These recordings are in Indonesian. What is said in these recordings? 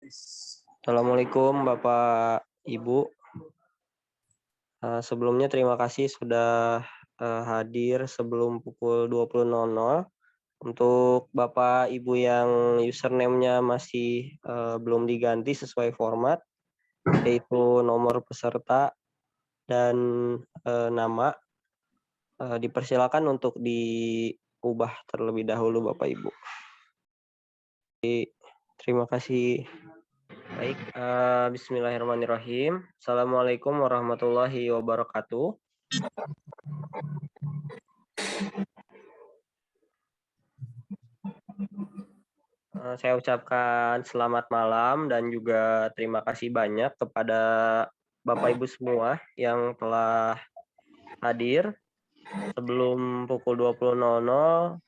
Assalamualaikum Bapak Ibu. Sebelumnya terima kasih sudah hadir sebelum pukul 20.00. Untuk Bapak Ibu yang username-nya masih belum diganti sesuai format, yaitu nomor peserta dan nama, dipersilakan untuk diubah terlebih dahulu Bapak Ibu. Terima kasih. Baik, bismillahirrahmanirrahim. Assalamualaikum warahmatullahi wabarakatuh. Saya ucapkan selamat malam dan juga terima kasih banyak kepada Bapak Ibu semua yang telah hadir sebelum pukul 20.00.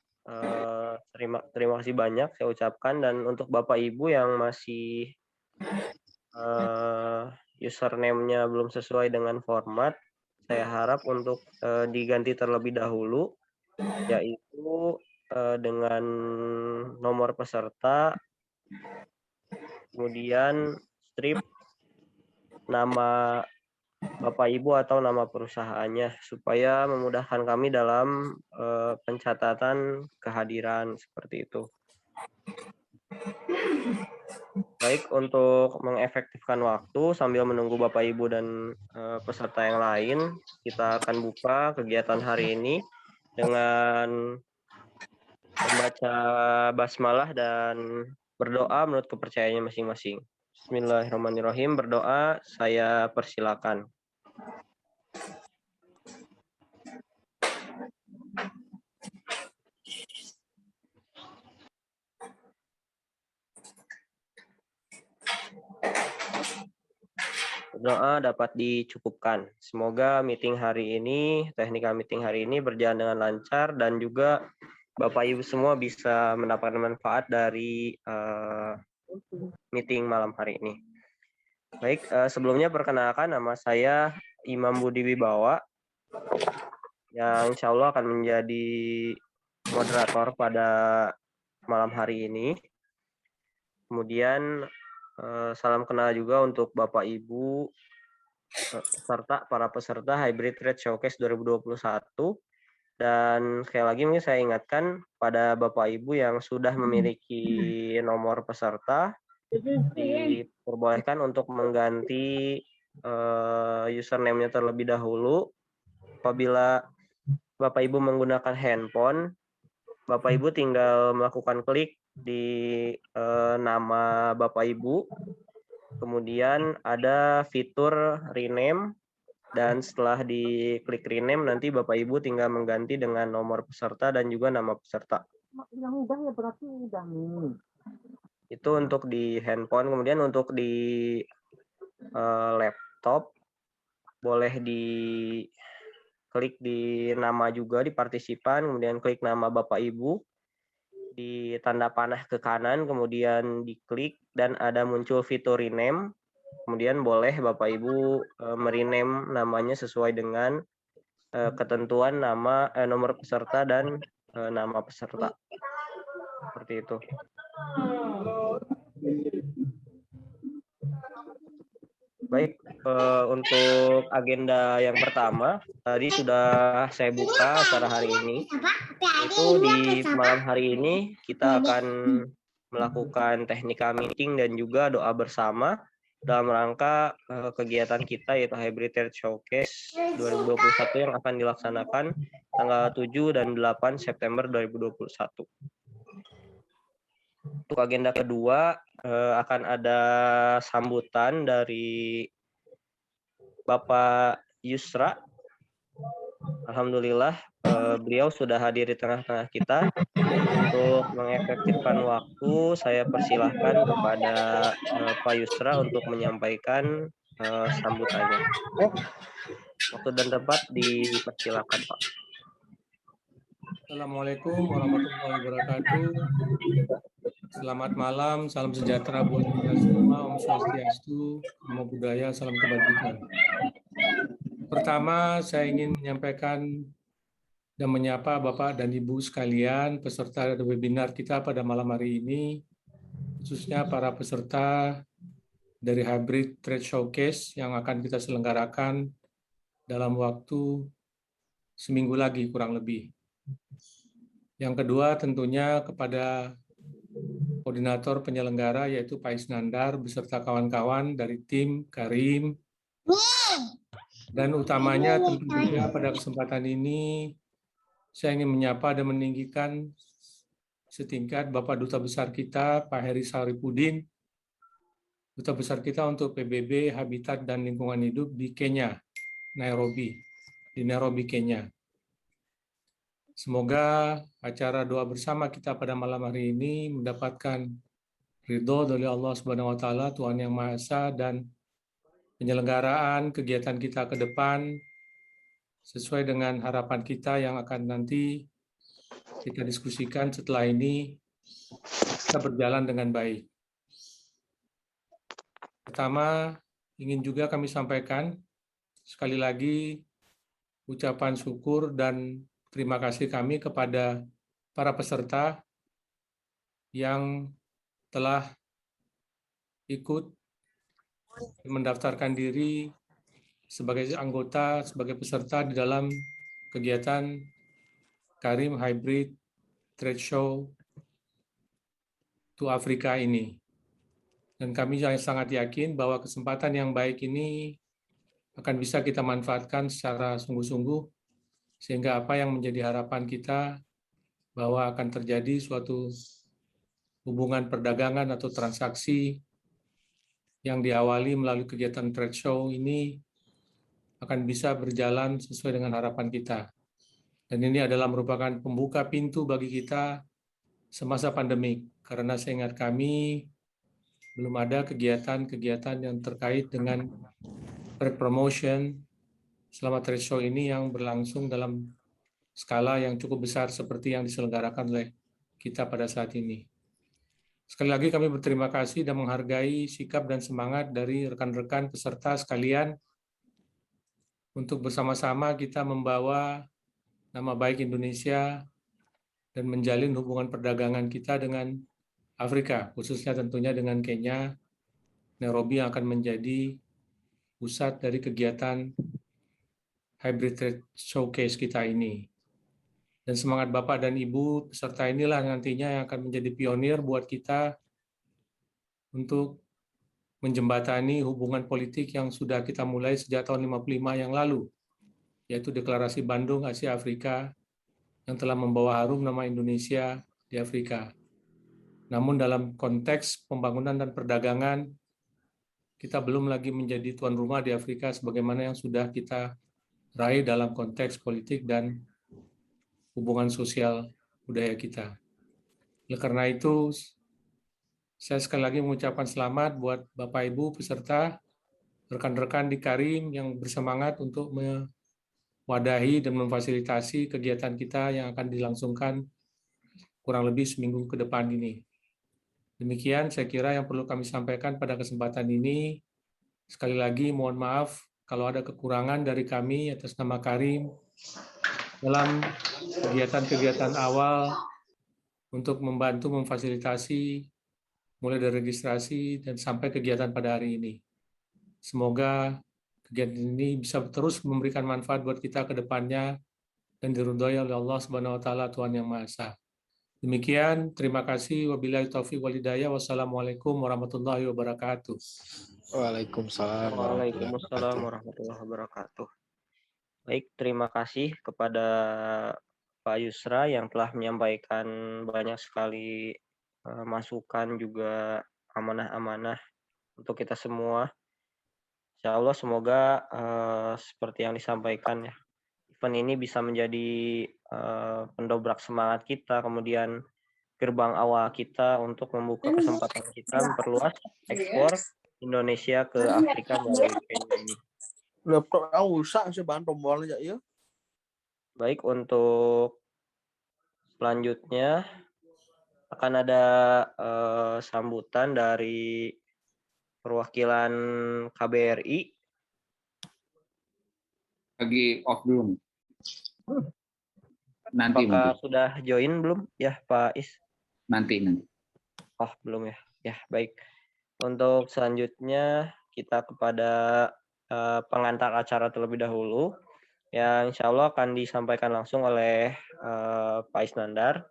Terima kasih banyak saya ucapkan, dan untuk Bapak Ibu yang masih username-nya belum sesuai dengan format, saya harap untuk diganti terlebih dahulu, yaitu dengan nomor peserta, kemudian strip nama Bapak Ibu atau nama perusahaannya, supaya memudahkan kami dalam pencatatan kehadiran seperti itu. Baik, untuk mengefektifkan waktu sambil menunggu Bapak Ibu dan peserta yang lain, kita akan buka kegiatan hari ini dengan membaca basmalah dan berdoa menurut kepercayaannya masing-masing. Bismillahirrahmanirrahim. Berdoa, saya persilakan. Doa dapat dicukupkan. Semoga meeting hari ini, teknika meeting hari ini berjalan dengan lancar, dan juga Bapak Ibu semua bisa mendapatkan manfaat dari meeting malam hari ini. Baik, sebelumnya perkenalkan, nama saya Imam Budi Wibawa, yang insya Allah akan menjadi moderator pada malam hari ini. Kemudian salam kenal juga untuk Bapak Ibu para peserta Hybrid Trade Showcase 2021. Dan sekali lagi mungkin saya ingatkan pada Bapak Ibu yang sudah memiliki nomor peserta, diperbolehkan untuk mengganti username-nya terlebih dahulu. Apabila Bapak Ibu menggunakan handphone, Bapak Ibu tinggal melakukan klik di nama Bapak Ibu, kemudian ada fitur rename, dan setelah diklik rename nanti Bapak Ibu tinggal mengganti dengan nomor peserta dan juga nama peserta. Yang udah ya berarti udah nih. Itu untuk di handphone. Kemudian untuk di laptop boleh diklik di nama juga di partisipan, kemudian klik nama Bapak Ibu di tanda panah ke kanan, kemudian diklik dan ada muncul fitur rename. Kemudian boleh Bapak Ibu merename namanya sesuai dengan ketentuan nomor peserta dan nama peserta. Seperti itu. Baik, untuk agenda yang pertama tadi sudah saya buka acara hari ini. Itu di malam hari ini kita akan melakukan teknika meeting dan juga doa bersama dalam rangka kegiatan kita, yaitu Hybrid Trade Showcase 2021 yang akan dilaksanakan tanggal 7 dan 8 September 2021. Untuk agenda kedua akan ada sambutan dari Bapak Yusra. Alhamdulillah beliau sudah hadir di tengah-tengah kita. Untuk mengefektifkan waktu, saya persilahkan kepada Pak Yusra untuk menyampaikan sambutannya. Waktu dan tempat dipersilakan, Pak. Assalamualaikum warahmatullahi wabarakatuh. Selamat malam, salam sejahtera buat kita semua. Om Swastiastu, Namo Buddhaya, salam kebajikan. Pertama, saya ingin menyampaikan dan menyapa Bapak dan Ibu sekalian peserta webinar kita pada malam hari ini, khususnya para peserta dari Hybrid Trade Showcase yang akan kita selenggarakan dalam waktu seminggu lagi kurang lebih. Yang kedua tentunya kepada koordinator penyelenggara yaitu Pak Isnandar beserta kawan-kawan dari tim Karim, dan utamanya tentunya pada kesempatan ini saya ingin menyapa dan meninggikan setingkat Bapak Duta Besar kita, Pak Heri Saripudin, Duta Besar kita untuk PBB, Habitat, dan Lingkungan Hidup di Kenya, di Nairobi, Kenya. Semoga acara doa bersama kita pada malam hari ini mendapatkan ridho dari Allah Subhanahu wa Ta'ala, Tuhan Yang Maha Esa, dan penyelenggaraan kegiatan kita ke depan sesuai dengan harapan kita yang akan nanti kita diskusikan setelah ini bisa berjalan dengan baik. Pertama, ingin juga kami sampaikan sekali lagi ucapan syukur dan terima kasih kami kepada para peserta yang telah ikut mendaftarkan diri sebagai anggota, sebagai peserta di dalam kegiatan Karim Hybrid Trade Show to Afrika ini. Dan kami sangat yakin bahwa kesempatan yang baik ini akan bisa kita manfaatkan secara sungguh-sungguh, sehingga apa yang menjadi harapan kita bahwa akan terjadi suatu hubungan perdagangan atau transaksi yang diawali melalui kegiatan trade show ini akan bisa berjalan sesuai dengan harapan kita. Dan ini adalah merupakan pembuka pintu bagi kita semasa pandemik, karena seingat kami belum ada kegiatan-kegiatan yang terkait dengan trade promotion selama trade show ini yang berlangsung dalam skala yang cukup besar seperti yang diselenggarakan oleh kita pada saat ini. Sekali lagi kami berterima kasih dan menghargai sikap dan semangat dari rekan-rekan peserta sekalian untuk bersama-sama kita membawa nama baik Indonesia dan menjalin hubungan perdagangan kita dengan Afrika, khususnya tentunya dengan Kenya, Nairobi yang akan menjadi pusat dari kegiatan Hybrid Trade Showcase kita ini. Dan semangat Bapak dan Ibu peserta inilah nantinya yang akan menjadi pionir buat kita untuk menjembatani hubungan politik yang sudah kita mulai sejak tahun 55 yang lalu, yaitu Deklarasi Bandung Asia Afrika yang telah membawa harum nama Indonesia di Afrika. Namun dalam konteks pembangunan dan perdagangan, kita belum lagi menjadi tuan rumah di Afrika sebagaimana yang sudah kita raih dalam konteks politik dan hubungan sosial budaya kita. Oleh karena itu, saya sekali lagi mengucapkan selamat buat Bapak Ibu peserta, rekan-rekan di Karim yang bersemangat untuk mewadahi dan memfasilitasi kegiatan kita yang akan dilangsungkan kurang lebih seminggu ke depan ini. Demikian saya kira yang perlu kami sampaikan pada kesempatan ini. Sekali lagi mohon maaf kalau ada kekurangan dari kami atas nama Karim dalam kegiatan-kegiatan awal untuk membantu memfasilitasi mulai dari registrasi dan sampai kegiatan pada hari ini. Semoga kegiatan ini bisa terus memberikan manfaat buat kita ke depannya dan diridhoi oleh Allah Subhanahu wa Ta'ala, Tuhan Yang Maha Esa. Demikian, terima kasih. Wabillahi taufiq wal hidayah. Wassalamualaikum warahmatullahi wabarakatuh. Waalaikumsalam Waalaikumsalam warahmatullahi wabarakatuh. Baik, terima kasih kepada Pak Yusra yang telah menyampaikan banyak sekali masukan juga amanah-amanah untuk kita semua. Insya Allah semoga seperti yang disampaikan ya, event ini bisa menjadi pendobrak semangat kita, kemudian gerbang awal kita untuk membuka kesempatan kita memperluas ekspor Indonesia ke Afrika melalui Kenya ini. Laptop aku rusak sih bahan tombol aja ya. Baik, untuk selanjutnya akan ada sambutan dari perwakilan KBRI. Lagi off dulu. Nanti Apakah mungkin. sudah join belum ya Pak Is? Nanti. Oh belum ya. Ya baik. Untuk selanjutnya kita kepada pengantar acara terlebih dahulu, yang insya Allah akan disampaikan langsung oleh Pak Isnandar.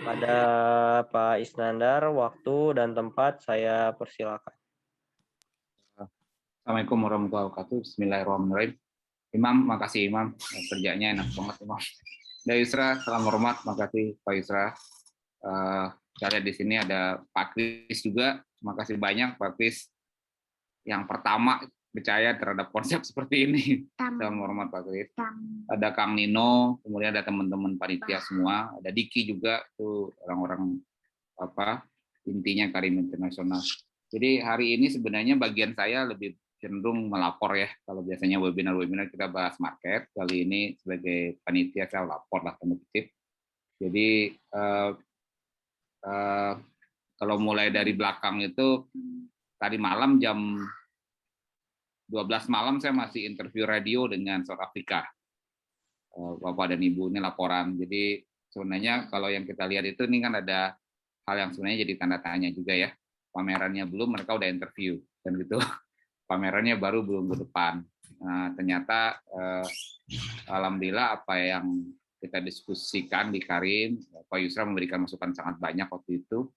Pada Pak Isnandar, waktu dan tempat saya persilakan. Assalamualaikum warahmatullahi wabarakatuh. Bismillahirrahmanirrahim. Imam, makasih Imam. Kerjanya enak banget Imam. Dari Yusra, salam hormat. Makasih Pak Yusra. Saya lihat di sini ada Pak Kris juga. Terima kasih banyak Pak Kris. Yang pertama percaya terhadap konsep seperti ini. Salam hormat Pak Kris. Ada Kang Nino, kemudian ada teman-teman panitia semua. Ada Diki juga, itu orang-orang intinya Karim Internasional. Jadi hari ini sebenarnya bagian saya lebih cenderung melapor ya. Kalau biasanya webinar kita bahas market, kali ini sebagai panitia saya lapor lah tanda kutip. Jadi kalau mulai dari belakang itu tadi malam jam 12 malam saya masih interview radio dengan South Africa. Bapak dan Ibu ini laporan. Jadi sebenarnya kalau yang kita lihat itu ini kan ada hal yang sebenarnya jadi tanda tanya juga ya. Pamerannya belum, mereka udah interview dan gitu. Pamerannya baru belum ke depan. Nah, ternyata alhamdulillah apa yang kita diskusikan di Karim, Pak Yusra memberikan masukan sangat banyak waktu itu.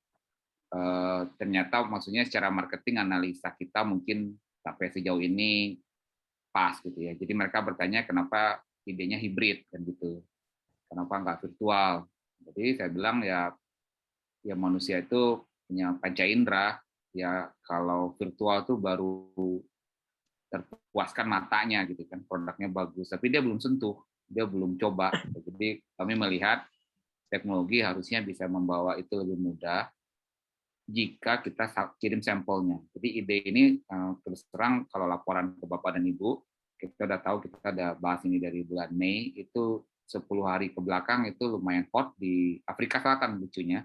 Ternyata maksudnya secara marketing analisa kita mungkin sampai sejauh ini pas gitu ya. Jadi mereka bertanya kenapa idenya hibrid kan gitu. Kenapa nggak virtual? Jadi saya bilang ya manusia itu punya panca indera, ya kalau virtual tuh baru terpuaskan matanya gitu kan, produknya bagus, tapi dia belum sentuh, dia belum coba. Jadi kami melihat teknologi harusnya bisa membawa itu lebih mudah jika kita kirim sampelnya. Jadi ide ini terus terang kalau laporan ke Bapak dan Ibu, kita udah tahu, kita ada bahas ini dari bulan Mei, itu 10 hari ke belakang itu lumayan hot di Afrika Selatan lucunya.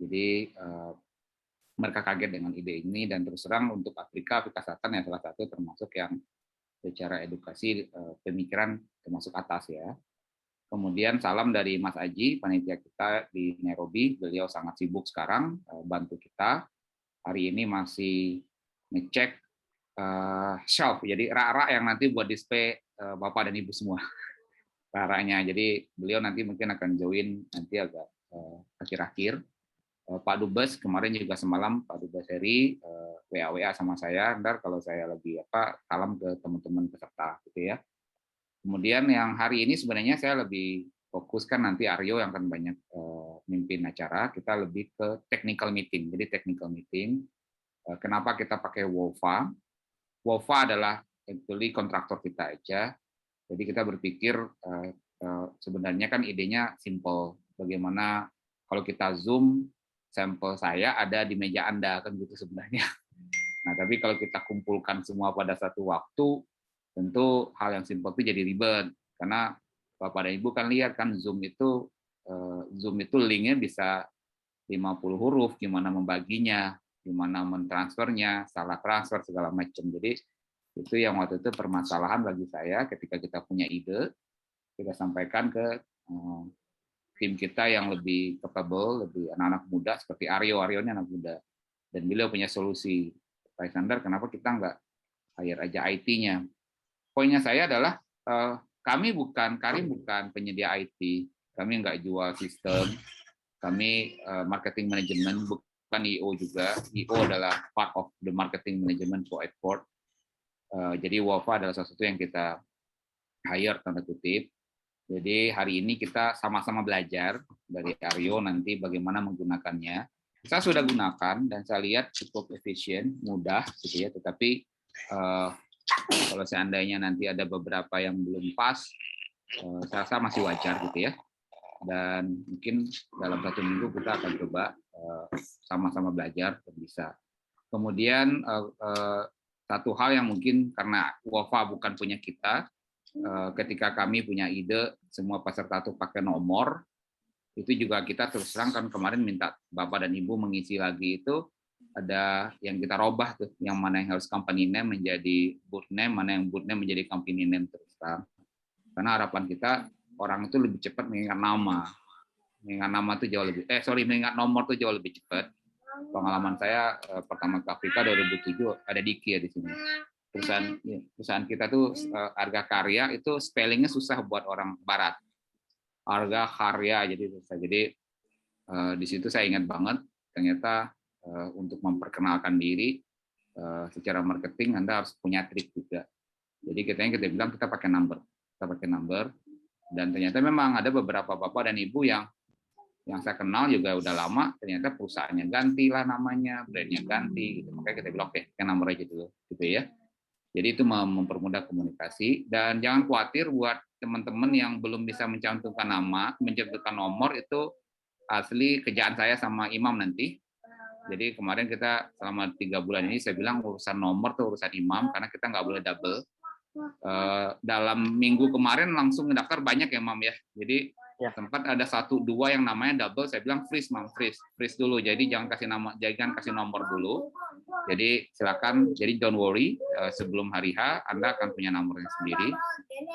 Jadi mereka kaget dengan ide ini, dan terus terang untuk Afrika Selatan ya salah satu termasuk yang secara edukasi pemikiran termasuk atas ya. Kemudian salam dari Mas Aji, panitia kita di Nairobi, beliau sangat sibuk sekarang bantu kita. Hari ini masih ngecek shelf, jadi rak-rak yang nanti buat display Bapak dan Ibu semua. Rak-raknya, jadi beliau nanti mungkin akan join nanti agak akhir-akhir. Pak Dubes kemarin juga semalam Pak Dubes Heri WA sama saya, ntar kalau saya lagi salam ke teman-teman peserta gitu ya. Kemudian yang hari ini sebenarnya saya lebih fokuskan nanti Aryo yang akan banyak mimpin acara, kita lebih ke technical meeting. Jadi technical meeting, kenapa kita pakai WOFA? WOFA adalah actually kontraktor kita aja. Jadi kita berpikir sebenarnya kan idenya simple. Bagaimana kalau kita Zoom, sampel saya ada di meja Anda, kan gitu sebenarnya. Nah, tapi kalau kita kumpulkan semua pada satu waktu, tentu hal yang simpel itu jadi ribet. Karena Bapak dan Ibu kan lihat kan Zoom itu linknya bisa 50 huruf, gimana membaginya, gimana mentransfernya, salah transfer, segala macam. Jadi itu yang waktu itu permasalahan bagi saya ketika kita punya ide, kita sampaikan ke tim kita yang lebih capable, lebih anak-anak muda seperti Aryo ini anak muda, dan beliau punya solusi. Pak Iskandar, kenapa kita nggak hire aja IT-nya? Poinnya saya adalah Karim bukan penyedia IT, kami nggak jual sistem, kami marketing management, bukan IO juga. IO adalah part of the marketing management for Edward. Jadi WOFA adalah salah satu yang kita hire tanda kutip. Jadi hari ini kita sama-sama belajar dari Aryo nanti bagaimana menggunakannya. Saya sudah gunakan dan saya lihat cukup efisien, mudah gitu ya. Tetapi kalau seandainya nanti ada beberapa yang belum pas, saya rasa masih wajar gitu ya. Dan mungkin dalam 1 minggu kita akan coba sama-sama belajar dan bisa. Kemudian satu hal yang mungkin karena WOFA bukan punya kita, ketika kami punya ide semua peserta itu pakai nomor, itu juga kita terus terang kan kemarin minta Bapak dan Ibu mengisi lagi, itu ada yang kita robah tuh, yang mana yang harus company name menjadi booth name, mana yang booth name menjadi company name terus terang. Karena harapan kita orang itu lebih cepat mengingat nama itu jauh lebih mengingat nomor itu jauh lebih cepat. pengalaman saya pertama ke Afrika 2007 ada Diki ya di sini. Perusahaan kita tuh harga karya itu spellingnya susah buat orang Barat. Harga karya jadi susah. Jadi di situ saya ingat banget ternyata untuk memperkenalkan diri secara marketing Anda harus punya trik juga. Jadi kita bilang kita pakai number, dan ternyata memang ada beberapa bapak dan ibu yang saya kenal juga udah lama, ternyata perusahaannya ganti lah namanya, brandnya ganti, gitu. Makanya kita bilang oke, pakai number aja dulu, gitu ya. Jadi itu mempermudah komunikasi, dan jangan khawatir buat teman-teman yang belum bisa mencantumkan nama, mencantumkan nomor, itu asli kerjaan saya sama Imam nanti. Jadi kemarin kita selama 3 bulan ini saya bilang urusan nomor tuh urusan Imam karena kita nggak boleh double. Dalam minggu kemarin langsung ngedaftar banyak ya Mam ya. Jadi sempat ada 1-2 yang namanya double. Saya bilang freeze Mam, freeze dulu. Jadi jangan kasih nomor dulu. Jadi silakan. Jadi don't worry. Sebelum hari H Anda akan punya nomornya sendiri.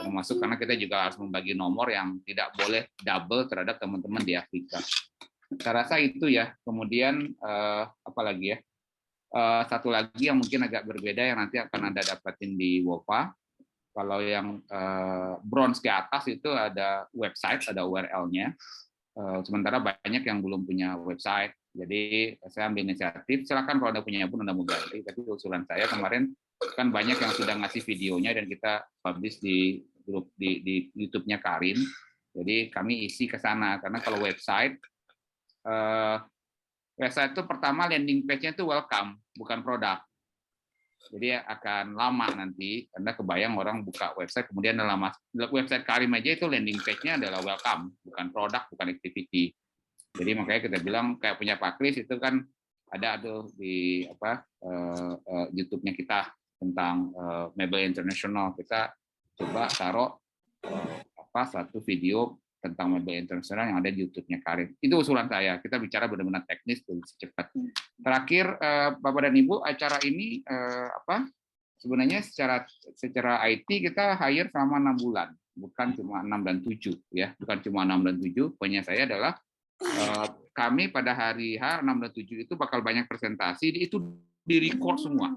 Termasuk karena kita juga harus membagi nomor yang tidak boleh double terhadap teman-teman di Afrika. Saya rasa itu ya. Kemudian apa lagi ya? Satu lagi yang mungkin agak berbeda yang nanti akan Anda dapatin di WOPA. Kalau yang bronze ke atas itu ada website, ada URL-nya. Sementara banyak yang belum punya website. Jadi saya ambil inisiatif. Silakan kalau Anda punya pun Anda mau ganti. Tapi usulan saya kemarin kan banyak yang sudah ngasih videonya dan kita publish di grup di YouTube-nya Karim. Jadi kami isi ke sana karena kalau website itu pertama landing page-nya itu welcome, bukan produk. Jadi akan lama nanti, Anda kebayang orang buka website, kemudian dalam website Karim aja itu landing page-nya adalah welcome, bukan produk, bukan activity. Jadi makanya kita bilang kayak punya Pak Kris itu kan ada tuh di YouTube-nya kita tentang Mebel International. Kita coba taruh satu video tentang Mebel International yang ada di YouTube-nya Karim. Itu usulan saya. Kita bicara benar-benar teknis dan cepat. Terakhir, Bapak dan Ibu, acara ini sebenarnya secara IT kita hire selama 6 bulan, bukan cuma 6 dan 7 ya, bukan cuma 6 dan 7. Poinnya saya adalah kami pada hari H 6 dan 7 itu bakal banyak presentasi, itu di-record semua.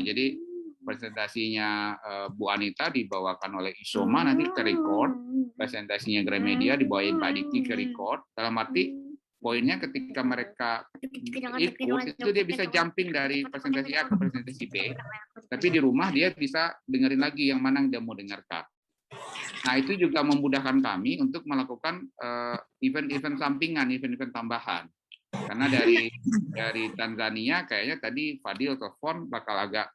Jadi presentasinya Bu Anita dibawakan oleh Isoma nanti ke record, presentasinya Gramedia dibawain Pak Diki ke record. Dalam arti poinnya ketika mereka ikut itu dia bisa jumping dari presentasi A ke presentasi B, tapi di rumah dia bisa dengerin lagi yang mana yang dia mau dengarkan. Nah itu juga memudahkan kami untuk melakukan event-event sampingan, event-event tambahan. Karena dari Tanzania kayaknya tadi Fadil telepon bakal agak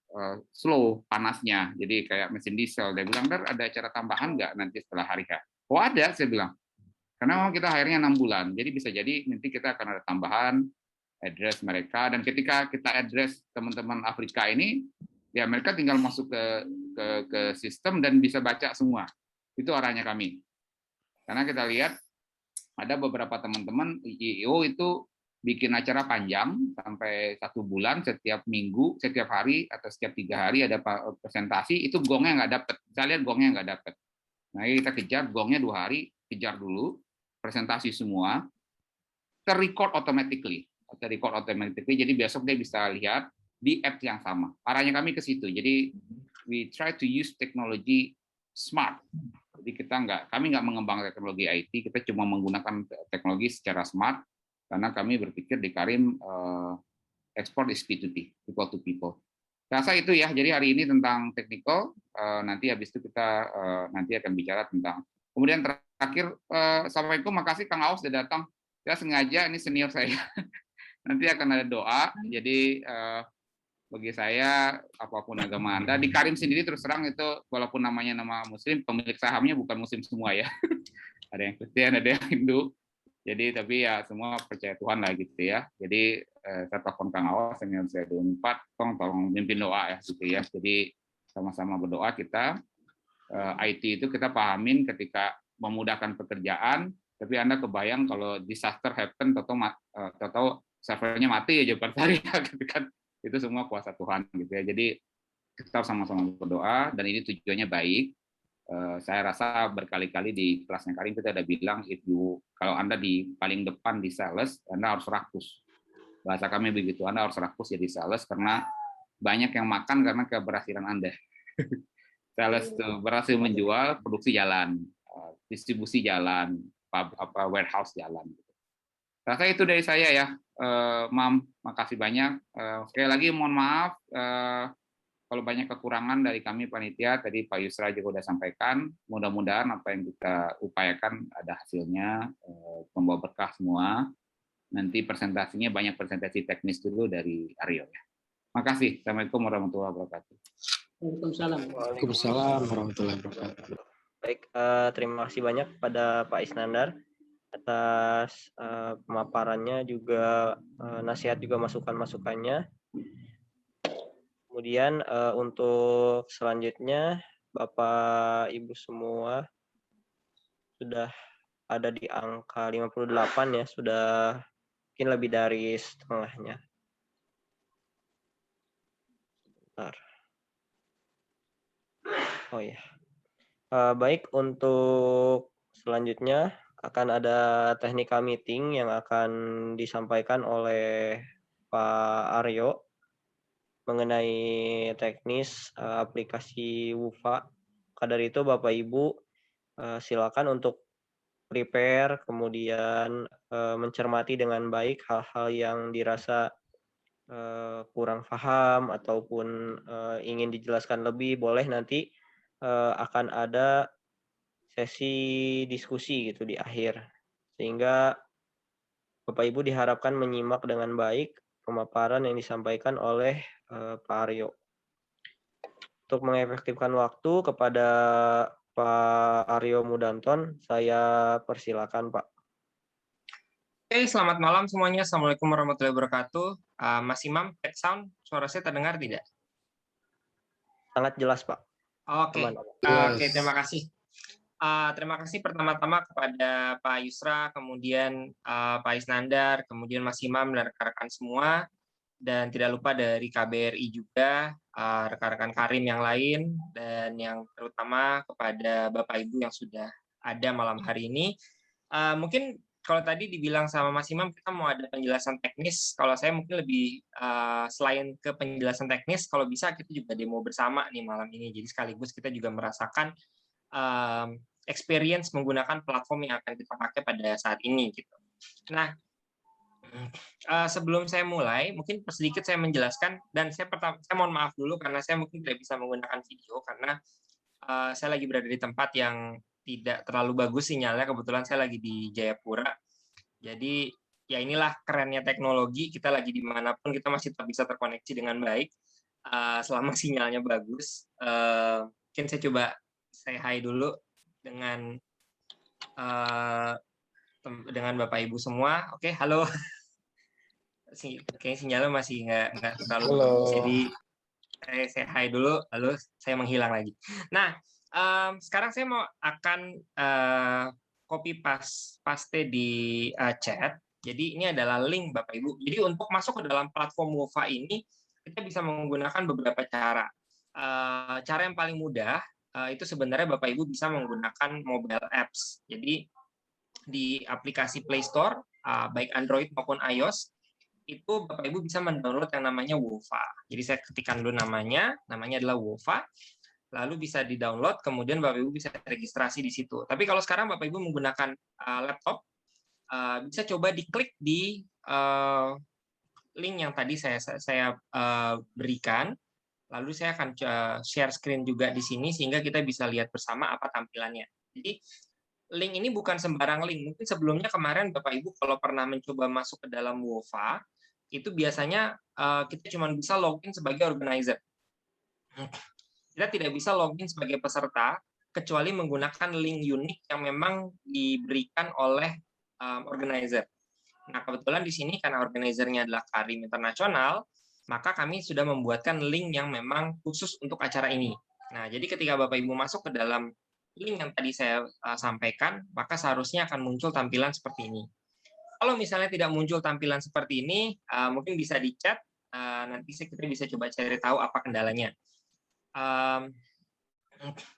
slow panasnya, jadi kayak mesin diesel. Dia bilang, ada acara tambahan nggak nanti setelah hari H? Oh ada, saya bilang. Karena memang kita akhirnya 6 bulan, jadi bisa jadi nanti kita akan ada tambahan address mereka, dan ketika kita address teman-teman Afrika ini, ya mereka tinggal masuk ke sistem dan bisa baca semua. Itu arahnya kami. Karena kita lihat ada beberapa teman-teman IEO itu bikin acara panjang sampai 1 bulan, setiap minggu, setiap hari atau setiap 3 hari ada presentasi, itu gongnya nggak dapet. Saya lihat gongnya nggak dapet. Nah kita kejar gongnya 2 hari, kejar dulu presentasi semua, ter-record automatically. Jadi besok dia bisa lihat di app yang sama. Arahnya kami ke situ. Jadi we try to use technology smart. Jadi kami nggak mengembangkan teknologi IT, kita cuma menggunakan teknologi secara smart. Karena kami berpikir di Karim export is P2P, people to people. Rasa itu ya. Jadi hari ini tentang technical, nanti habis itu kita nanti akan bicara tentang. Kemudian terakhir, Assalamualaikum, makasih Kang Aus sudah datang. Saya sengaja, ini senior saya. Nanti akan ada doa. Jadi bagi saya apapun agama Anda, di Karim sendiri terus terang itu walaupun namanya nama Muslim, pemilik sahamnya bukan Muslim semua ya. Ada yang Kristen, ada yang Hindu. Jadi tapi ya semua percaya Tuhan lah gitu ya. Jadi saya telepon Kang Awas dengan saya 24, tolong mimpin doa ya gitu ya. Jadi sama-sama berdoa kita. IT itu kita pahamin ketika memudahkan pekerjaan, tapi Anda kebayang kalau disaster happen atau servernya mati aja per hari gitu kan. Itu semua kuasa Tuhan gitu ya. Jadi kita sama-sama berdoa dan ini tujuannya baik. Saya rasa berkali-kali di kelasnya Karim kita ada bilang kalau Anda di paling depan di sales, Anda harus rakus. Bahasa kami begitu, Anda harus rakus jadi sales karena banyak yang makan karena keberhasilan Anda. Sales itu berhasil menjual, produksi jalan, distribusi jalan, warehouse jalan. Rasa itu dari saya ya, Mam. Makasih banyak. Sekali lagi mohon maaf kalau banyak kekurangan dari kami panitia. Tadi Pak Yusra juga sudah sampaikan. Mudah-mudahan apa yang kita upayakan ada hasilnya, membawa berkah semua. Nanti presentasinya banyak presentasi teknis dulu dari Aryo ya. Makasih. Assalamualaikum warahmatullahi wabarakatuh. Waalaikumsalam warahmatullahi wabarakatuh. Baik, terima kasih banyak pada Pak Isnandar atas pemaparannya, juga nasihat juga masukan-masukannya. Kemudian untuk selanjutnya Bapak Ibu semua sudah ada di angka 58 ya, sudah mungkin lebih dari setengahnya. Bentar. Oh ya. Baik, untuk selanjutnya akan ada technical meeting yang akan disampaikan oleh Pak Aryo mengenai teknis aplikasi WUFA. Maka dari itu Bapak Ibu silakan untuk prepare, kemudian mencermati dengan baik hal-hal yang dirasa kurang paham ataupun ingin dijelaskan lebih, boleh nanti akan ada sesi diskusi gitu di akhir, sehingga Bapak Ibu diharapkan menyimak dengan baik pemaparan yang disampaikan oleh Pak Aryo. Untuk mengefektifkan waktu, kepada Pak Aryo Mudanton, saya persilakan Pak. Oke, selamat malam semuanya. Assalamualaikum warahmatullahi wabarakatuh. Mas Imam, cek sound, suara saya terdengar tidak? Sangat jelas Pak. Oke, Jelas. terima kasih. Terima kasih pertama-tama kepada Pak Yusra, kemudian Pak Isnandar, kemudian Mas Imam dan rekan-rekan semua, dan tidak lupa dari KBRI juga, rekan-rekan Karim yang lain, dan yang terutama kepada Bapak Ibu yang sudah ada malam hari ini. Mungkin kalau tadi dibilang sama Mas Imam kita mau ada penjelasan teknis, kalau saya mungkin lebih selain ke penjelasan teknis, kalau bisa kita juga demo bersama nih malam ini. Jadi sekaligus kita juga merasakan experience menggunakan platform yang akan kita pakai pada saat ini gitu. Nah, sebelum saya mulai, mungkin sedikit saya menjelaskan, dan saya mohon maaf dulu karena saya mungkin tidak bisa menggunakan video karena saya lagi berada di tempat yang tidak terlalu bagus sinyalnya. Kebetulan saya lagi di Jayapura. Jadi ya inilah kerennya teknologi, kita lagi dimanapun kita masih tetap bisa terkoneksi dengan baik selama sinyalnya bagus. Mungkin saya coba say hi dulu dengan Bapak Ibu semua. Oke, halo. Kayaknya sinyalnya masih nggak terlalu bagus. Jadi saya say hi dulu, lalu saya menghilang lagi. Nah, sekarang saya akan copy paste di chat. Jadi ini adalah link Bapak Ibu. Jadi untuk masuk ke dalam platform WUFA ini kita bisa menggunakan beberapa cara. Cara yang paling mudah itu sebenarnya Bapak Ibu bisa menggunakan mobile apps. Jadi di aplikasi Play Store baik Android maupun iOS itu Bapak Ibu bisa mendownload yang namanya WUFA. Jadi saya ketikkan dulu namanya adalah WUFA. Lalu bisa di-download, kemudian Bapak Ibu bisa registrasi di situ. Tapi kalau sekarang Bapak Ibu menggunakan laptop, bisa coba diklik di link yang tadi saya berikan. Lalu saya akan share screen juga di sini, sehingga kita bisa lihat bersama apa tampilannya. Jadi, link ini bukan sembarang link. Mungkin sebelumnya kemarin Bapak Ibu kalau pernah mencoba masuk ke dalam WUFA, itu biasanya kita cuma bisa login sebagai organizer. Kita tidak bisa login sebagai peserta kecuali menggunakan link unik yang memang diberikan oleh organizer. Nah, kebetulan di sini karena organizernya adalah Karim Internasional, maka kami sudah membuatkan link yang memang khusus untuk acara ini. Nah, jadi ketika Bapak Ibu masuk ke dalam link yang tadi saya sampaikan, maka seharusnya akan muncul tampilan seperti ini. Kalau misalnya tidak muncul tampilan seperti ini, mungkin bisa di chat, nanti kita bisa coba cari tahu apa kendalanya.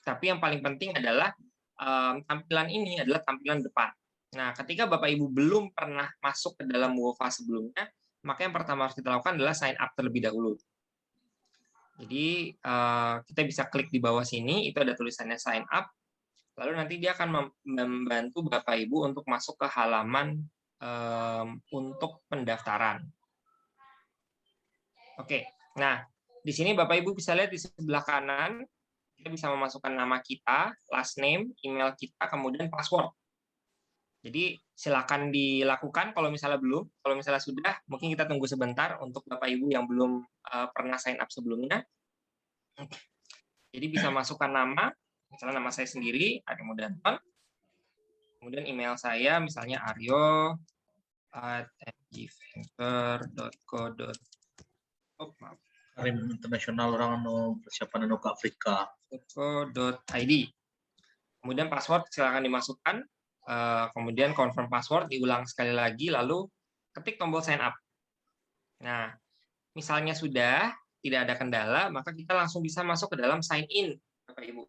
Tapi yang paling penting adalah tampilan ini adalah tampilan depan. Nah, ketika Bapak Ibu belum pernah masuk ke dalam WUFA sebelumnya, maka yang pertama harus kita lakukan adalah sign up terlebih dahulu. Jadi kita bisa klik di bawah sini, itu ada tulisannya sign up. Lalu nanti dia akan membantu Bapak Ibu untuk masuk ke halaman untuk pendaftaran. Oke, nah di sini Bapak Ibu bisa lihat di sebelah kanan, kita bisa memasukkan nama kita, last name, email kita, kemudian password. Jadi silakan dilakukan kalau misalnya belum. Kalau misalnya sudah, mungkin kita tunggu sebentar untuk Bapak Ibu yang belum pernah sign up sebelumnya. Jadi bisa masukkan nama, misalnya nama saya sendiri, Aryo Mudanton. Kemudian email saya, misalnya aryo@mgventure.co.id. Karim internasional orang persiapan ke Afrika. .co.id. Kemudian password silakan dimasukkan. Kemudian confirm password, diulang sekali lagi, lalu ketik tombol sign up. Nah, misalnya sudah tidak ada kendala, maka kita langsung bisa masuk ke dalam sign in, Bapak Ibu.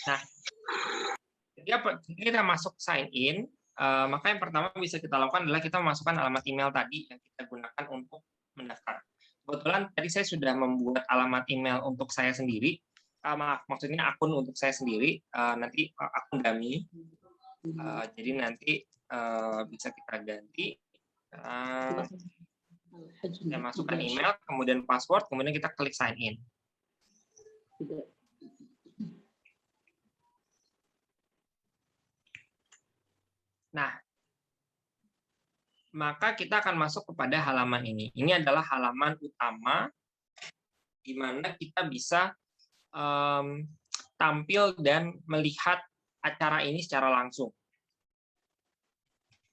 Nah, ketika kita masuk sign in, maka yang pertama bisa kita lakukan adalah kita memasukkan alamat email tadi yang kita gunakan untuk mendaftar. Kebetulan tadi saya sudah membuat alamat email untuk saya sendiri, maksudnya akun untuk saya sendiri, nanti akun dummy. Jadi nanti bisa kita ganti. Saya masukkan email, kemudian password, kemudian kita klik sign in. Nah, maka kita akan masuk kepada halaman ini. Ini adalah halaman utama di mana kita bisa tampil dan melihat acara ini secara langsung.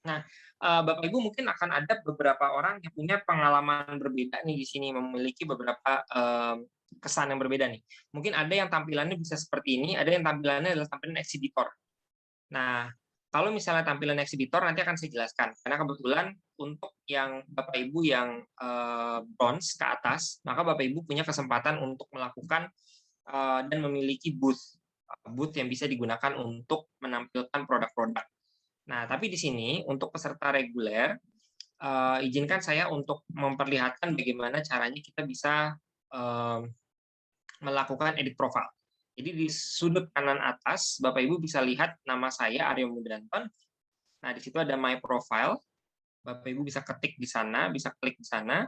Nah, Bapak Ibu mungkin akan ada beberapa orang yang punya pengalaman berbeda nih di sini, memiliki beberapa kesan yang berbeda nih. Mungkin ada yang tampilannya bisa seperti ini, ada yang tampilannya adalah tampilan exhibitor. Nah, kalau misalnya tampilan exhibitor nanti akan saya jelaskan. Karena kebetulan untuk yang Bapak Ibu yang bronze ke atas, maka Bapak Ibu punya kesempatan untuk melakukan dan memiliki booth yang bisa digunakan untuk menampilkan produk-produk. Nah, tapi di sini untuk peserta reguler, izinkan saya untuk memperlihatkan bagaimana caranya kita bisa melakukan edit profile. Jadi di sudut kanan atas, Bapak Ibu bisa lihat nama saya, Aryo Mudanton. Nah, di situ ada My Profile. Bapak Ibu bisa ketik di sana, bisa klik di sana.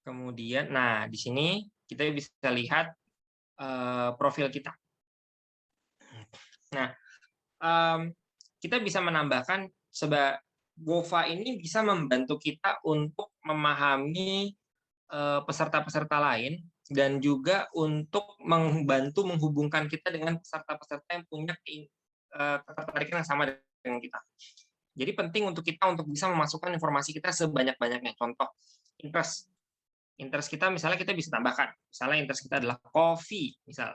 Kemudian, nah di sini kita bisa lihat profil kita. Nah, kita bisa menambahkan Gova ini bisa membantu kita untuk memahami peserta-peserta lain dan juga untuk membantu menghubungkan kita dengan peserta-peserta yang punya ketertarikan yang sama dengan kita. Jadi penting untuk kita untuk bisa memasukkan informasi kita sebanyak-banyaknya. Contoh, interest kita misalnya kita bisa tambahkan. Misalnya interest kita adalah coffee, misal.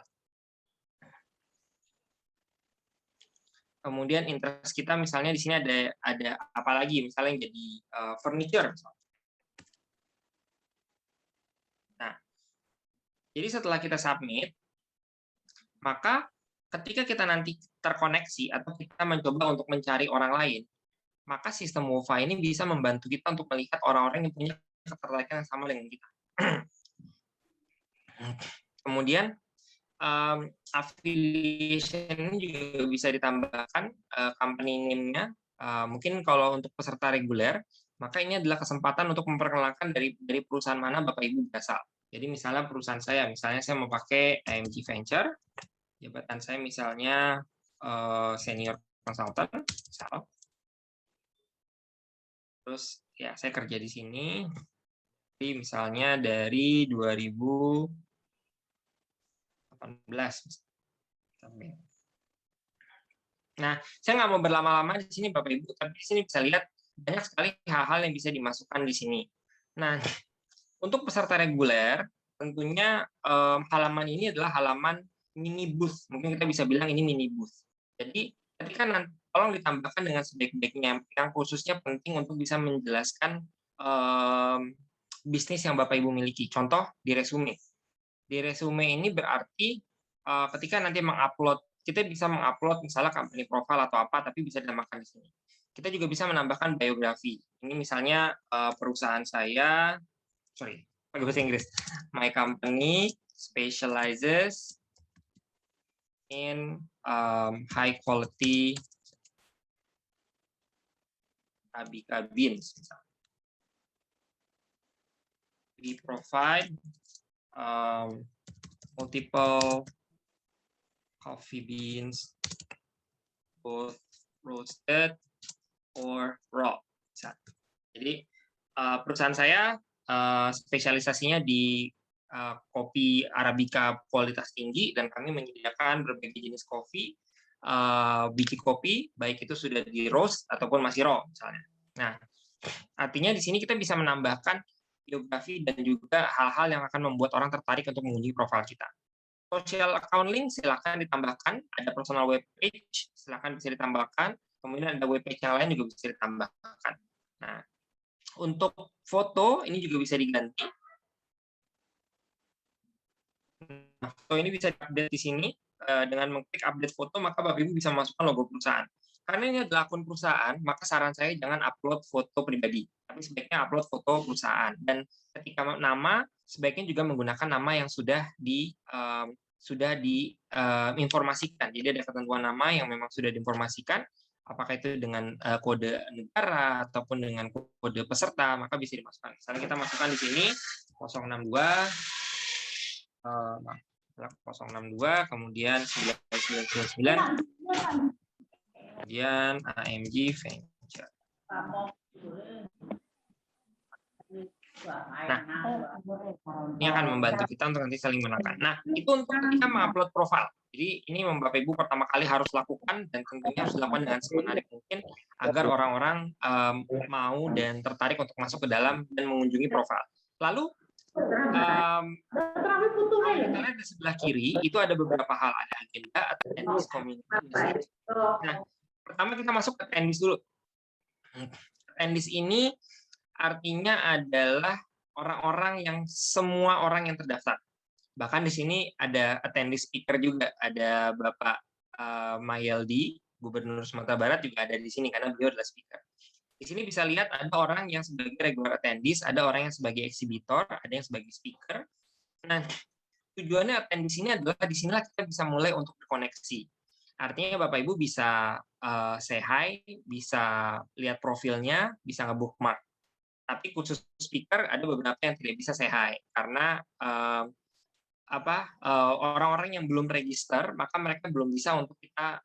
Kemudian interest kita misalnya di sini ada apa lagi? Misalnya yang jadi furniture. Nah, jadi setelah kita submit, maka ketika kita nanti terkoneksi atau kita mencoba untuk mencari orang lain, maka sistem Wova ini bisa membantu kita untuk melihat orang-orang yang punya ketertarikan yang sama dengan kita. Kemudian affiliation ini juga bisa ditambahkan company name-nya. Mungkin kalau untuk peserta reguler, maka ini adalah kesempatan untuk memperkenalkan dari perusahaan mana Bapak Ibu berasal. Jadi misalnya perusahaan saya mau pakai AMG Venture, jabatan saya misalnya senior consultant, misal. Terus ya saya kerja di sini, jadi misalnya dari 2018. Nah, saya nggak mau berlama-lama di sini Bapak Ibu, tapi di sini bisa lihat banyak sekali hal-hal yang bisa dimasukkan di sini. Nah, untuk peserta reguler, tentunya halaman ini adalah halaman mini booth. Mungkin kita bisa bilang ini mini booth. Jadi, ketika nanti tolong ditambahkan dengan sebaik-baiknya, yang khususnya penting untuk bisa menjelaskan bisnis yang Bapak Ibu miliki. Contoh di resume. Di resume ini berarti ketika nanti mengupload, kita bisa mengupload misalnya company profile atau apa, tapi bisa ditambahkan di sini. Kita juga bisa menambahkan biografi. Ini misalnya perusahaan saya, sorry, pakai bahasa Inggris. My company specializes in high quality Arabica beans. We provide multiple coffee beans, both roasted or raw. Jadi perusahaan saya spesialisasinya di kopi Arabica kualitas tinggi, dan kami menyediakan berbagai jenis kopi, biji kopi, baik itu sudah di roast ataupun masih raw misalnya. Nah, artinya di sini kita bisa menambahkan biografi dan juga hal-hal yang akan membuat orang tertarik untuk mengunjungi profil kita. Social account link silakan ditambahkan, ada personal web page silakan bisa ditambahkan, kemudian ada web page yang lain juga bisa ditambahkan. Nah, untuk foto ini juga bisa diganti. Nah, foto ini bisa diupdate di sini dengan mengklik update foto, maka Bapak Ibu bisa memasukkan logo perusahaan. Karena ini adalah akun perusahaan, maka saran saya jangan upload foto pribadi, tapi sebaiknya upload foto perusahaan. Dan ketika nama, sebaiknya juga menggunakan nama yang sudah diinformasikan. Jadi ada ketentuan nama yang memang sudah diinformasikan, apakah itu dengan kode negara ataupun dengan kode peserta, maka bisa dimasukkan. Misalnya kita masukkan di sini 062, kemudian 9999, kemudian AMG Venture. Nah, ini akan membantu kita untuk nanti saling menekan. Nah, itu untuk kita mengupload profil. Jadi ini Bapak Ibu pertama kali harus lakukan, dan tentunya harus dilakukan dengan semenarik mungkin agar orang-orang mau dan tertarik untuk masuk ke dalam dan mengunjungi profil. Lalu kita lihat di sebelah kiri itu ada beberapa hal, ada agenda, attendance, community. Nah, pertama kita masuk ke attendance dulu. Attendance ini artinya adalah orang-orang yang semua orang yang terdaftar. Bahkan di sini ada attendance speaker juga, ada Bapak Mayeldi, Gubernur Sumatera Barat juga ada di sini karena beliau adalah speaker. Di sini bisa lihat ada orang yang sebagai regular attendees, ada orang yang sebagai eksibitor, ada yang sebagai speaker. Nah, tujuannya attendees ini adalah di sinilah kita bisa mulai untuk berkoneksi. Artinya Bapak Ibu bisa say hi, bisa lihat profilnya, bisa nge-bookmark. Tapi khusus speaker ada beberapa yang tidak bisa say hi karena orang-orang yang belum register, maka mereka belum bisa untuk kita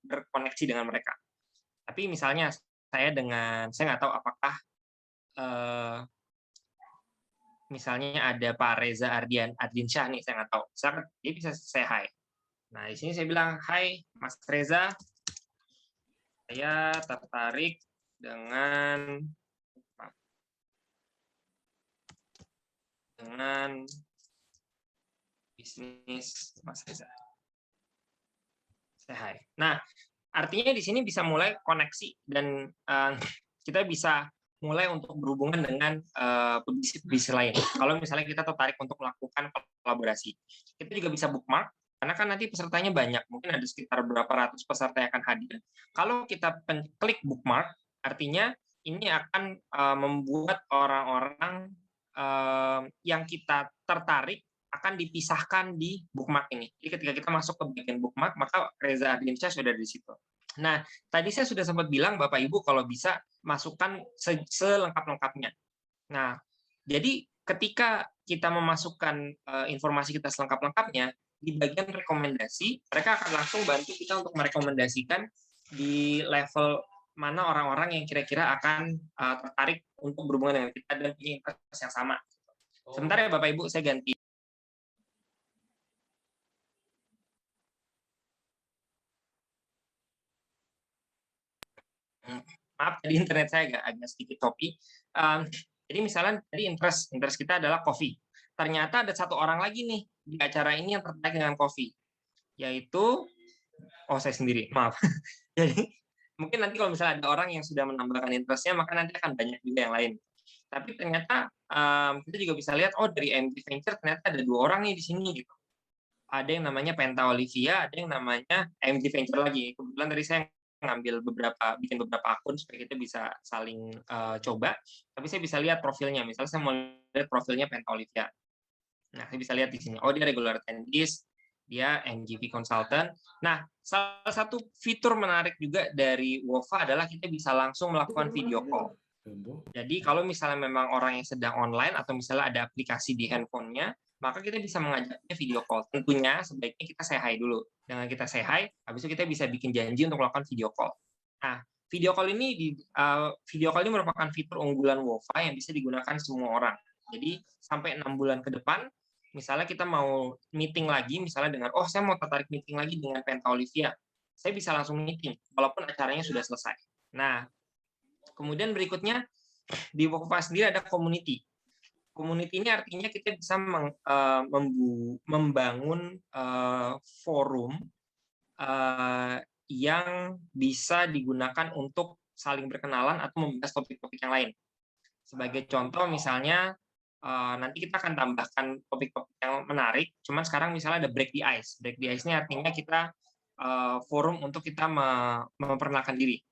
berkoneksi dengan mereka. Tapi misalnya saya nggak tahu apakah misalnya ada Pak Reza Ardiansyah nih, saya nggak tahu. Dia bisa say hi. Nah, di sini saya bilang, hai Mas Reza, saya tertarik dengan bisnis Mas Reza. Say hi. Nah, artinya di sini bisa mulai koneksi dan kita bisa mulai untuk berhubungan dengan bisnis lain. Kalau misalnya kita tertarik untuk melakukan kolaborasi, kita juga bisa bookmark karena kan nanti pesertanya banyak, mungkin ada sekitar berapa ratus peserta yang akan hadir. Kalau kita klik bookmark, artinya ini akan membuat orang-orang yang kita tertarik akan dipisahkan di bookmark ini. Jadi ketika kita masuk ke bagian bookmark, maka Reza Ardiansyah sudah di situ. Nah, tadi saya sudah sempat bilang Bapak Ibu kalau bisa masukkan selengkap-lengkapnya. Nah, jadi ketika kita memasukkan informasi kita selengkap-lengkapnya, di bagian rekomendasi, mereka akan langsung bantu kita untuk merekomendasikan di level mana orang-orang yang kira-kira akan tertarik untuk berhubungan dengan kita dan punya interest yang sama. Sebentar ya Bapak Ibu, saya ganti. Maaf, tadi internet saya agak sedikit choppy. Jadi misalnya tadi interest kita adalah kopi. Ternyata ada satu orang lagi nih di acara ini yang tertarik dengan kopi, yaitu saya sendiri. Maaf. Jadi mungkin nanti kalau misalnya ada orang yang sudah menambahkan interestnya, maka nanti akan banyak juga yang lain. Tapi ternyata kita juga bisa lihat, oh dari MG Venture ternyata ada 2 orang nih di sini gitu. Ada yang namanya Penta Olivia, ada yang namanya MG Venture lagi. Kebetulan tadi saya bikin beberapa akun supaya kita bisa saling coba. Tapi saya bisa lihat profilnya. Misalnya saya mau lihat profilnya Penta Olivia. Nah, saya bisa lihat di sini. Oh, dia regular attendees, dia NGV consultant. Nah, salah satu fitur menarik juga dari Wova adalah kita bisa langsung melakukan video call. Jadi kalau misalnya memang orang yang sedang online atau misalnya ada aplikasi di handphonenya, maka kita bisa mengajaknya video call. Tentunya sebaiknya kita say hi dulu. Dengan kita say hi, habis itu kita bisa bikin janji untuk melakukan video call. Nah, video call ini merupakan fitur unggulan Wova yang bisa digunakan semua orang. Jadi sampai 6 bulan ke depan, misalnya kita mau meeting lagi, misalnya dengan, oh saya mau tertarik meeting lagi dengan Penta Olivia, saya bisa langsung meeting, walaupun acaranya sudah selesai. Nah, kemudian berikutnya, di Wova sendiri ada community. Community ini artinya kita bisa membangun forum yang bisa digunakan untuk saling berkenalan atau membahas topik-topik yang lain. Sebagai contoh, misalnya, nanti kita akan tambahkan topik-topik yang menarik, cuman sekarang misalnya ada break the ice. Break the ice ini artinya kita forum untuk kita memperkenalkan diri.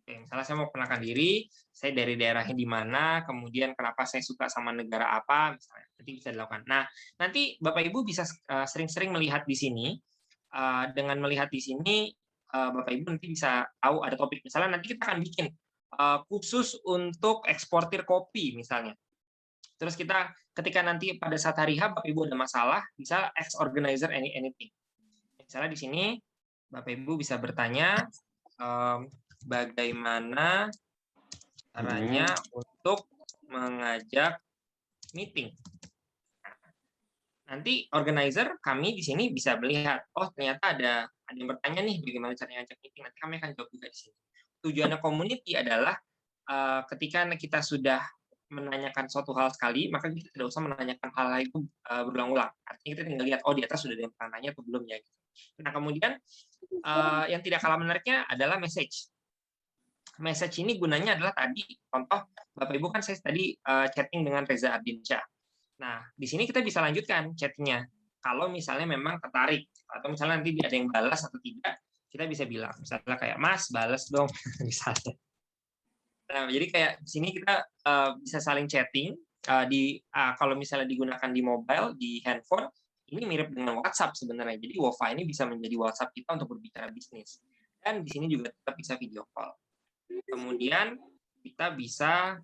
Oke, misalnya saya mau perkenalkan diri, saya dari daerahnya di mana, kemudian kenapa saya suka sama negara apa, misalnya. Nanti bisa dilakukan. Nah, nanti Bapak Ibu bisa sering-sering melihat di sini. Dengan melihat di sini, Bapak Ibu nanti bisa tahu ada topik. Misalnya nanti kita akan bikin khusus untuk eksportir kopi, misalnya. Terus kita ketika nanti pada saat hari H Bapak Ibu ada masalah, bisa ask organizer anything. Misalnya di sini Bapak Ibu bisa bertanya bagaimana caranya untuk mengajak meeting. Nanti organizer kami di sini bisa melihat, oh ternyata ada yang bertanya nih bagaimana caranya ajak meeting. Nanti kami akan jawab juga di sini. Tujuannya community adalah ketika kita sudah menanyakan suatu hal sekali, maka kita tidak usah menanyakan hal itu berulang-ulang. Artinya kita tinggal lihat, oh di atas sudah ada yang pernah nanya atau belum ya. Nah kemudian yang tidak kalah menariknya adalah message. Message ini gunanya adalah tadi, contoh Bapak Ibu kan saya tadi chatting dengan Reza Ardiansyah. Nah di sini kita bisa lanjutkan chattingnya. Kalau misalnya memang tertarik, atau misalnya nanti ada yang balas atau tidak, kita bisa bilang, misalnya kayak Mas balas dong, misalnya. Nah, jadi kayak di sini kita bisa saling chatting kalau misalnya digunakan di mobile, di handphone, ini mirip dengan WhatsApp sebenarnya. Jadi Wova ini bisa menjadi WhatsApp kita untuk berbicara bisnis. Dan di sini juga tetap bisa video call. Kemudian kita bisa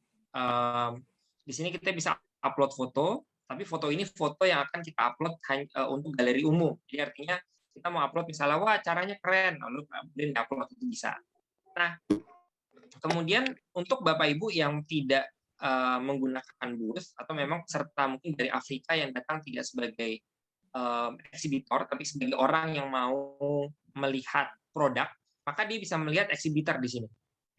di sini kita bisa upload foto, tapi foto ini foto yang akan kita upload untuk galeri umum. Jadi artinya kita mau upload misalnya, wah caranya keren, lalu kemudian upload itu bisa. Nah, kemudian untuk Bapak Ibu yang tidak menggunakan booth atau memang peserta mungkin dari Afrika yang datang tidak sebagai eksibitor tapi sebagai orang yang mau melihat produk, maka dia bisa melihat eksibitor di sini.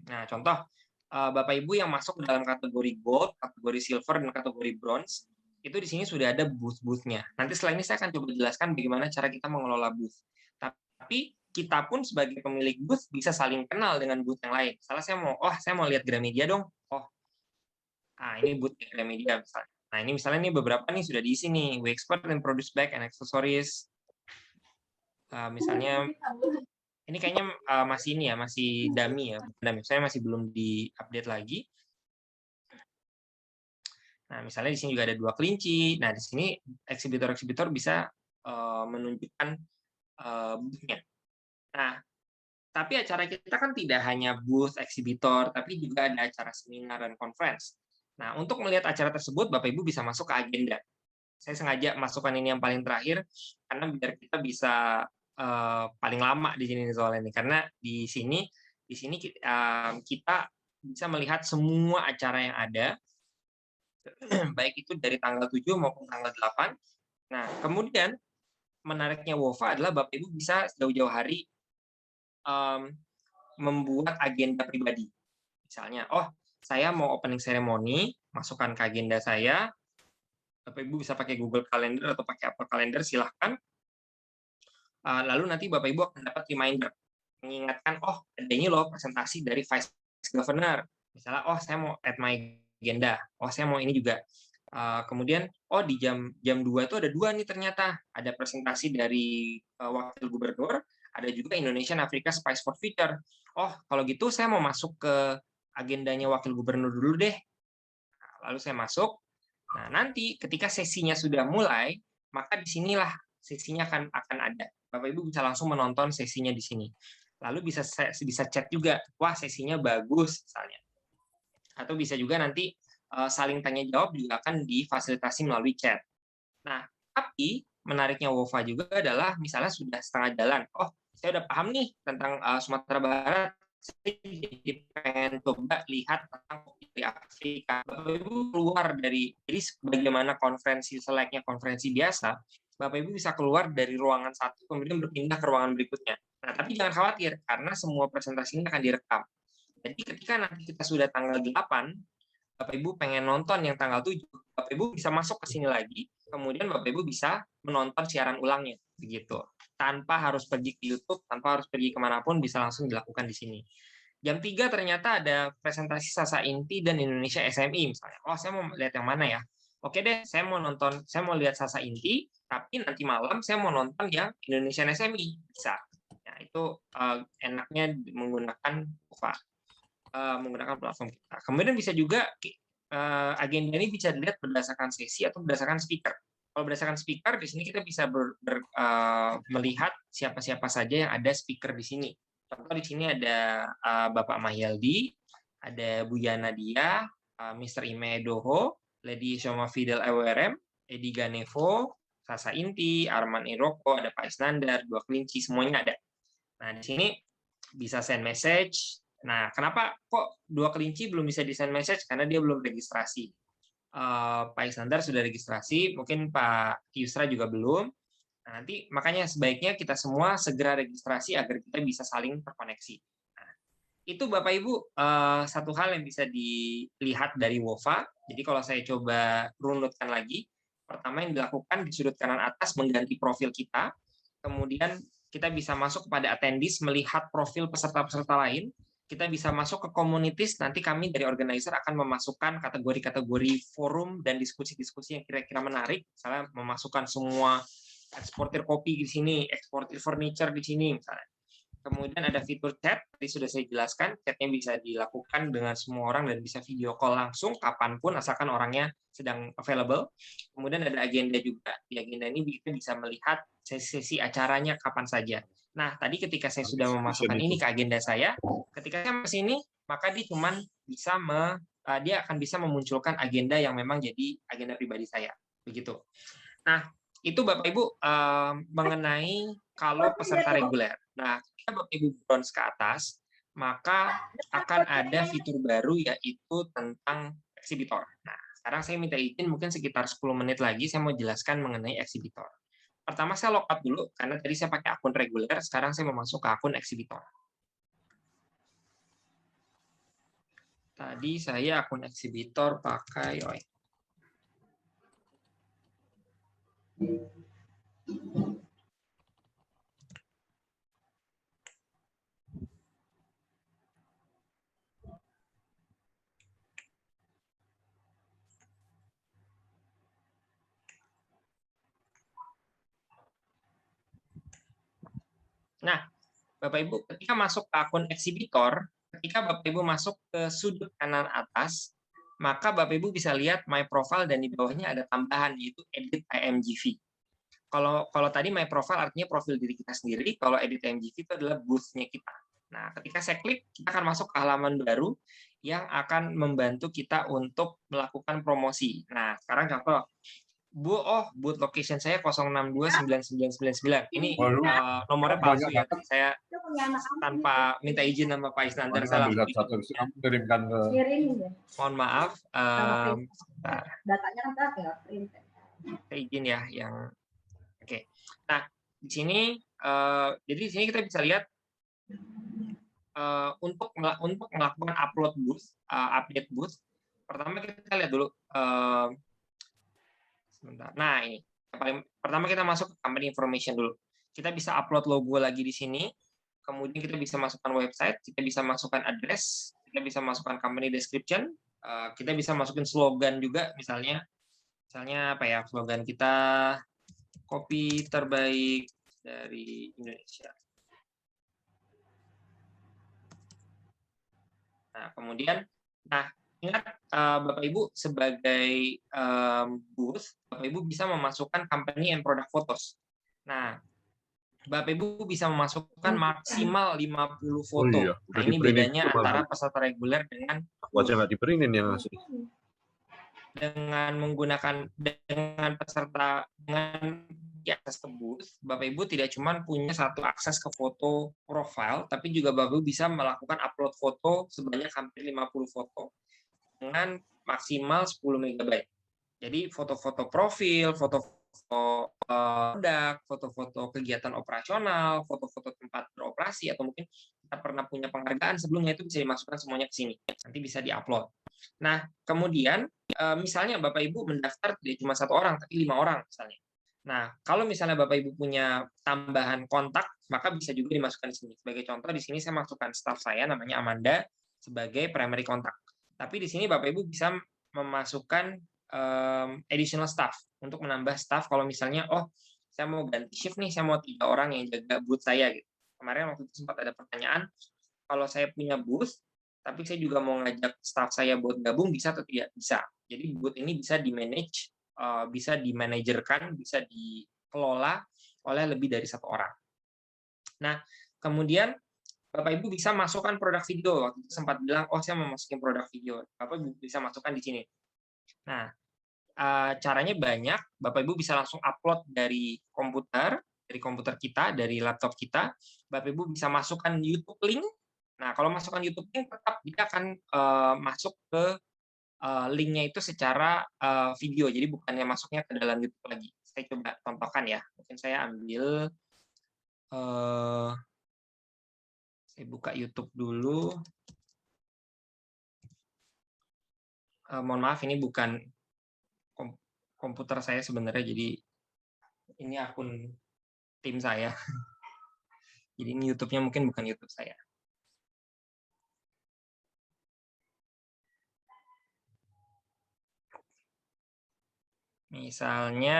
Nah, contoh Bapak Ibu yang masuk dalam kategori gold, kategori silver dan kategori bronze, itu di sini sudah ada booth-booth-nya. Nanti setelah ini saya akan coba jelaskan bagaimana cara kita mengelola booth. Tapi kita pun sebagai pemilik booth bisa saling kenal dengan booth yang lain. Misalnya saya mau lihat Gramedia dong. Oh, ini booth Gramedia misalnya. Nah ini misalnya ini beberapa nih sudah diisi nih. We export and produce bag and accessories. Misalnya ini kayaknya masih ini ya, masih dummy ya. Saya masih belum di-update lagi. Nah misalnya di sini juga ada 2 kelinci. Nah di sini eksibitor-eksibitor bisa menunjukkan booth-nya. Nah, tapi acara kita kan tidak hanya booth, eksibitor, tapi juga ada acara seminar dan conference. Nah, untuk melihat acara tersebut, Bapak Ibu bisa masuk ke agenda. Saya sengaja masukkan ini yang paling terakhir, karena biar kita bisa paling lama di sini soalnya ini. Karena di sini kita bisa melihat semua acara yang ada, baik itu dari tanggal 7 maupun tanggal 8. Nah, kemudian menariknya Wova adalah Bapak Ibu bisa jauh-jauh hari membuat agenda pribadi. Misalnya, oh saya mau opening ceremony, masukkan ke agenda saya. Bapak Ibu bisa pakai Google Calendar atau pakai Apple Calendar, silahkan. Lalu nanti Bapak Ibu akan dapat reminder, mengingatkan, oh ada ini loh presentasi dari Vice Governor. Misalnya, oh saya mau add my agenda, oh saya mau ini juga Kemudian di jam 2 itu ada 2 nih ternyata. Ada presentasi dari wakil gubernur, ada juga Indonesian Africa Spice for Future. Oh, kalau gitu saya mau masuk ke agendanya wakil gubernur dulu deh. Nah, lalu saya masuk. Nah, nanti ketika sesinya sudah mulai, maka disinilah sesinya akan ada. Bapak Ibu bisa langsung menonton sesinya di sini. Lalu bisa chat juga, wah sesinya bagus misalnya. Atau bisa juga nanti saling tanya jawab juga akan difasilitasi melalui chat. Nah, tapi menariknya WOFA juga adalah misalnya sudah setengah jalan, oh saya udah paham nih tentang Sumatera Barat, saya jadi pengen coba lihat tentang kopi dari Afrika. Bapak Ibu keluar dari, jadi bagaimana konferensi selayaknya konferensi biasa, Bapak Ibu bisa keluar dari ruangan satu, kemudian berpindah ke ruangan berikutnya. Nah, tapi jangan khawatir, karena semua presentasi ini akan direkam. Jadi ketika nanti kita sudah tanggal 8, Bapak Ibu pengen nonton yang tanggal 7, Bapak Ibu bisa masuk ke sini lagi, kemudian Bapak Ibu bisa menonton siaran ulangnya, begitu. Tanpa harus pergi ke YouTube, tanpa harus pergi kemanapun, bisa langsung dilakukan di sini. Jam 3 ternyata ada presentasi Sasa Inti dan Indonesia SMI misalnya. Oh, saya mau lihat yang mana ya? Oke deh, saya mau lihat Sasa Inti, tapi nanti malam saya mau nonton yang Indonesian SMI, bisa. Nah, itu enaknya menggunakan menggunakan platform kita. Kemudian bisa juga agenda ini bisa dilihat berdasarkan sesi atau berdasarkan speaker. Kalau berdasarkan speaker, di sini kita bisa melihat siapa-siapa saja yang ada speaker di sini. Contoh di sini ada Bapak Mahyaldi, ada Bu Yana Dia, Mr. Ime Edoho, Lady Shoma Fidel EWRM, Edi Ganevo, Sasa Inti, Arman Iroko, ada Pak Isnandar, 2 Kelinci, semuanya ada. Nah, di sini bisa send message. Nah, kenapa kok 2 Kelinci belum bisa di send message? Karena dia belum registrasi. Pak Isnandar sudah registrasi, mungkin Pak Yusra juga belum. Nah, nanti makanya sebaiknya kita semua segera registrasi agar kita bisa saling terkoneksi. Nah, itu Bapak Ibu satu hal yang bisa dilihat dari WOFA. Jadi kalau saya coba runutkan lagi, pertama yang dilakukan di sudut kanan atas mengganti profil kita, kemudian kita bisa masuk kepada attendees melihat profil peserta-peserta lain. Kita bisa masuk ke communities, nanti kami dari organizer akan memasukkan kategori-kategori forum dan diskusi-diskusi yang kira-kira menarik, misalnya memasukkan semua eksportir kopi di sini, eksportir furniture di sini, misalnya. Kemudian ada fitur chat, tadi sudah saya jelaskan, chatnya bisa dilakukan dengan semua orang dan bisa video call langsung kapanpun, asalkan orangnya sedang available. Kemudian ada agenda juga, di agenda ini kita bisa melihat sesi acaranya kapan saja. Nah, tadi ketika saya sudah memasukkan ini ke agenda saya, ketika saya ke sini, maka dia dia akan bisa memunculkan agenda yang memang jadi agenda pribadi saya. Begitu. Nah, itu Bapak Ibu mengenai kalau peserta reguler. Nah, ketika Bapak Ibu bronze ke atas, maka akan ada fitur baru yaitu tentang eksibitor. Nah, sekarang saya minta izin mungkin sekitar 10 menit lagi saya mau jelaskan mengenai eksibitor. Pertama saya logout dulu, karena tadi saya pakai akun reguler, sekarang saya mau masuk ke akun eksibitor. Tadi saya akun eksibitor pakai OI. Nah, Bapak Ibu, ketika masuk ke akun eksibitor, ketika Bapak Ibu masuk ke sudut kanan atas, maka Bapak Ibu bisa lihat My Profile dan di bawahnya ada tambahan, yaitu Edit IMGV. Kalau tadi My Profile artinya profil diri kita sendiri, kalau Edit IMGV itu adalah booth-nya kita. Nah, ketika saya klik, kita akan masuk ke halaman baru yang akan membantu kita untuk melakukan promosi. Nah, sekarang contoh, booth location saya 0629999. Ini nomornya palsu ya. Saya tanpa minta izin sama Pak Isnandar salah. Mohon maaf. Datanya kan print. Saya izin ya yang oke. Nah, di sini jadi di sini kita bisa lihat untuk melakukan upload booth, update booth. Pertama kita lihat dulu sebentar. Nah, ini. Pertama kita masuk ke company information dulu. Kita bisa upload logo lagi di sini. Kemudian kita bisa masukkan website, kita bisa masukkan address, kita bisa masukkan company description, kita bisa masukin slogan juga misalnya. Misalnya apa ya slogan kita, kopi terbaik dari Indonesia. Nah, kemudian, ingat Bapak Ibu sebagai booth, Bapak Ibu bisa memasukkan company and product photos. Nah, Bapak Ibu bisa memasukkan maksimal 50 foto. Oh iya, Nah, ini bedanya antara peserta reguler dengan aku aja nggak diprintin yang asli. Dengan peserta dengan di akses ke booth, Bapak Ibu tidak cuma punya satu akses ke foto profile, tapi juga Bapak Ibu bisa melakukan upload foto sebanyak hampir 50 foto dengan maksimal 10 MB. Jadi foto-foto profil, foto-foto produk, foto-foto kegiatan operasional, foto-foto tempat beroperasi, atau mungkin kita pernah punya penghargaan sebelumnya, itu bisa dimasukkan semuanya ke sini. Nanti bisa diupload. Nah, kemudian misalnya Bapak Ibu mendaftar tidak cuma 1 orang, tapi 5 orang misalnya. Nah, kalau misalnya Bapak Ibu punya tambahan kontak, maka bisa juga dimasukkan di sini. Sebagai contoh, di sini saya masukkan staff saya, namanya Amanda, sebagai primary contact. Tapi di sini Bapak Ibu bisa memasukkan additional staff, untuk menambah staff kalau misalnya, oh, saya mau ganti shift nih, saya mau 3 orang yang jaga booth saya. Gitu. Kemarin waktu itu sempat ada pertanyaan, kalau saya punya booth, tapi saya juga mau ngajak staff saya buat gabung, bisa atau tidak? Bisa. Jadi booth ini bisa di-manage, bisa dimanajerkan, bisa dikelola oleh lebih dari 1 orang. Nah, kemudian Bapak Ibu bisa masukkan produk video. Waktu itu sempat bilang, oh saya mau masukin produk video. Bapak Ibu bisa masukkan di sini. Nah, caranya banyak. Bapak Ibu bisa langsung upload dari komputer kita, dari laptop kita. Bapak Ibu bisa masukkan YouTube link. Nah, kalau masukkan YouTube link, tetap dia akan masuk ke linknya itu secara video, jadi bukannya masuknya ke dalam YouTube lagi. Saya coba contohkan ya, mungkin saya ambil, saya buka YouTube dulu. Mohon maaf, ini bukan komputer saya sebenarnya, jadi ini akun tim saya. Jadi ini YouTube-nya mungkin bukan YouTube saya. Misalnya,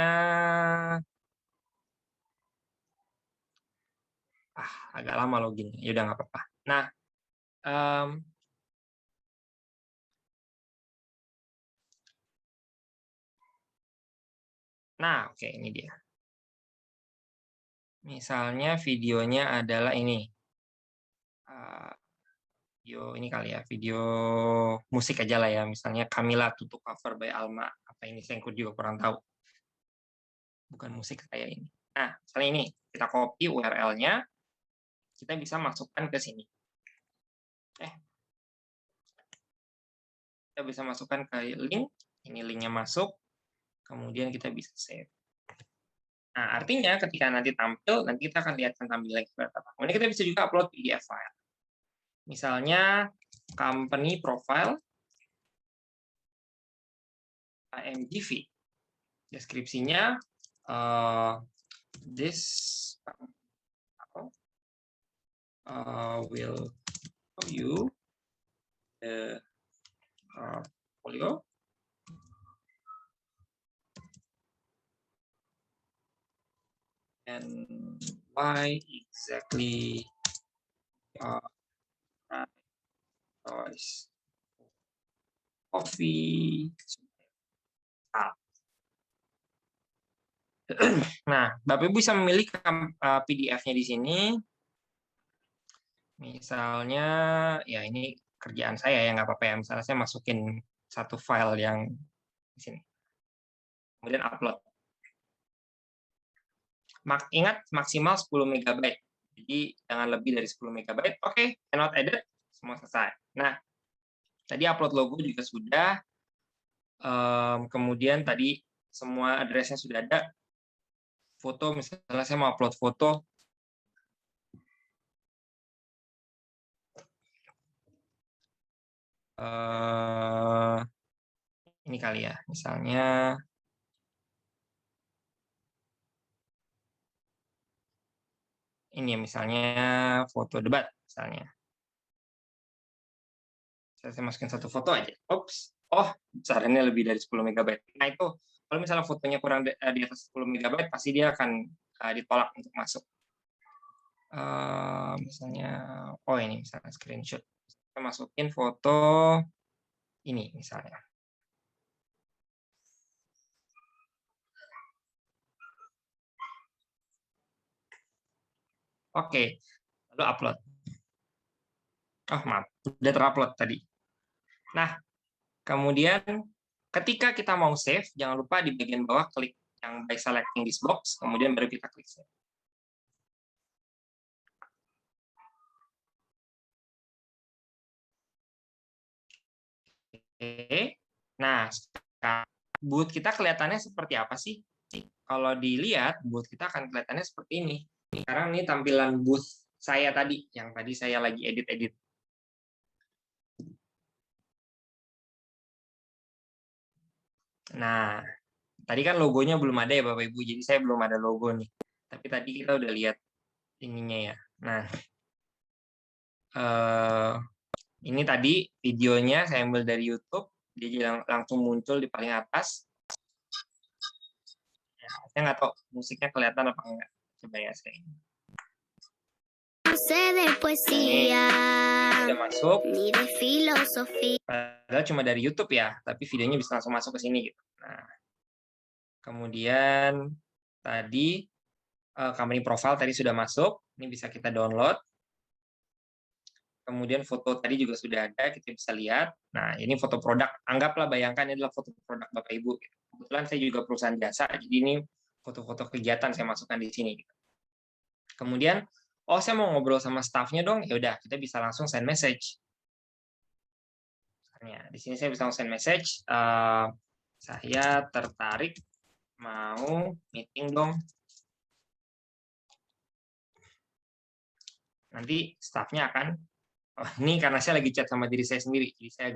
agak lama login, ya udah nggak apa-apa. Nah, oke, ini dia. Misalnya videonya adalah ini. Video ini kali ya, video musik aja lah ya. Misalnya Camila Tutup Cover by Alma. Apa ini, saya juga kurang tahu. Bukan musik kayak ini. Nah, misalnya ini, kita copy URL-nya, kita bisa masukkan ke sini. Kita bisa masukkan ke link, ini linknya masuk, kemudian kita bisa save. Nah, artinya ketika nanti tampil, nanti kita akan lihat tampilan seperti apa. Kemudian kita bisa juga upload PDF file. Misalnya, company profile, AMGV. Deskripsinya, this will show you the portfolio. And why exactly coffee. Nah, Bapak Ibu bisa memilih PDF-nya di sini. Misalnya, ya ini kerjaan saya ya, nggak apa-apa ya. Misalnya saya masukin satu file yang di sini. Kemudian upload. Ingat, maksimal 10 MB. Jadi, jangan lebih dari 10 MB. Oke, cannot edit. Semua selesai. Nah, tadi upload logo juga sudah. Kemudian tadi semua address-nya sudah ada. Foto, misalnya saya mau upload foto. Ini kali ya, misalnya. Ini ya, misalnya foto debat, misalnya. Saya masukin satu foto aja. Oops. Oh, besarnya lebih dari 10 MB. Nah, itu Kalau misalnya fotonya kurang di atas 10 MB, pasti dia akan ditolak untuk masuk. Misalnya, oh ini misalnya screenshot. Kita masukin foto ini misalnya. Oke, lalu upload. Oh maaf, udah terupload tadi. Nah, kemudian ketika kita mau save, jangan lupa di bagian bawah klik yang by selecting this box, kemudian baru kita klik save. Oke, nah sekarang booth kita kelihatannya seperti apa sih? Kalau dilihat, booth kita akan kelihatannya seperti ini. Sekarang ini tampilan booth saya tadi, yang tadi saya lagi edit-edit. Nah, tadi kan logonya belum ada ya Bapak Ibu, jadi saya belum ada logo nih. Tapi tadi kita udah lihat ininya ya. Nah, ini tadi videonya saya ambil dari YouTube, dia langsung muncul di paling atas. Ya, saya nggak tahu musiknya kelihatan apa enggak. Coba ya saya. Udah masuk. Padahal cuma dari YouTube ya, tapi videonya bisa langsung masuk ke sini gitu. Nah, kemudian tadi company profile tadi sudah masuk, ini bisa kita download. Kemudian foto tadi juga sudah ada, kita bisa lihat. Nah, ini foto produk. Anggaplah bayangkan ini adalah foto produk Bapak Ibu. Kebetulan saya juga perusahaan jasa, jadi ini foto-foto kegiatan saya masukkan di sini. Kemudian, oh saya mau ngobrol sama staffnya dong, ya udah kita bisa langsung send message. Misalnya, di sini saya bisa langsung send message. Saya tertarik mau meeting dong. Nanti staffnya akan, oh, ini karena saya lagi chat sama diri saya sendiri, jadi saya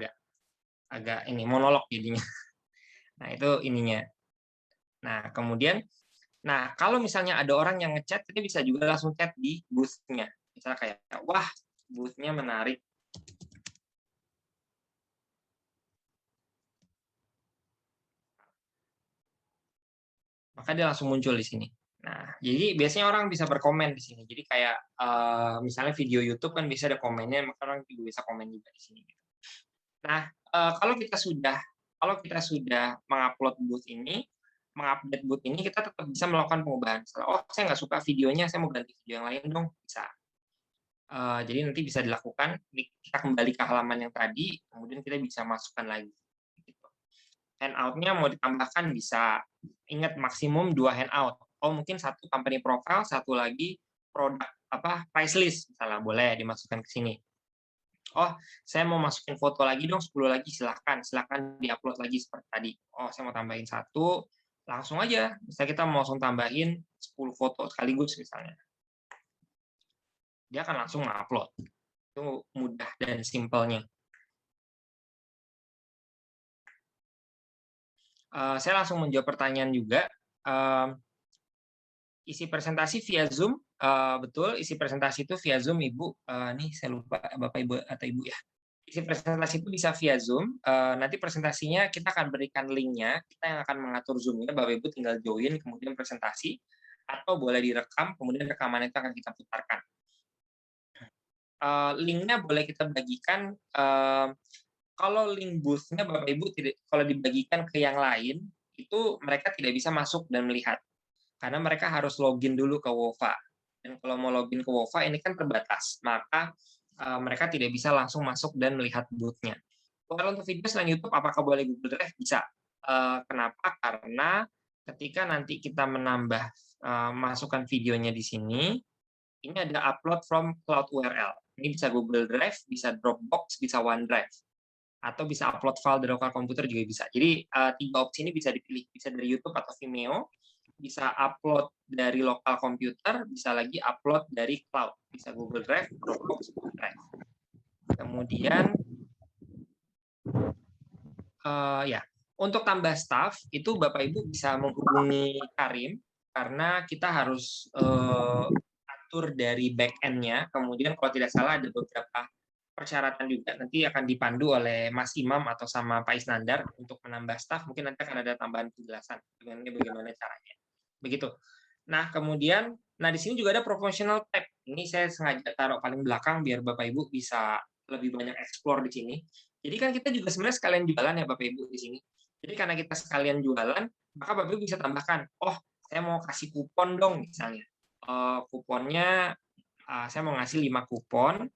agak ini monolog jadinya. Nah itu ininya. Nah kemudian, nah kalau misalnya ada orang yang ngechat, kita bisa juga langsung chat di booth-nya. Misalnya kayak, wah booth-nya menarik. Maka dia langsung muncul di sini. Nah, jadi biasanya orang bisa berkomen di sini. Jadi kayak misalnya video YouTube kan bisa ada komennya, maka orang juga bisa komen juga di sini. Nah, kalau kita sudah mengupload booth ini, mengupdate booth ini, kita tetap bisa melakukan pengubahan. Oh, saya nggak suka videonya, saya mau ganti video yang lain dong, bisa. Jadi nanti bisa dilakukan, kita kembali ke halaman yang tadi, kemudian kita bisa masukkan lagi. Handout-nya mau ditambahkan bisa. Ingat maksimum 2 handout. Oh mungkin satu company profile, satu lagi produk price list misalnya, boleh dimasukkan ke sini. Oh saya mau masukin foto lagi dong, 10 lagi, silahkan diupload lagi seperti tadi. Oh saya mau tambahin 1, langsung aja. Misalnya kita mau langsung tambahin 10 foto sekaligus misalnya. Dia akan langsung mengupload. Itu mudah dan simpelnya. Saya langsung menjawab pertanyaan juga. Isi presentasi via Zoom, betul. Isi presentasi itu via Zoom, Ibu. Nih saya lupa Bapak Ibu atau Ibu ya. Isi presentasi itu bisa via Zoom. Nanti presentasinya kita akan berikan linknya. Kita yang akan mengatur Zoom-nya. Bapak Ibu tinggal join, kemudian presentasi, atau boleh direkam, kemudian rekaman itu akan kita putarkan. Linknya boleh kita bagikan. Kalau link booth-nya Bapak Ibu kalau dibagikan ke yang lain, itu mereka tidak bisa masuk dan melihat. Karena mereka harus login dulu ke Wova. Dan kalau mau login ke Wova ini kan terbatas, maka mereka tidak bisa langsung masuk dan melihat booth-nya. Kalau untuk video selain YouTube, apakah boleh Google Drive? Bisa. Kenapa? Karena ketika nanti kita menambah masukkan videonya di sini, ini ada upload from cloud URL. Ini bisa Google Drive, bisa Dropbox, bisa OneDrive. Atau bisa upload file dari lokal komputer juga bisa. Jadi 3 opsi ini bisa dipilih, bisa dari YouTube atau Vimeo, bisa upload dari lokal komputer, bisa lagi upload dari cloud, bisa Google Drive, Dropbox, OneDrive. Kemudian ya, untuk tambah staff itu Bapak Ibu bisa menghubungi Karim karena kita harus atur dari back end-nya. Kemudian kalau tidak salah ada beberapa persyaratan juga. Nanti akan dipandu oleh Mas Imam atau sama Pak Isnandar untuk menambah staf. Mungkin nanti akan ada tambahan penjelasan mengenai bagaimana caranya. Begitu. Nah, kemudian, di sini juga ada promotional tab. Ini saya sengaja taruh paling belakang biar Bapak Ibu bisa lebih banyak explore di sini. Jadi kan kita juga sebenarnya sekalian jualan ya Bapak Ibu di sini. Jadi karena kita sekalian jualan, maka Bapak Ibu bisa tambahkan, oh saya mau kasih kupon dong misalnya. Kuponnya saya mau ngasih 5 kupon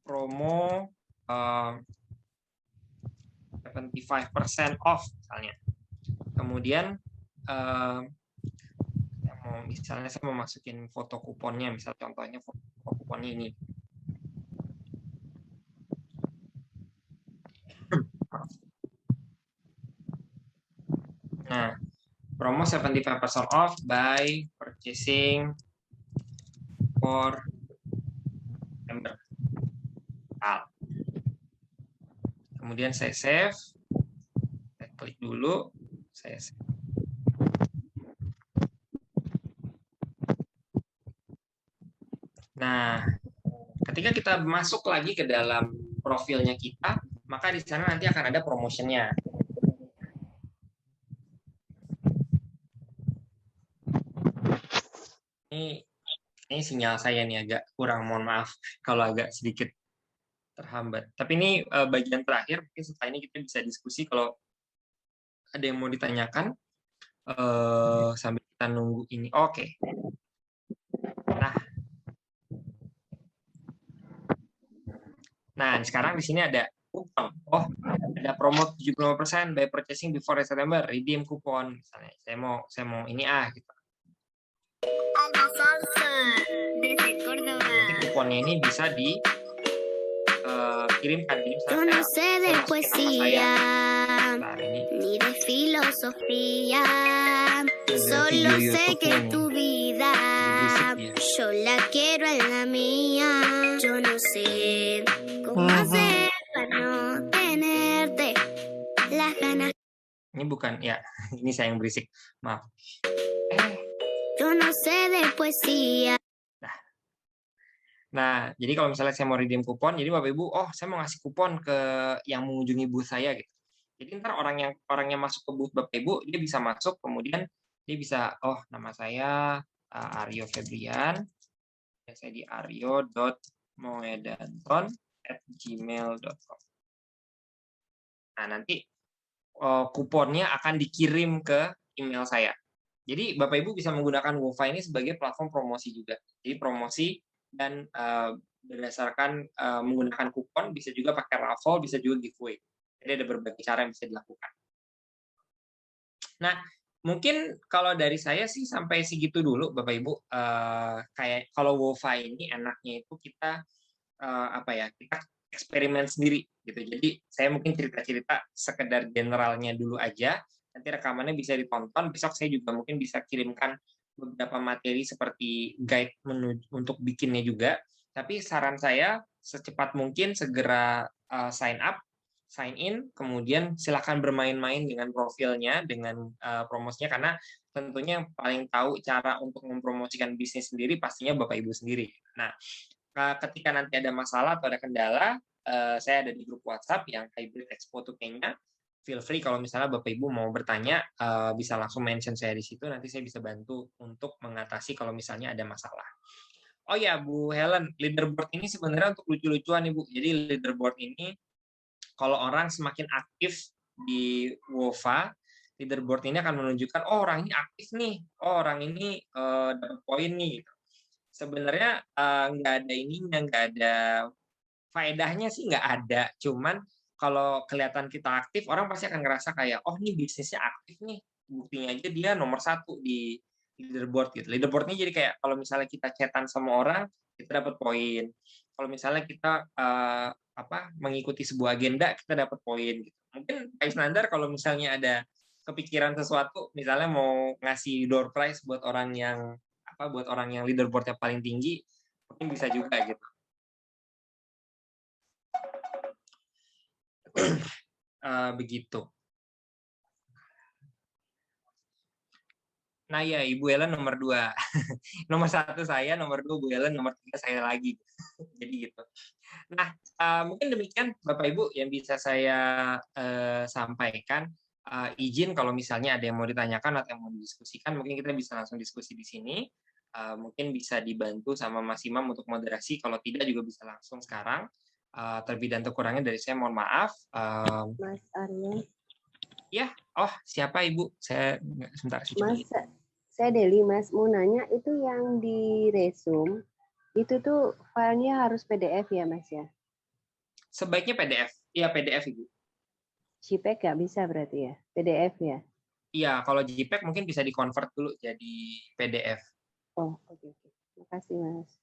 promo 75% off misalnya. Kemudian misalnya saya mau masukin foto kuponnya, misal contohnya foto kuponnya ini. Nah, promo 75% off by purchasing for member. Kemudian saya save, saya klik dulu, saya save. Nah, ketika kita masuk lagi ke dalam profilnya kita, maka di sana nanti akan ada promotionnya. Ini sinyal saya nih agak kurang, mohon maaf kalau agak sedikit terhambat. Tapi ini bagian terakhir, mungkin setelah ini kita bisa diskusi kalau ada yang mau ditanyakan sambil kita nunggu ini. Oke. Nah, sekarang di sini ada kupon. Oh, ada promo 75% by purchasing before September, redeem kupon misalnya. Saya mau ini gitu. Nanti kuponnya ini bisa dikirimkan di Yo no sé de poesía ni de filosofía, solo sé que tu vida yo la quiero en la mía. Yo no sé cómo hacer para no tenerte las ganas. Ini bukan ya, ini saya yang berisik, maaf. Yo no sé de poesía. Nah, jadi kalau misalnya saya mau redeem kupon, jadi Bapak Ibu, oh saya mau ngasih kupon ke yang mengunjungi booth saya gitu. Jadi ntar orang yang masuk ke booth Bapak Ibu, dia bisa masuk, kemudian dia bisa, oh nama saya Aryo Febrian, saya di aryo.moedanton@gmail.com. Nah, nanti kuponnya akan dikirim ke email saya. Jadi Bapak Ibu bisa menggunakan Wofa ini sebagai platform promosi juga. Jadi promosi dan berdasarkan menggunakan kupon, bisa juga pakai raffle, bisa juga giveaway. Jadi ada berbagai cara yang bisa dilakukan. Nah, mungkin kalau dari saya sih sampai segitu dulu, Bapak Ibu. Kayak kalau Wofa ini enaknya itu kita kita eksperimen sendiri gitu. Jadi saya mungkin cerita-cerita sekedar generalnya dulu aja. Nanti rekamannya bisa ditonton. Besok saya juga mungkin bisa kirimkan beberapa materi seperti guide untuk bikinnya juga. Tapi saran saya secepat mungkin segera sign up, sign in, kemudian silakan bermain-main dengan profilnya, dengan promosinya, karena tentunya yang paling tahu cara untuk mempromosikan bisnis sendiri pastinya Bapak Ibu sendiri. Nah, ketika nanti ada masalah atau ada kendala, saya ada di grup WhatsApp yang Hybrid Expo to Kenya. Feel free kalau misalnya Bapak Ibu mau bertanya, bisa langsung mention saya di situ, nanti saya bisa bantu untuk mengatasi kalau misalnya ada masalah. Oh ya, Bu Helen, leaderboard ini sebenarnya untuk lucu-lucuan, Ibu. Jadi leaderboard ini, kalau orang semakin aktif di Wofa, leaderboard ini akan menunjukkan, oh orang ini aktif nih, oh orang ini dapat poin nih. Sebenarnya nggak ada ininya, nggak ada faedahnya sih, nggak ada. Cuman kalau kelihatan kita aktif, orang pasti akan ngerasa kayak, oh ini bisnisnya aktif nih, buktinya aja dia nomor 1 di leaderboard gitu. Leaderboardnya jadi kayak kalau misalnya kita chatan sama orang, kita dapat poin. Kalau misalnya kita mengikuti sebuah agenda, kita dapat poin. Gitu. Mungkin Pak Isnandar kalau misalnya ada kepikiran sesuatu, misalnya mau ngasih door prize buat orang yang leaderboardnya paling tinggi, mungkin bisa juga gitu. Begitu. Nah ya, Ibu Ellen nomor 2. Nomor 1 saya, nomor 2 Bu Ellen, nomor 3 saya lagi. Jadi gitu. Nah, mungkin demikian Bapak Ibu yang bisa saya sampaikan. Izin kalau misalnya ada yang mau ditanyakan atau yang mau didiskusikan, mungkin kita bisa langsung diskusi di sini. Mungkin bisa dibantu sama Mas Imam untuk moderasi. Kalau tidak juga bisa langsung sekarang. Terlebih dan kurangnya dari saya mohon maaf. Mas Arya. Ya, oh siapa Ibu? Saya sebentar. Mas, saya Deli, Mas. Mau nanya, itu yang di resume, itu tuh filenya harus PDF ya, Mas ya? Sebaiknya PDF. Iya, PDF, Ibu. JPEG nggak bisa berarti ya? PDF ya? Iya, kalau JPEG mungkin bisa di-convert dulu jadi PDF. Oh, oke. Terima kasih, Mas.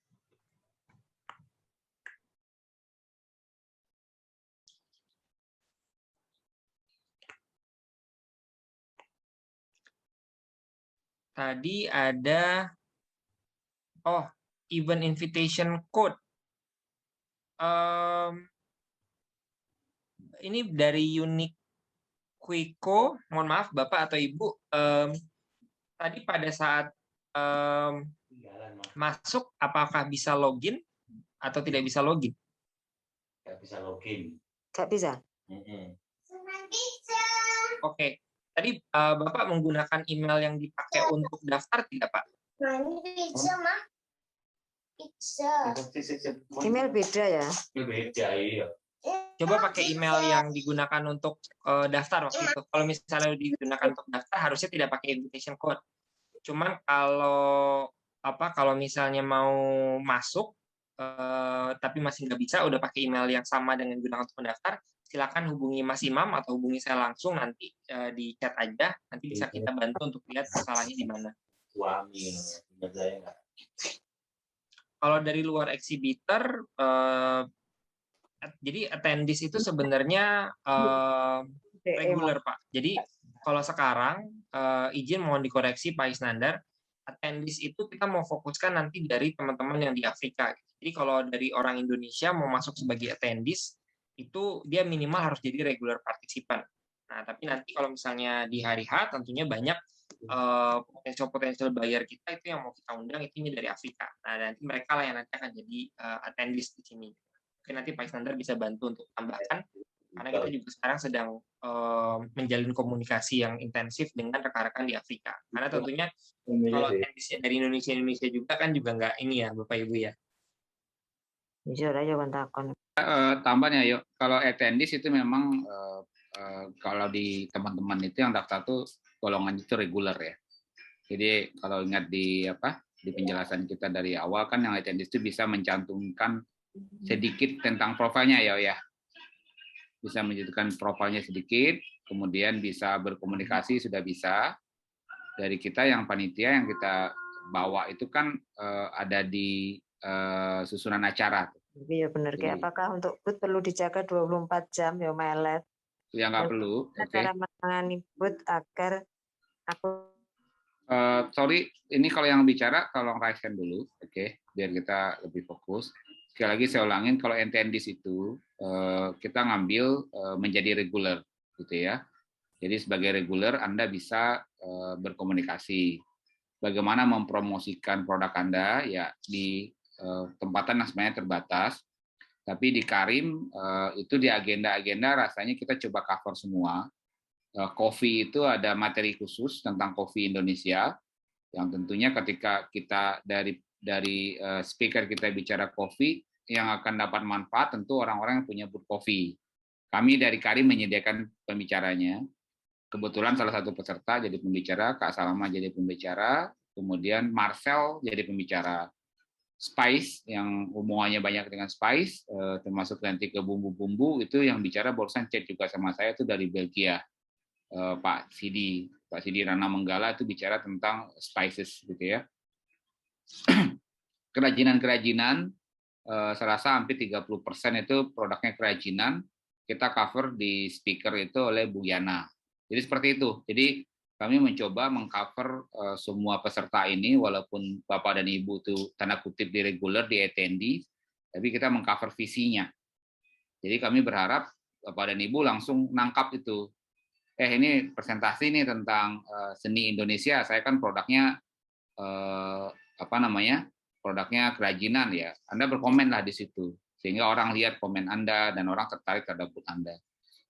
Tadi ada event invitation code. Ini dari Unique Quico. Mohon maaf Bapak atau Ibu. Tadi pada saat masuk, apakah bisa login atau tidak bisa login? Tidak bisa login. Nggak bisa. Oke. Tadi Bapak menggunakan email yang dipakai untuk daftar tidak, Pak? Email beda ya? Beda, iya. Coba pakai email yang digunakan untuk daftar waktu itu. Kalau misalnya digunakan untuk daftar, harusnya tidak pakai invitation code. Cuman kalau misalnya mau masuk, tapi masih nggak bisa, udah pakai email yang sama dengan digunakan untuk mendaftar, silakan hubungi Mas Imam atau hubungi saya langsung nanti di chat aja. Nanti bisa kita bantu untuk lihat masalahnya di mana. Kalau dari luar exhibitor, jadi attendees itu sebenarnya reguler, Pak. Jadi kalau sekarang izin mohon dikoreksi Pak Isnandar, attendees itu kita mau fokuskan nanti dari teman-teman yang di Afrika. Jadi kalau dari orang Indonesia mau masuk sebagai attendees, itu dia minimal harus jadi regular partisipan. Nah, tapi nanti kalau misalnya di hari H, tentunya banyak potensial buyer kita itu yang mau kita undang itu dari Afrika. Nah, nanti mereka lah yang nanti akan jadi attendees di sini. Mungkin nanti Pak Isnandar bisa bantu untuk tambahkan, karena kita juga sekarang sedang menjalin komunikasi yang intensif dengan rekan-rekan di Afrika. Karena tentunya kalau attendees dari Indonesia juga kan juga nggak ini ya, Bapak Ibu ya. Jujur aja kontakon. Tambahnya yuk, kalau attendees itu memang kalau di teman-teman itu yang daftar tuh golongan itu reguler ya. Jadi kalau ingat di penjelasan kita dari awal kan yang attendees itu bisa mencantumkan sedikit tentang profilnya ya. Bisa menunjukkan profilnya sedikit, kemudian bisa berkomunikasi sudah bisa. Dari kita yang panitia yang kita bawa itu kan ada di susunan acara. Iya benar. Kayak apakah untuk booth perlu dijaga 24 jam ya melet? Ya nggak perlu. Cara menangani booth agar aku sorry, ini kalau yang bicara tolong raise hand dulu, biar kita lebih fokus. Sekali lagi saya ulangin, kalau attendees itu kita ngambil menjadi reguler, gitu ya. Jadi sebagai reguler Anda bisa berkomunikasi. Bagaimana mempromosikan produk Anda ya di tempatan yang sebenarnya terbatas, tapi di Karim itu di agenda-agenda rasanya kita coba cover semua. Kopi itu ada materi khusus tentang kopi Indonesia, yang tentunya ketika kita dari speaker kita bicara kopi, yang akan dapat manfaat tentu orang-orang yang punya booth kopi. Kami dari Karim menyediakan pembicaranya. Kebetulan salah satu peserta jadi pembicara, Kak Salama jadi pembicara, kemudian Marcel jadi pembicara. Spice yang hubungannya banyak dengan Spice, termasuk nanti ke bumbu-bumbu, itu yang bicara barusan chat juga sama saya itu dari Belgia, Pak Sidi Rana Menggala itu bicara tentang spices gitu ya. Kerajinan-kerajinan, saya rasa hampir 30% itu produknya kerajinan, kita cover di speaker itu oleh Bu Yana. Jadi seperti itu. Jadi kami mencoba mengcover semua peserta ini, walaupun Bapak dan Ibu itu tanda kutip di reguler, di attendee, tapi kita mengcover visinya. Jadi kami berharap Bapak dan Ibu langsung nangkap itu. ini presentasi nih tentang seni Indonesia. Saya kan produknya produknya kerajinan ya. Anda berkomen lah di situ, sehingga orang lihat komen Anda dan orang tertarik terhadap booth Anda.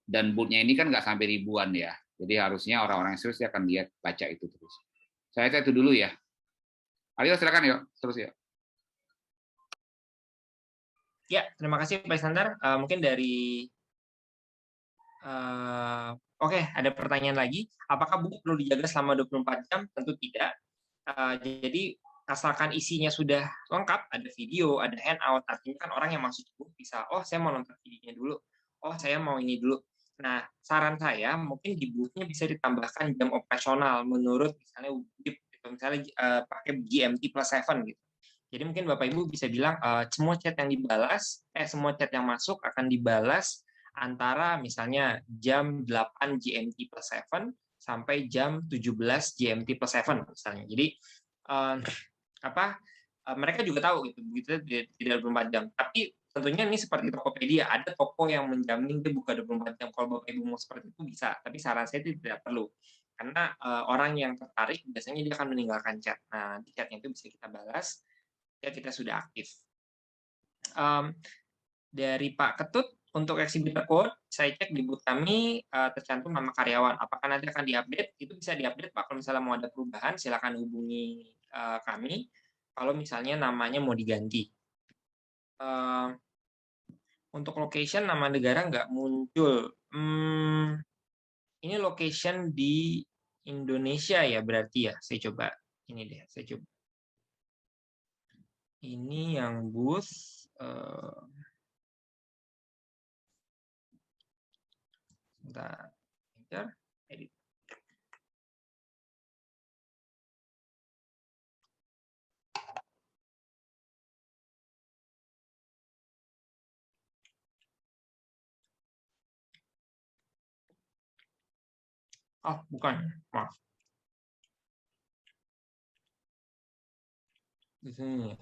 Dan booth-nya ini kan nggak sampai ribuan ya, jadi harusnya orang-orang yang serius akan lihat, baca itu terus. Saya itu dulu ya. Ayo silakan yuk, terus ya. Ya, terima kasih Pak Iskandar. Mungkin dari Oke, ada pertanyaan lagi. Apakah booth perlu dijaga selama 24 jam? Tentu tidak. Jadi asalkan isinya sudah lengkap, ada video, ada handout, artinya kan orang yang masuk booth bisa, oh saya mau nonton videonya dulu, oh saya mau ini dulu. Nah, saran saya mungkin di booth-nya bisa ditambahkan jam operasional menurut misalnya WIB, misalnya pakai GMT +7 gitu. Jadi mungkin Bapak Ibu bisa bilang semua chat yang dibalas, semua chat yang masuk akan dibalas antara misalnya jam 8 GMT +7 sampai jam 17 GMT +7 misalnya. Jadi mereka juga tahu gitu, begitu tidak 24 jam. Tapi tentunya ini seperti Tokopedia, ada toko yang menjamin dia buka 24 jam. Kalau Bapak Ibu mau seperti itu bisa, tapi saran saya itu tidak perlu. Karena orang yang tertarik biasanya dia akan meninggalkan chat. Nah, nanti chatnya itu bisa kita balas, ya kita sudah aktif. Dari Pak Ketut, untuk exhibitor code, saya cek di booth kami tercantum nama karyawan. Apakah nanti akan diupdate? Itu bisa diupdate Pak. Kalau misalnya mau ada perubahan, silakan hubungi kami. Kalau misalnya namanya mau diganti. Untuk location, nama negara nggak muncul. Ini location di Indonesia ya berarti ya. Saya coba, ini deh, saya coba. Ini yang booth. Sebentar, edit. Oh, bukan, maaf. Di sini.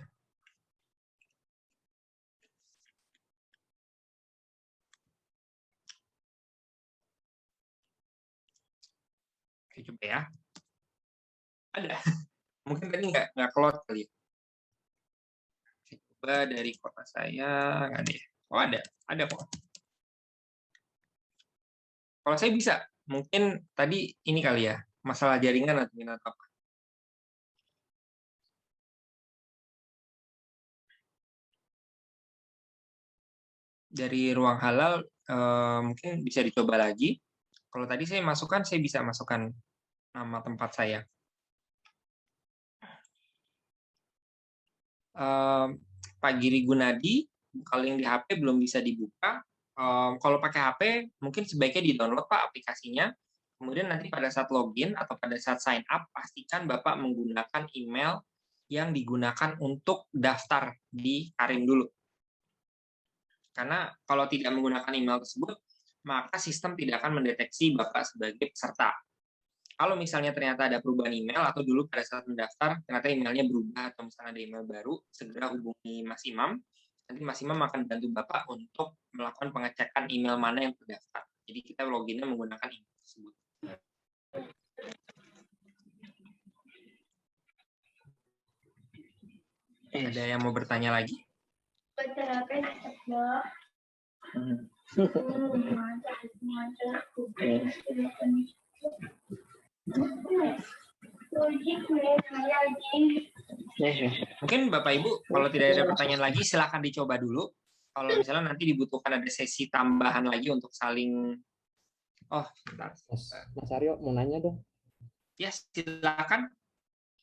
Oke, coba ya. Ada. Mungkin tadi nggak keluar kali. Saya coba dari kota saya, nggak ada. Oh, ada kok. Kalau saya bisa, mungkin tadi ini kali ya, masalah jaringan atau apa. Dari ruang halal, mungkin bisa dicoba lagi. Kalau tadi saya masukkan, saya bisa masukkan nama tempat saya. Pak Giri Gunadi, buka link di HP belum bisa dibuka. Kalau pakai HP, mungkin sebaiknya di-download Pak aplikasinya. Kemudian nanti pada saat login atau pada saat sign up, pastikan Bapak menggunakan email yang digunakan untuk daftar di Karim dulu. Karena kalau tidak menggunakan email tersebut, maka sistem tidak akan mendeteksi Bapak sebagai peserta. Kalau misalnya ternyata ada perubahan email atau dulu pada saat mendaftar ternyata emailnya berubah atau misalnya ada email baru, segera hubungi Mas Imam. Nanti Mas Imam akan bantu Bapak untuk melakukan pengecekan email mana yang terdaftar. Jadi kita loginnya menggunakan email tersebut. Ada yang mau bertanya lagi? Mungkin Bapak Ibu kalau tidak ada pertanyaan lagi silakan dicoba dulu. Kalau misalnya nanti dibutuhkan ada sesi tambahan lagi untuk saling sebentar. Mas Aryo mau nanya dong. Ya, silakan.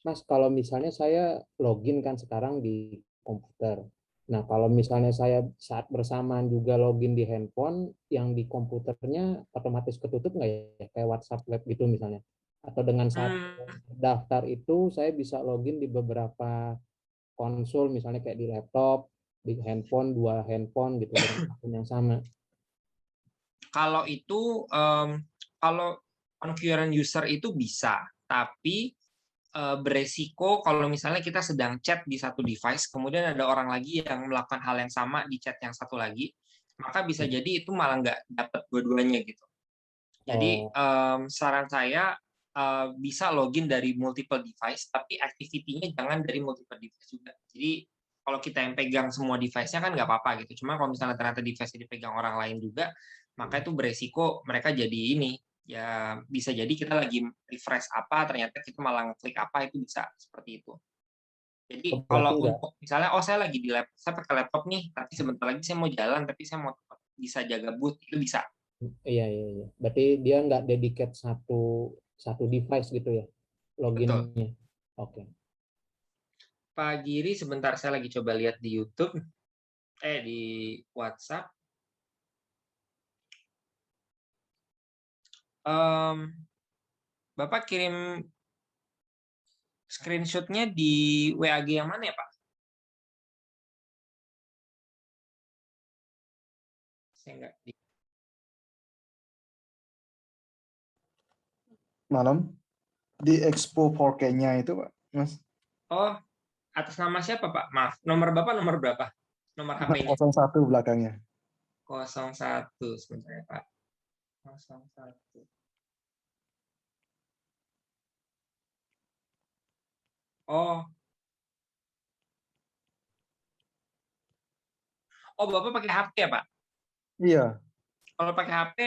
Mas, kalau misalnya saya login kan sekarang di komputer. Nah, kalau misalnya saya saat bersamaan juga login di handphone, yang di komputernya otomatis ketutup nggak ya? Kayak WhatsApp web gitu misalnya. Atau dengan saat daftar itu, saya bisa login di beberapa konsol, misalnya kayak di laptop, di handphone, 2 handphone gitu, dengan akun yang sama. Kalau itu, kalau concurrent user itu bisa, tapi beresiko kalau misalnya kita sedang chat di satu device, kemudian ada orang lagi yang melakukan hal yang sama di chat yang satu lagi, maka bisa jadi itu malah nggak dapat dua-duanya gitu. Jadi saran saya bisa login dari multiple device, tapi activity-nya jangan dari multiple device juga. Jadi kalau kita yang pegang semua device-nya kan nggak apa-apa gitu. Cuma kalau misalnya ternyata device-nya dipegang orang lain juga, maka itu beresiko mereka jadi ini. Ya bisa jadi kita lagi refresh apa, ternyata kita malah ngeklik apa, itu bisa seperti itu. Jadi kalau untuk misalnya, saya lagi di laptop, saya pakai laptop nih, tapi sebentar lagi saya mau jalan, tapi saya mau bisa jaga boot, itu bisa. Iya. Berarti dia nggak dedicate satu device gitu ya, loginnya. Oke. Pak Giri, sebentar saya lagi coba lihat di YouTube, di WhatsApp. Bapak kirim screenshot-nya di WAG yang mana ya, Pak? Saya nggak di... Malam di Expo 4K-nya itu, Pak, Mas. Oh, atas nama siapa, Pak? Maaf, nomor Bapak nomor berapa? Nomor HP-nya? 01 belakangnya. 01, sebentar ya, Pak. 01. Oh, Bapak pakai HP ya, Pak? Iya. Kalau pakai HP,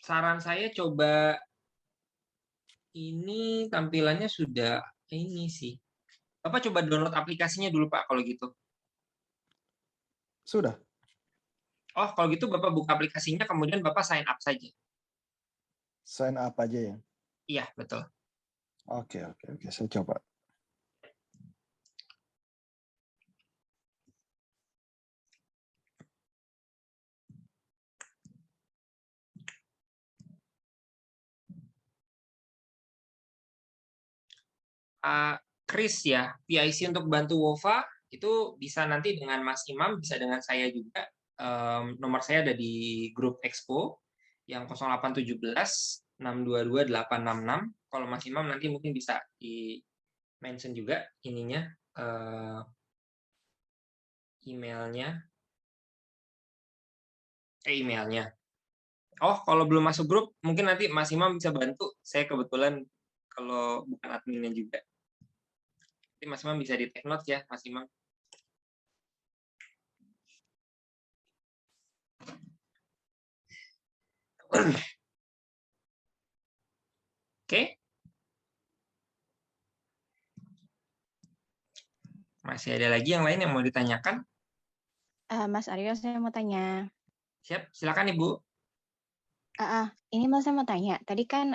saran saya coba ini tampilannya sudah ini sih. Bapak coba download aplikasinya dulu, Pak, kalau gitu. Sudah. Oh, kalau gitu Bapak buka aplikasinya, kemudian Bapak sign up saja. Sign up aja ya? Iya, betul. Oke. Saya coba. Chris ya, PIC untuk bantu WOFA itu bisa nanti dengan Mas Imam, bisa dengan saya juga. Nomor saya ada di grup Expo yang 0817 622 866. Kalau Mas Imam nanti mungkin bisa di mention juga ininya, emailnya. Oh, kalau belum masuk grup, mungkin nanti Mas Imam bisa bantu. Saya kebetulan kalau bukan adminnya juga. Nanti Mas Imam bisa di take notes ya, Mas Imam. Oke. Masih ada lagi yang lain yang mau ditanyakan? Mas Aryo, saya mau tanya. Siap, silakan Ibu. Ini Mas, saya mau tanya. Tadi kan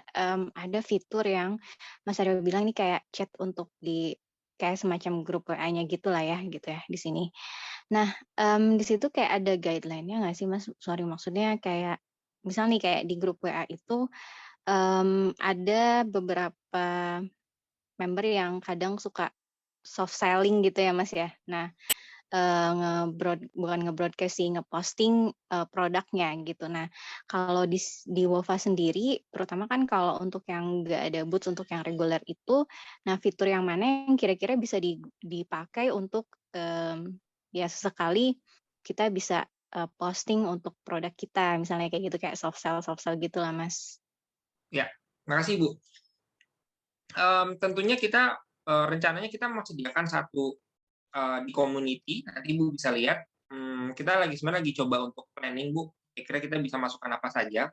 ada fitur yang Mas Aryo bilang ini kayak chat untuk di kayak semacam grup WA-nya gitulah ya, gitu ya di sini. Nah, di situ kayak ada guideline-nya nggak sih, Mas? Sorry, maksudnya kayak misalnya nih kayak di grup WA itu ada beberapa member yang kadang suka soft selling gitu ya, Mas ya. Nah, bukan nge-broadcast sih, nge-posting produknya gitu. Nah, kalau di WOFA sendiri, terutama kan kalau untuk yang nggak ada boots, untuk yang reguler itu, nah fitur yang mana yang kira-kira bisa dipakai untuk ya sesekali kita bisa posting untuk produk kita, misalnya kayak gitu, kayak soft sell gitu lah, Mas. Ya, makasih Bu. Tentunya kita rencananya kita mau sediakan satu di community, nanti Ibu bisa lihat. Kita sebenarnya lagi coba untuk planning, Bu. Kira-kira kita bisa masukkan apa saja.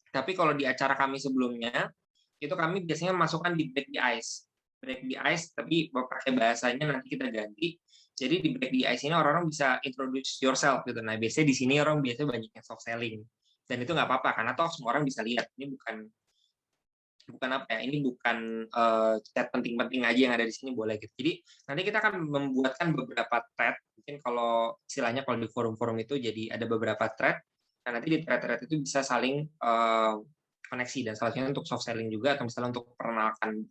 Tapi kalau di acara kami sebelumnya, itu kami biasanya masukkan di break the ice. Break the ice, tapi pakai bahasanya nanti kita ganti. Jadi di break the ice ini orang-orang bisa introduce yourself gitu. Nah, biasanya di sini orang biasanya banyak yang soft selling. Dan itu nggak apa-apa, karena toh semua orang bisa lihat. Ini bukan apa ya, ini bukan chat penting-penting aja yang ada di sini, boleh gitu. Jadi nanti kita akan membuatkan beberapa thread, mungkin kalau istilahnya kalau di forum-forum itu jadi ada beberapa thread, nah nanti di thread-thread itu bisa saling koneksi, dan salah satunya untuk soft selling juga, atau misalnya untuk perkenalkan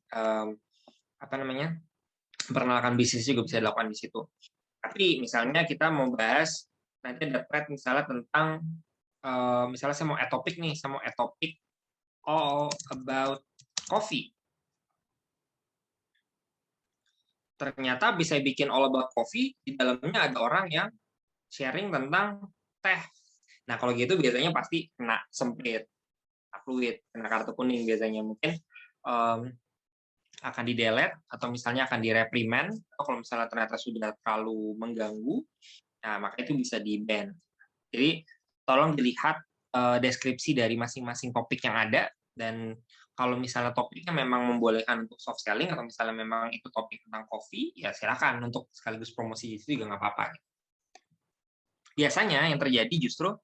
bisnis juga bisa dilakukan di situ. Tapi misalnya kita mau bahas, nanti ada thread misalnya tentang, misalnya saya mau add topic nih, saya mau add topic all about coffee. Ternyata bisa bikin all about coffee, di dalamnya ada orang yang sharing tentang teh. Nah, kalau gitu biasanya pasti kena semprit, fluid, kena kartu kuning biasanya. Mungkin akan di-delete atau misalnya akan direprimand, atau kalau misalnya ternyata sudah terlalu mengganggu, nah maka itu bisa di-ban. Jadi tolong dilihat deskripsi dari masing-masing topik yang ada, dan kalau misalnya topiknya memang membolehkan untuk soft selling atau misalnya memang itu topik tentang kopi, ya silakan untuk sekaligus promosi itu juga nggak apa-apa. Biasanya yang terjadi justru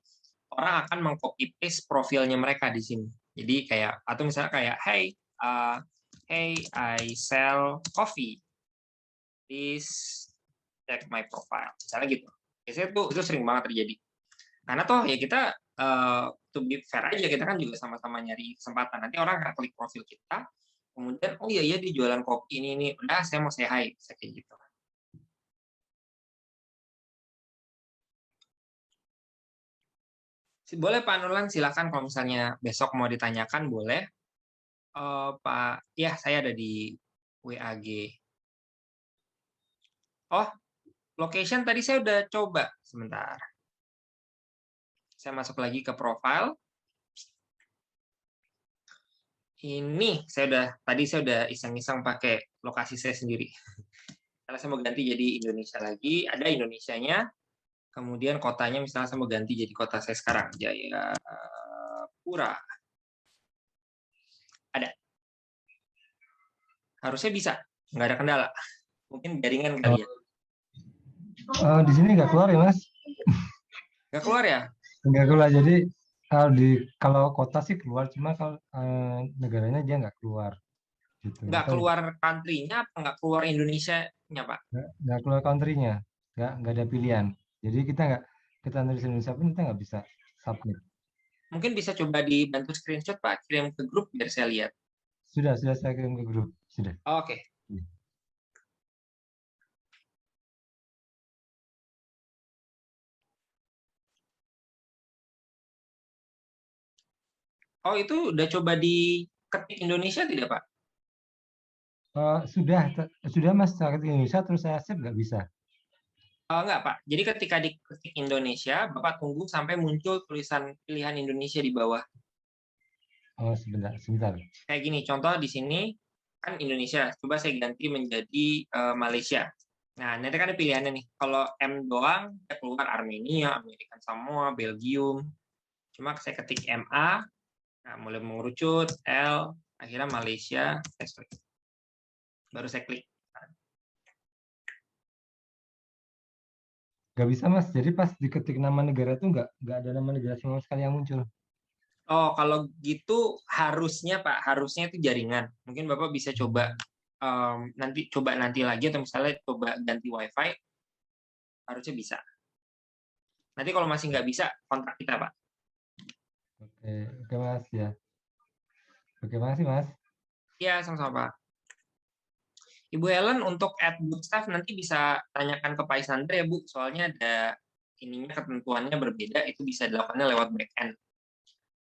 orang akan meng-copy paste profilnya mereka di sini. Jadi kayak, atau misalnya kayak, hey, I sell coffee. Please check my profile. Misalnya gitu. Biasanya itu sering banget terjadi. Karena toh ya kita to be fair aja, kita kan juga sama-sama nyari kesempatan. Nanti orang akan klik profil kita, kemudian oh iya dia jualan kopi ini, udah saya mau say hi, bisa kayak gitu. Boleh Pak Nurlan, silakan kalau misalnya besok mau ditanyakan boleh. Pak, ya saya ada di WAG. Oh, location tadi saya udah coba, sebentar. Saya masuk lagi ke profile. Ini tadi saya udah iseng-iseng pakai lokasi saya sendiri. Karena saya mau ganti jadi Indonesia lagi, ada Indonesianya. Kemudian kotanya misalnya saya mau ganti jadi kota saya sekarang, Jayapura. Ada. Harusnya bisa, nggak ada kendala. Mungkin jaringan kali ya. Di sini nggak keluar ya, Mas? Nggak keluar ya? Nggak keluar. Jadi kalau kota sih keluar, cuma kalau negaranya dia nggak keluar. Gitu. Nggak keluar country-nya apa nggak keluar Indonesia-nya, Pak? Nggak keluar country-nya, nggak ada pilihan. Jadi kita tulis Indonesia pun kita nggak bisa submit. Mungkin bisa coba dibantu screenshot, Pak, kirim ke grup biar saya lihat. Sudah saya kirim ke grup. Sudah. Oke. Oh, itu udah coba diketik Indonesia tidak, Pak? Sudah Mas, saya ketik Indonesia terus saya save nggak bisa. Enggak, Pak. Jadi ketika diketik Indonesia, Bapak tunggu sampai muncul tulisan pilihan Indonesia di bawah. Oh, sebentar. Kayak gini, contoh di sini kan Indonesia. Coba saya ganti menjadi Malaysia. Nah, nanti kan ada pilihannya nih. Kalau M doang, saya keluar Armenia, Amerika Samoa, Belgium. Cuma saya ketik MA, nah, mulai mengerucut, L, akhirnya Malaysia, saya klik. Baru saya klik. Nggak bisa, Mas. Jadi pas diketik nama negara itu nggak ada nama negara sama sekali yang muncul. Oh, kalau gitu harusnya, Pak, harusnya itu jaringan. Mungkin Bapak bisa coba nanti lagi, atau misalnya coba ganti WiFi, harusnya bisa. Nanti kalau masih nggak bisa, kontak kita, Pak. Oke Mas ya. Oke, makasih Mas. Iya, sama-sama, Pak. Ibu Helen, untuk add boot staff nanti bisa tanyakan ke Pak Isandra ya, Bu. Soalnya ada ketentuannya berbeda, itu bisa dilakukannya lewat back-end.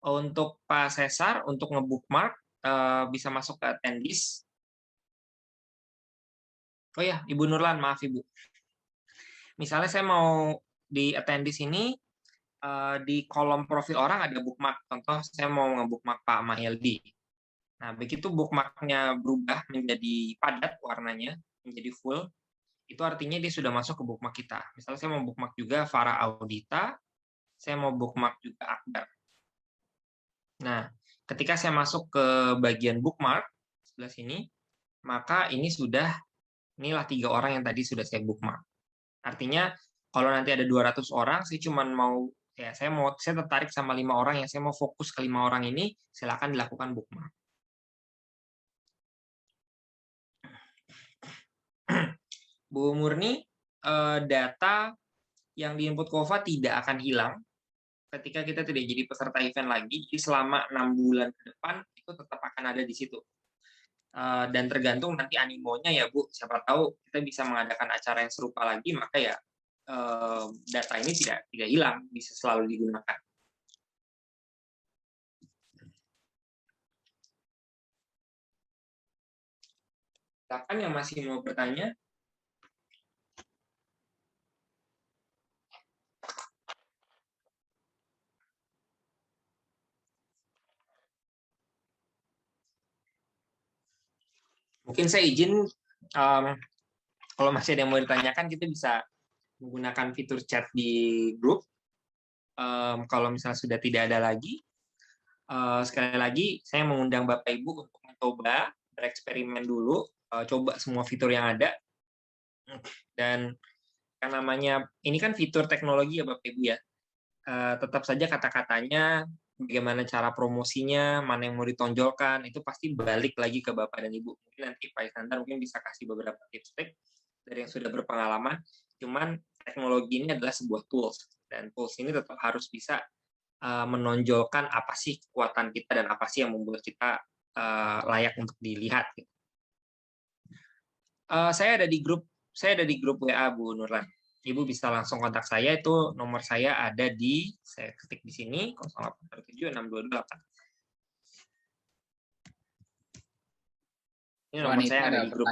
Untuk Pak Cesar, untuk nge-bookmark, bisa masuk ke attendees. Oh ya, Ibu Nurlan, maaf Ibu. Misalnya saya mau di attendees ini, di kolom profil orang ada bookmark. Contoh, saya mau nge-bookmark Pak Mahyaldi. Nah, begitu bookmark-nya berubah menjadi padat warnanya, menjadi full, itu artinya dia sudah masuk ke bookmark kita. Misalnya saya mau bookmark juga Farah Audita, saya mau bookmark juga Akbar. Nah, ketika saya masuk ke bagian bookmark, sebelah sini, maka inilah 3 orang yang tadi sudah saya bookmark. Artinya, kalau nanti ada 200 orang, saya cuma saya tertarik sama 5 orang yang saya mau fokus ke 5 orang ini, silakan dilakukan bookmark. Bu Murni, data yang di input Kova tidak akan hilang ketika kita tidak jadi peserta event lagi. Jadi selama 6 bulan ke depan itu tetap akan ada di situ. Dan tergantung nanti animonya ya Bu. Siapa tahu kita bisa mengadakan acara yang serupa lagi, maka ya data ini tidak hilang, bisa selalu digunakan. Silakan yang masih mau bertanya. Mungkin saya izin, kalau masih ada yang mau ditanyakan, kita bisa menggunakan fitur chat di grup. Kalau misalnya sudah tidak ada lagi, sekali lagi saya mengundang Bapak Ibu untuk mencoba bereksperimen dulu, coba semua fitur yang ada. Dan kan namanya ini kan fitur teknologi ya Bapak Ibu ya. Tetap saja kata-katanya, bagaimana cara promosinya, mana yang mau ditonjolkan, itu pasti balik lagi ke Bapak dan Ibu. Mungkin nanti Pak Iskandar mungkin bisa kasih beberapa tips-tips dari yang sudah berpengalaman. Cuman teknologi ini adalah sebuah tools, dan tools ini tetap harus bisa menonjolkan apa sih kekuatan kita dan apa sih yang membuat kita layak untuk dilihat. Saya ada di grup WA Bu Nurlan. Ibu bisa langsung kontak saya, itu nomor saya ada di, saya ketik di sini, 08176228. Ini nomor saya ada di grup.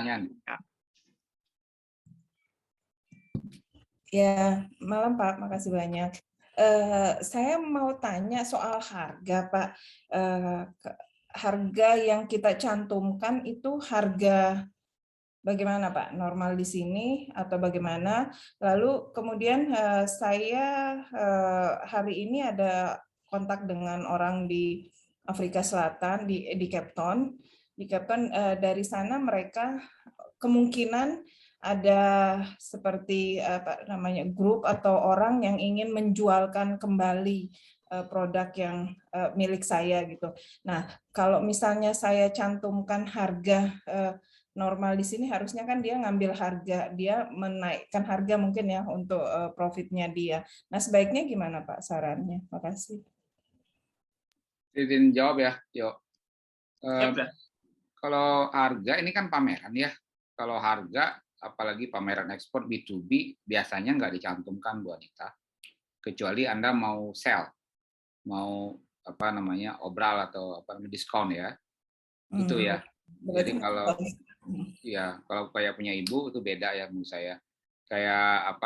Ya, malam Pak, makasih banyak. Saya mau tanya soal harga Pak. Harga yang kita cantumkan itu harga bagaimana Pak? Normal di sini atau bagaimana? Lalu kemudian saya hari ini ada kontak dengan orang di Afrika Selatan, di Cape Town. Di Cape Town, dari sana mereka kemungkinan ada seperti apa namanya grup atau orang yang ingin menjualkan kembali produk yang milik saya gitu. Nah, kalau misalnya saya cantumkan harga normal di sini, harusnya kan dia ngambil harga, dia menaikkan harga mungkin ya untuk profitnya dia. Nah, sebaiknya gimana Pak sarannya? Makasih. Izin jawab ya, Yo. Kalau harga ini kan pameran ya. Kalau harga, apalagi pameran ekspor B2B, biasanya nggak dicantumkan Bu Anita, kecuali Anda mau sell, mau apa namanya obral atau apa namanya diskon ya, itu ya. Jadi kalau kayak punya Ibu itu beda ya menurut saya. Kayak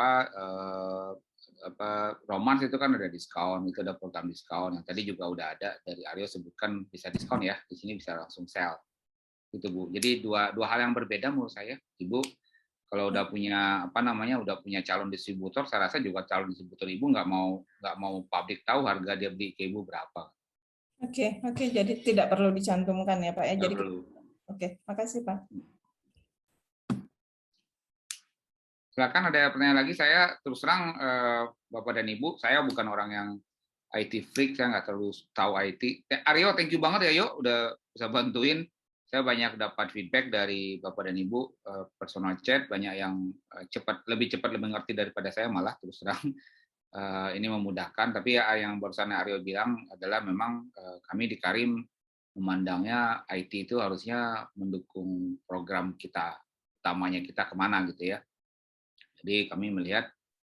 Romans itu kan ada diskon, itu ada program diskon yang tadi juga udah ada dari Aryo sebutkan bisa diskon ya, di sini bisa langsung sell, gitu Bu. Jadi dua hal yang berbeda menurut saya, Ibu. Kalau udah punya udah punya calon distributor, saya rasa juga calon distributor Ibu nggak mau publik tahu harga dia beli ke Ibu berapa. Oke, jadi tidak perlu dicantumkan ya Pak ya. Jadi perlu. Oke, makasih Pak. Silakan ada pertanyaan lagi. Saya terus terang Bapak dan Ibu, saya bukan orang yang IT freak, saya nggak terlalu tahu IT. Aryo, thank you banget ya Yo, udah bisa bantuin. Saya banyak dapat feedback dari Bapak dan Ibu, personal chat, banyak yang lebih cepat lebih ngerti daripada saya malah terus terang. Ini memudahkan, tapi ya yang barusan Aryo bilang adalah memang kami di Karim memandangnya IT itu harusnya mendukung program kita, utamanya kita kemana gitu ya. Jadi kami melihat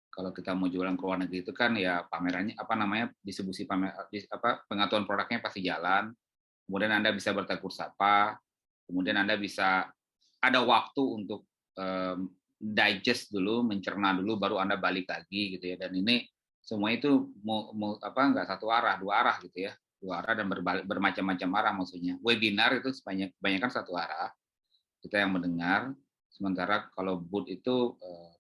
kalau kita mau jualan ke luar negeri itu kan ya pamerannya distribusi pengetahuan produknya pasti jalan. Kemudian Anda bisa bertegur sapa, kemudian Anda bisa ada waktu untuk digest dulu, mencerna dulu, baru Anda balik lagi gitu ya. Dan ini semua itu nggak satu arah, dua arah gitu ya, dua arah dan bermacam-macam arah maksudnya. Webinar itu kebanyakan satu arah, kita yang mendengar. Sementara kalau booth itu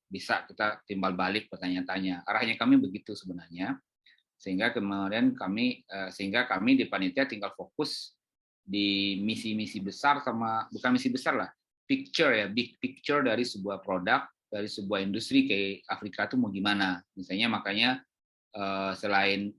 bisa kita timbal balik bertanya-tanya. Arahnya kami begitu sebenarnya. Sehingga kemudian kami di panitia tinggal fokus di misi-misi besar sama, bukan misi besar lah, picture ya, big picture dari sebuah produk, dari sebuah industri kayak Afrika itu mau gimana. Misalnya makanya selain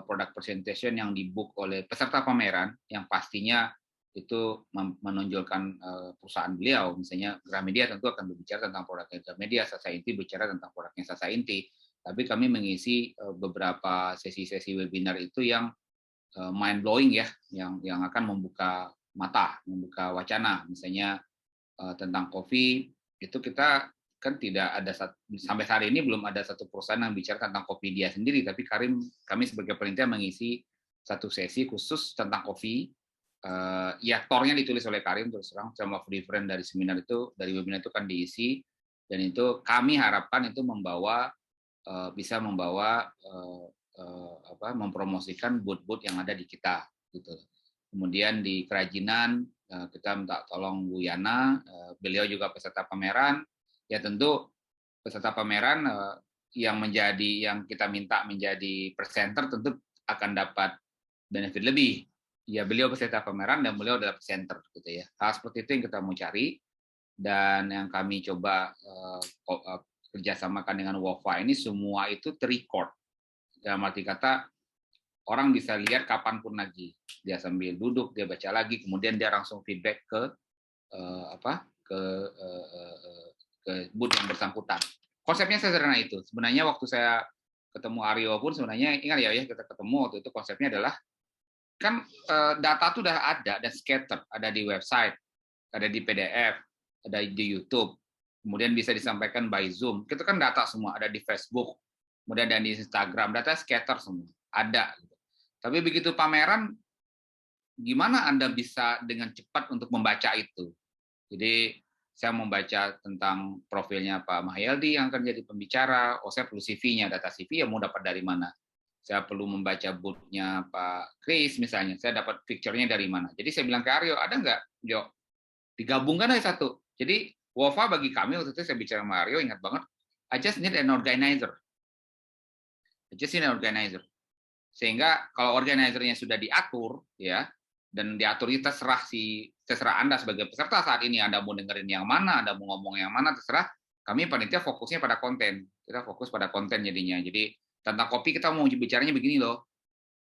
product presentation yang dibook oleh peserta pameran, yang pastinya itu menonjolkan perusahaan beliau, misalnya Gramedia tentu akan berbicara tentang produknya Gramedia, Sasa Inti bicara tentang produknya Sasa Inti. Tapi kami mengisi beberapa sesi-sesi webinar itu yang mind blowing ya, yang akan membuka mata, membuka wacana, misalnya tentang kopi itu kita kan tidak ada sampai hari ini belum ada satu perusahaan yang bicara tentang kopi dia sendiri, tapi kami sebagai panitia mengisi satu sesi khusus tentang kopi. Ya tornya ditulis oleh Karim, terus terang Term of Reference dari seminar itu, dari webinar itu kan diisi, dan itu kami harapkan itu bisa membawa mempromosikan booth-booth yang ada di kita gitu. Kemudian di kerajinan kita minta tolong Bu Yana, beliau juga peserta pameran. Ya tentu peserta pameran yang kita minta menjadi presenter tentu akan dapat benefit lebih. Ya beliau peserta pameran dan beliau adalah presenter gitu ya. Hal seperti itu yang kita mau cari, dan yang kami coba kerjasamakan dengan WOFA ini semua itu ter-record. Dalam arti kata orang bisa lihat kapanpun lagi. Dia sambil duduk, dia baca lagi, kemudian dia langsung feedback ke booth yang bersangkutan. Konsepnya sederhana itu. Sebenarnya waktu saya ketemu Aryo pun sebenarnya ingat ya kita ketemu waktu itu konsepnya adalah kan data itu udah ada dan scatter, ada di website, ada di PDF, ada di YouTube, kemudian bisa disampaikan by Zoom. Itu kan data semua ada di Facebook, kemudian ada di Instagram, data scatter semua ada. Tapi begitu pameran, gimana Anda bisa dengan cepat untuk membaca itu? Jadi saya membaca tentang profilnya Pak Mahyaldi yang akan jadi pembicara. Oh, saya perlu CV-nya, data CV ya mau dapat dari mana? Saya perlu membaca booth-nya Pak Chris misalnya, saya dapat picture-nya dari mana? Jadi saya bilang ke Aryo, ada nggak, Jo? Digabungkan aja satu. Jadi WOFA bagi kami waktu itu saya bicara sama Aryo, ingat banget, I just need an organizer. Sehingga kalau organizer-nya sudah diatur, ya, dan diatur itu terserah Anda sebagai peserta saat ini, Anda mau dengerin yang mana, Anda mau ngomong yang mana, terserah. Kami panitia fokusnya pada konten. Kita fokus pada konten jadinya. Jadi tentang kopi kita mau bicaranya begini loh.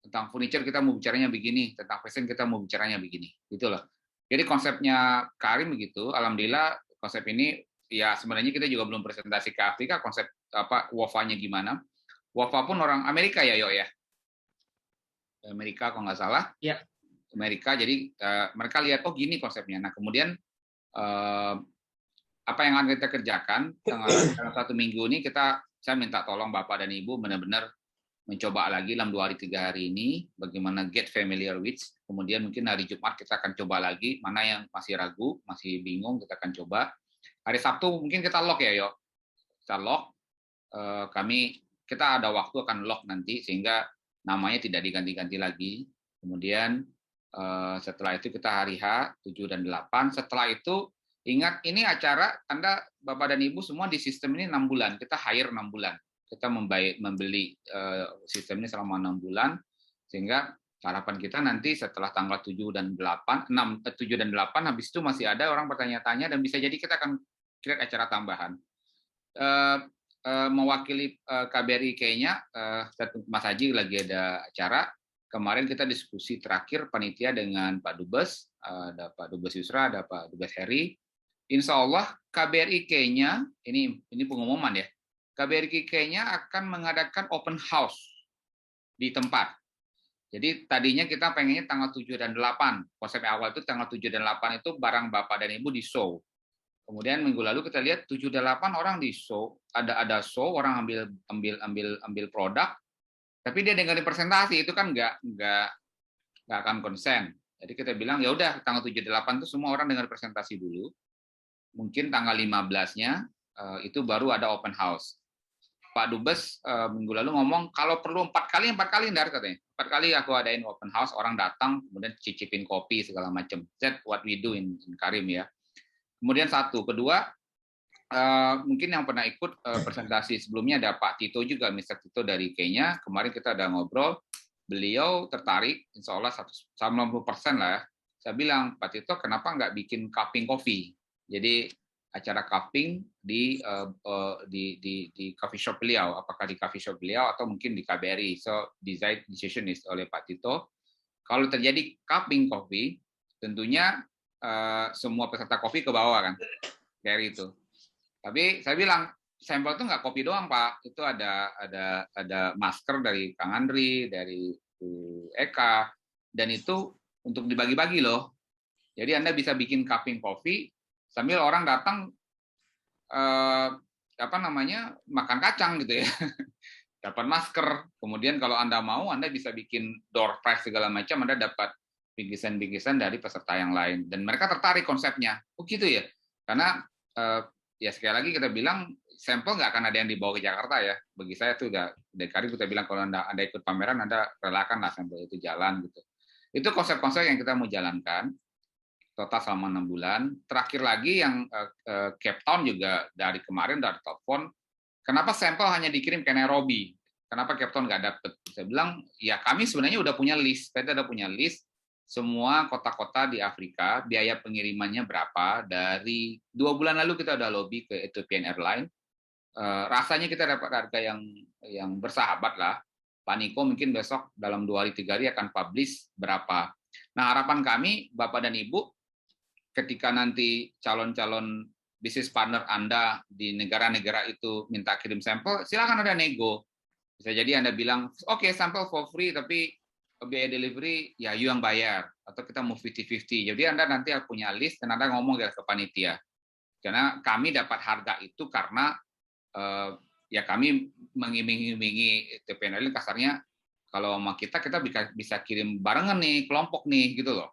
Tentang furniture kita mau bicaranya begini. Tentang fashion kita mau bicaranya begini. Gitu loh. Jadi konsepnya Karim begitu. Alhamdulillah konsep ini ya sebenarnya kita juga belum presentasi ke Afrika konsep WOFA-nya gimana. WOFA pun orang Amerika ya, Yo ya. Amerika kalau nggak salah. Ya. Amerika. Jadi mereka lihat oh gini konsepnya. Nah kemudian apa yang akan kita kerjakan dalam 1 minggu ini saya minta tolong Bapak dan Ibu benar-benar mencoba lagi dalam 2 hari 3 hari ini bagaimana get familiar with. Kemudian mungkin hari Jumat kita akan coba lagi, mana yang masih ragu, masih bingung kita akan coba. Hari Sabtu mungkin kita lock ya, Yo. Kita lock. Kita ada waktu akan lock nanti sehingga namanya tidak diganti-ganti lagi. Kemudian setelah itu kita hari H 7 dan 8. Setelah itu ingat, ini acara Anda, Bapak dan Ibu semua di sistem ini 6 bulan. Kita hire 6 bulan. Kita membeli sistem ini selama 6 bulan. Sehingga harapan kita nanti setelah tanggal 7 dan 8, 7 dan 8, habis itu masih ada orang bertanya-tanya, dan bisa jadi kita akan create acara tambahan. Mewakili KBRI kayaknya, Mas Haji lagi ada acara. Kemarin kita diskusi terakhir panitia dengan Pak Dubes, ada Pak Dubes Yusra, ada Pak Dubes Heri. Insya Allah KBRI Kenya, ini pengumuman ya, KBRI Kenya akan mengadakan open house di tempat. Jadi tadinya kita pengennya tanggal 7 dan 8. Konsep awal itu tanggal 7 dan 8 itu barang Bapak dan Ibu di show. Kemudian minggu lalu kita lihat 7 dan 8 orang di show, ada show, orang ambil produk, tapi dia dengerin presentasi itu kan nggak akan konsen. Jadi kita bilang ya udah tanggal 7 dan 8 itu semua orang dengar presentasi dulu. Mungkin tanggal 15-nya itu baru ada open house. Pak Dubes minggu lalu ngomong kalau perlu 4 kali Ndar katanya. 4 kali aku adain open house, orang datang kemudian cicipin kopi segala macam. That's what we do in Karim ya. Kemudian satu, kedua mungkin yang pernah ikut presentasi sebelumnya ada Pak Tito juga, Mr. Tito dari Kenya. Kemarin kita ada ngobrol, beliau tertarik, insya Allah 90% lah. Saya bilang, Pak Tito kenapa nggak bikin cupping coffee? Jadi acara cupping di coffee shop beliau, apakah di coffee shop beliau atau mungkin di KBRI. So decision is oleh Pak Tito. Kalau terjadi cupping coffee, tentunya semua peserta kopi ke bawah kan, dari itu. Tapi saya bilang sampel itu nggak kopi doang Pak, itu ada masker dari Kang Andri, dari Eka, dan itu untuk dibagi-bagi loh. Jadi Anda bisa bikin cupping coffee sambil orang datang makan kacang gitu ya. Dapat masker. Kemudian kalau Anda mau, Anda bisa bikin door prize segala macam, Anda dapat bingkisan-bingkisan dari peserta yang lain. Dan mereka tertarik konsepnya. Oh gitu ya. Karena ya sekali lagi kita bilang sampel nggak akan ada yang dibawa ke Jakarta ya. Bagi saya itu udah dari kali kita bilang kalau Anda ikut pameran, Anda relakan lah sampel itu jalan gitu. Itu konsep-konsep yang kita mau jalankan. total selama 6 bulan. Terakhir lagi yang Cape Town juga dari kemarin dari telepon, kenapa sampel hanya dikirim ke Nairobi? Kenapa Cape Town nggak dapet? Saya bilang, ya kami sebenarnya udah punya list. Kita udah punya list semua kota-kota di Afrika, biaya pengirimannya berapa. Dari 2 bulan lalu kita udah lobby ke Ethiopian Airlines. Rasanya kita dapat harga yang bersahabat lah. Pak Niko mungkin besok dalam 2 hari 3 hari akan publish berapa. Nah, harapan kami, Bapak dan Ibu, ketika nanti calon-calon bisnis partner Anda di negara-negara itu minta kirim sampel, silakan ada nego. Bisa jadi Anda bilang, oke, sampel for free, tapi biaya delivery ya you yang bayar, atau kita mau 50-50. Jadi Anda nanti punya list dan Anda ngomong ke panitia. Karena kami dapat harga itu karena ya kami mengiming-imingi TPNL kasarnya, kalau sama kita bisa kirim barengan nih, kelompok nih, gitu loh.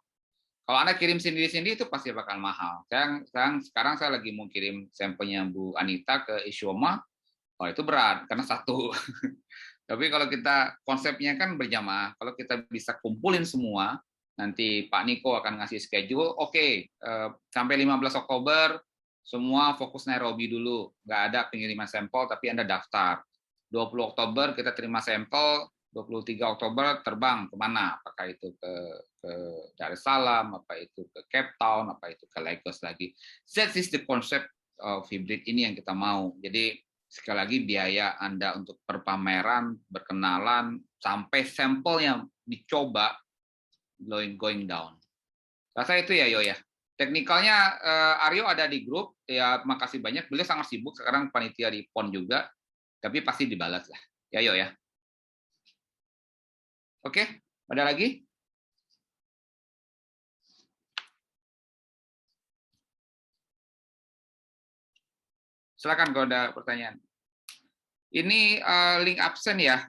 Kalau Anda kirim sendiri-sendiri itu pasti bakal mahal. Sekarang saya lagi mau kirim sampelnya Bu Anita ke Isioma, itu berat, karena satu. Tapi kalau kita konsepnya kan berjamaah, kalau kita bisa kumpulin semua, nanti Pak Niko akan ngasih schedule, oke, sampai 15 Oktober, semua fokus Nairobi dulu, nggak ada pengiriman sampel, tapi Anda daftar. 20 Oktober kita terima sampel, 23 Oktober terbang kemana? Apakah itu ke Dar es Salaam, apa itu ke Cape Town, apa itu ke Lagos lagi. That is the concept of hybrid ini yang kita mau. Jadi sekali lagi biaya Anda untuk perpameran, berkenalan, sampai sampelnya dicoba going down. Rasa itu ya Yo ya. Teknikalnya Aryo ada di grup, ya makasih banyak. Beliau sangat sibuk sekarang panitia di PON juga, tapi pasti dibalas lah. Ya Yo ya. Oke, ada lagi? Silakan kalau ada pertanyaan. Ini link absen ya.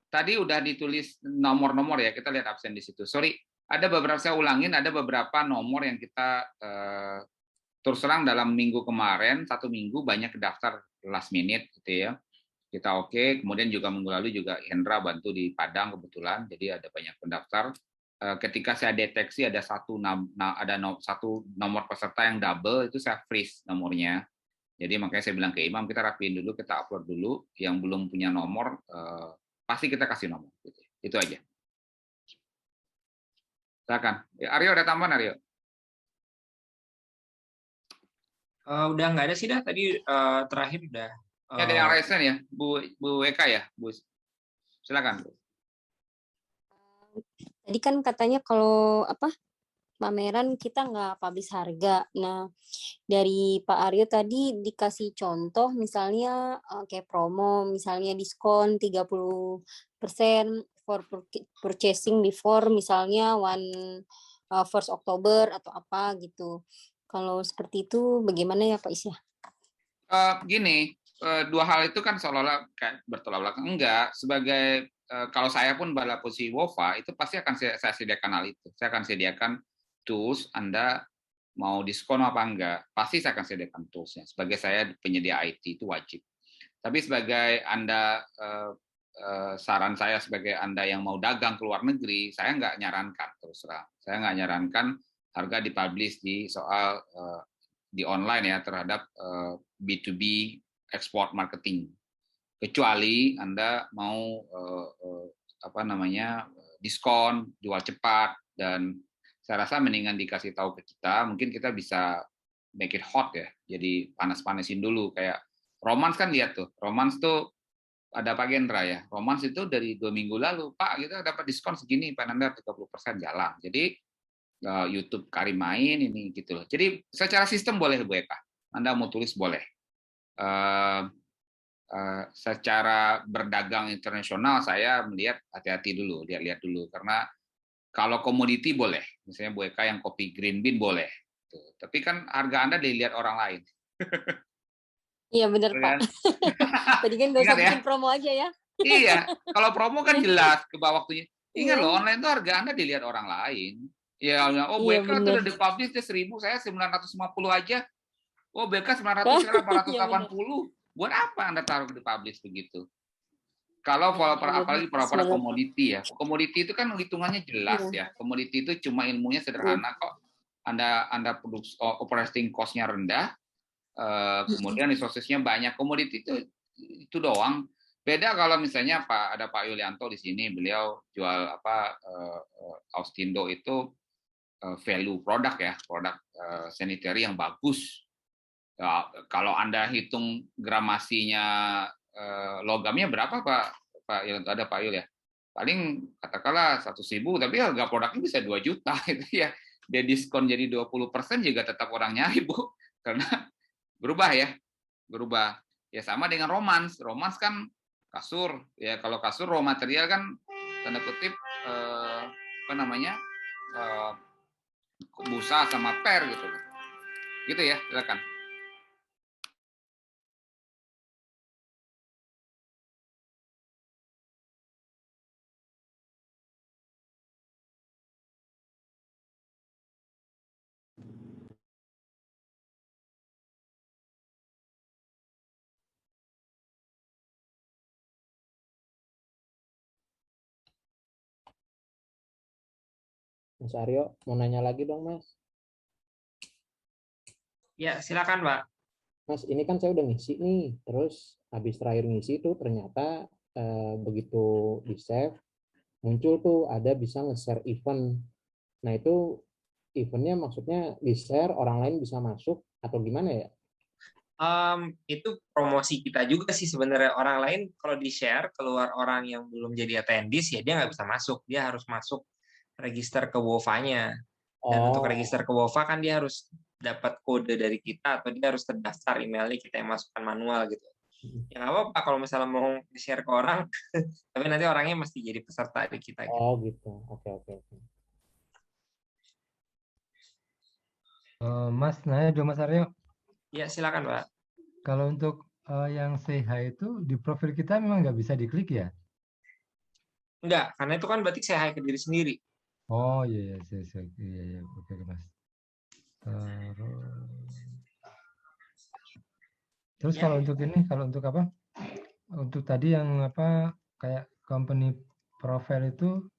Tadi udah ditulis nomor-nomor ya, kita lihat absen di situ. Sorry, ada beberapa, saya ulangin, ada beberapa nomor yang kita terus terang dalam minggu kemarin, 1 minggu banyak daftar last minute gitu ya. Kita oke, kemudian juga minggu lalu juga Hendra bantu di Padang kebetulan, jadi ada banyak pendaftar. Ketika saya deteksi ada satu nomor peserta yang double, itu saya freeze nomornya. Jadi makanya saya bilang ke Imam, kita rapiin dulu, kita upload dulu. Yang belum punya nomor, pasti kita kasih nomor. Itu aja. Silakan. Aryo ada tambahan, Aryo? Udah nggak ada sih dah. Tadi terakhir udah. Ada yang resen ya, Bu Eka ya, Bu. Silakan. Tadi kan katanya kalau pameran kita nggak publish harga. Nah, dari Pak Aryo tadi dikasih contoh misalnya kayak promo, misalnya diskon 30% for purchasing before misalnya 1 Oktober atau apa gitu. Kalau seperti itu bagaimana ya Pak Isya? Gini, 2 hal itu kan seolah-olah kayak bertolak belakang. Enggak, sebagai kalau saya pun pada posisi WOFA itu pasti akan saya sediakan hal itu. Saya akan sediakan tools, Anda mau diskon apa enggak, pasti saya akan sediakan toolsnya. Sebagai saya penyedia IT itu wajib. Tapi sebagai Anda, saran saya sebagai Anda yang mau dagang ke luar negeri, saya nggak nyarankan terus terang. Saya nggak nyarankan harga dipublish di soal di online ya terhadap B2B export marketing. Kecuali Anda mau diskon, jual cepat, dan saya rasa mendingan dikasih tahu ke kita, mungkin kita bisa make it hot ya, jadi panas-panasin dulu. Kayak Romance kan lihat tuh, Romance tuh ada Pak Gendra ya, Romance itu dari 2 minggu lalu, Pak kita dapat diskon segini, Pak Anda 30% jalan. Jadi YouTube Karim main ini gitu loh. Jadi secara sistem boleh Bu Eka, Anda mau tulis boleh. Secara berdagang internasional saya melihat hati-hati dulu, lihat-lihat dulu, karena kalau komoditi boleh, misalnya Bu Eka yang kopi green bean boleh, tapi kan harga Anda dilihat orang lain. Iya benar Pak. Tadi kan nggak usah bikin promo aja ya. Iya, kalau promo kan jelas ke bawah waktunya. Ingat loh, online itu harga Anda dilihat orang lain. Ya, Bu Eka itu udah dipublish 1.000, saya 950 aja. Oh, Bu Eka 900, sekarang 480. Buat apa Anda taruh di publish begitu? Kalau apalagi para Bismillah. komoditi ya. Komoditi itu kan hitungannya jelas ya. Komoditi itu cuma ilmunya sederhana kok. Anda operating cost-nya rendah, kemudian resources-nya banyak. Komoditi itu doang. Beda kalau misalnya ada Pak Yulianto di sini, beliau jual Austindo itu value produk ya, produk sanitary yang bagus. Ya, kalau Anda hitung gramasinya logamnya berapa Pak Yul? Ada Pak Yul ya? Paling katakanlah 100.000, tapi harga produknya bisa 2 juta itu ya. Dia diskon jadi 20% juga tetap orang nyari, Bu. Karena berubah ya. Berubah. Ya sama dengan romans. Romans kan kasur. Ya kalau kasur raw material kan tanda kutip busa sama per gitu. Gitu ya, silakan. Mas Aryo, mau nanya lagi dong, Mas. Ya, silakan, Pak. Mas, ini kan saya udah ngisi nih, terus habis terakhir ngisi itu ternyata begitu di-save, muncul tuh ada bisa nge-share event. Nah, itu eventnya maksudnya di-share, orang lain bisa masuk, atau gimana ya? Itu promosi kita juga sih sebenarnya. Orang lain kalau di-share, keluar orang yang belum jadi attendees, ya dia nggak bisa masuk. Dia harus masuk register ke WOFA-nya. Dan untuk register ke WOFA kan dia harus dapat kode dari kita atau dia harus terdaftar emailnya, kita yang masukkan manual gitu. Ya nggak apa-apa kalau misalnya mau di-share ke orang, tapi nanti orangnya mesti jadi peserta di kita. Gitu. Oh gitu, oke. Mas, nanya dong Mas Aryo. Ya silakan Pak. Kalau untuk yang say hi itu di profil kita memang nggak bisa diklik ya? Enggak, karena itu kan berarti say hi ke diri sendiri. Oh iya, iya, oke Mas. Terus kalau untuk ini, kalau untuk apa? Untuk tadi yang apa kayak company profile itu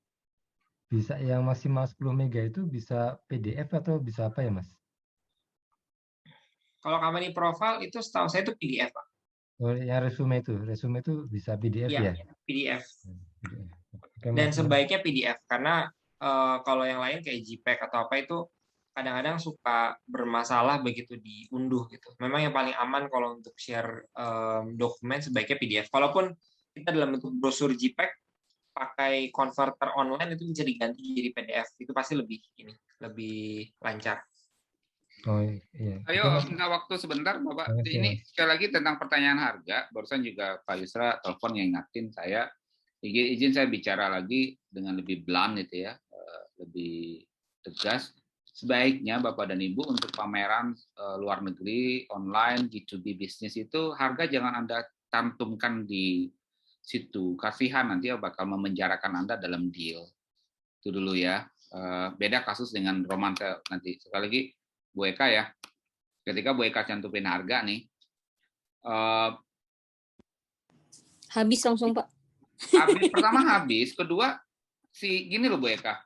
bisa yang maksimal 10 mega itu bisa PDF atau bisa apa ya Mas? Kalau company profile itu setahu saya itu PDF Pak. Oh, yang resume itu bisa PDF ya? PDF. Oke, dan sebaiknya PDF karena kalau yang lain kayak JPEG atau apa itu kadang-kadang suka bermasalah begitu diunduh gitu. Memang yang paling aman kalau untuk share dokumen sebaiknya PDF. Kalaupun kita dalam bentuk brosur JPEG pakai converter online itu bisa diganti jadi PDF. Itu pasti lebih lancar. Oh iya. Ayo minta waktu sebentar Bapak. Ini sekali lagi tentang pertanyaan harga. Barusan juga Pak Yusra telepon yang ingatin saya. Izin saya bicara lagi dengan lebih blunt gitu ya, lebih tegas. Sebaiknya Bapak dan Ibu untuk pameran luar negeri, online, G2B bisnis itu harga jangan Anda cantumkan di situ. Kasihan nanti bakal memenjarakan Anda dalam deal. Itu dulu ya. Beda kasus dengan romansa nanti. Sekali lagi Bu Eka ya, ketika Bu Eka cantumin harga nih, habis langsung Pak. Pertama habis, kedua gini loh Bu Eka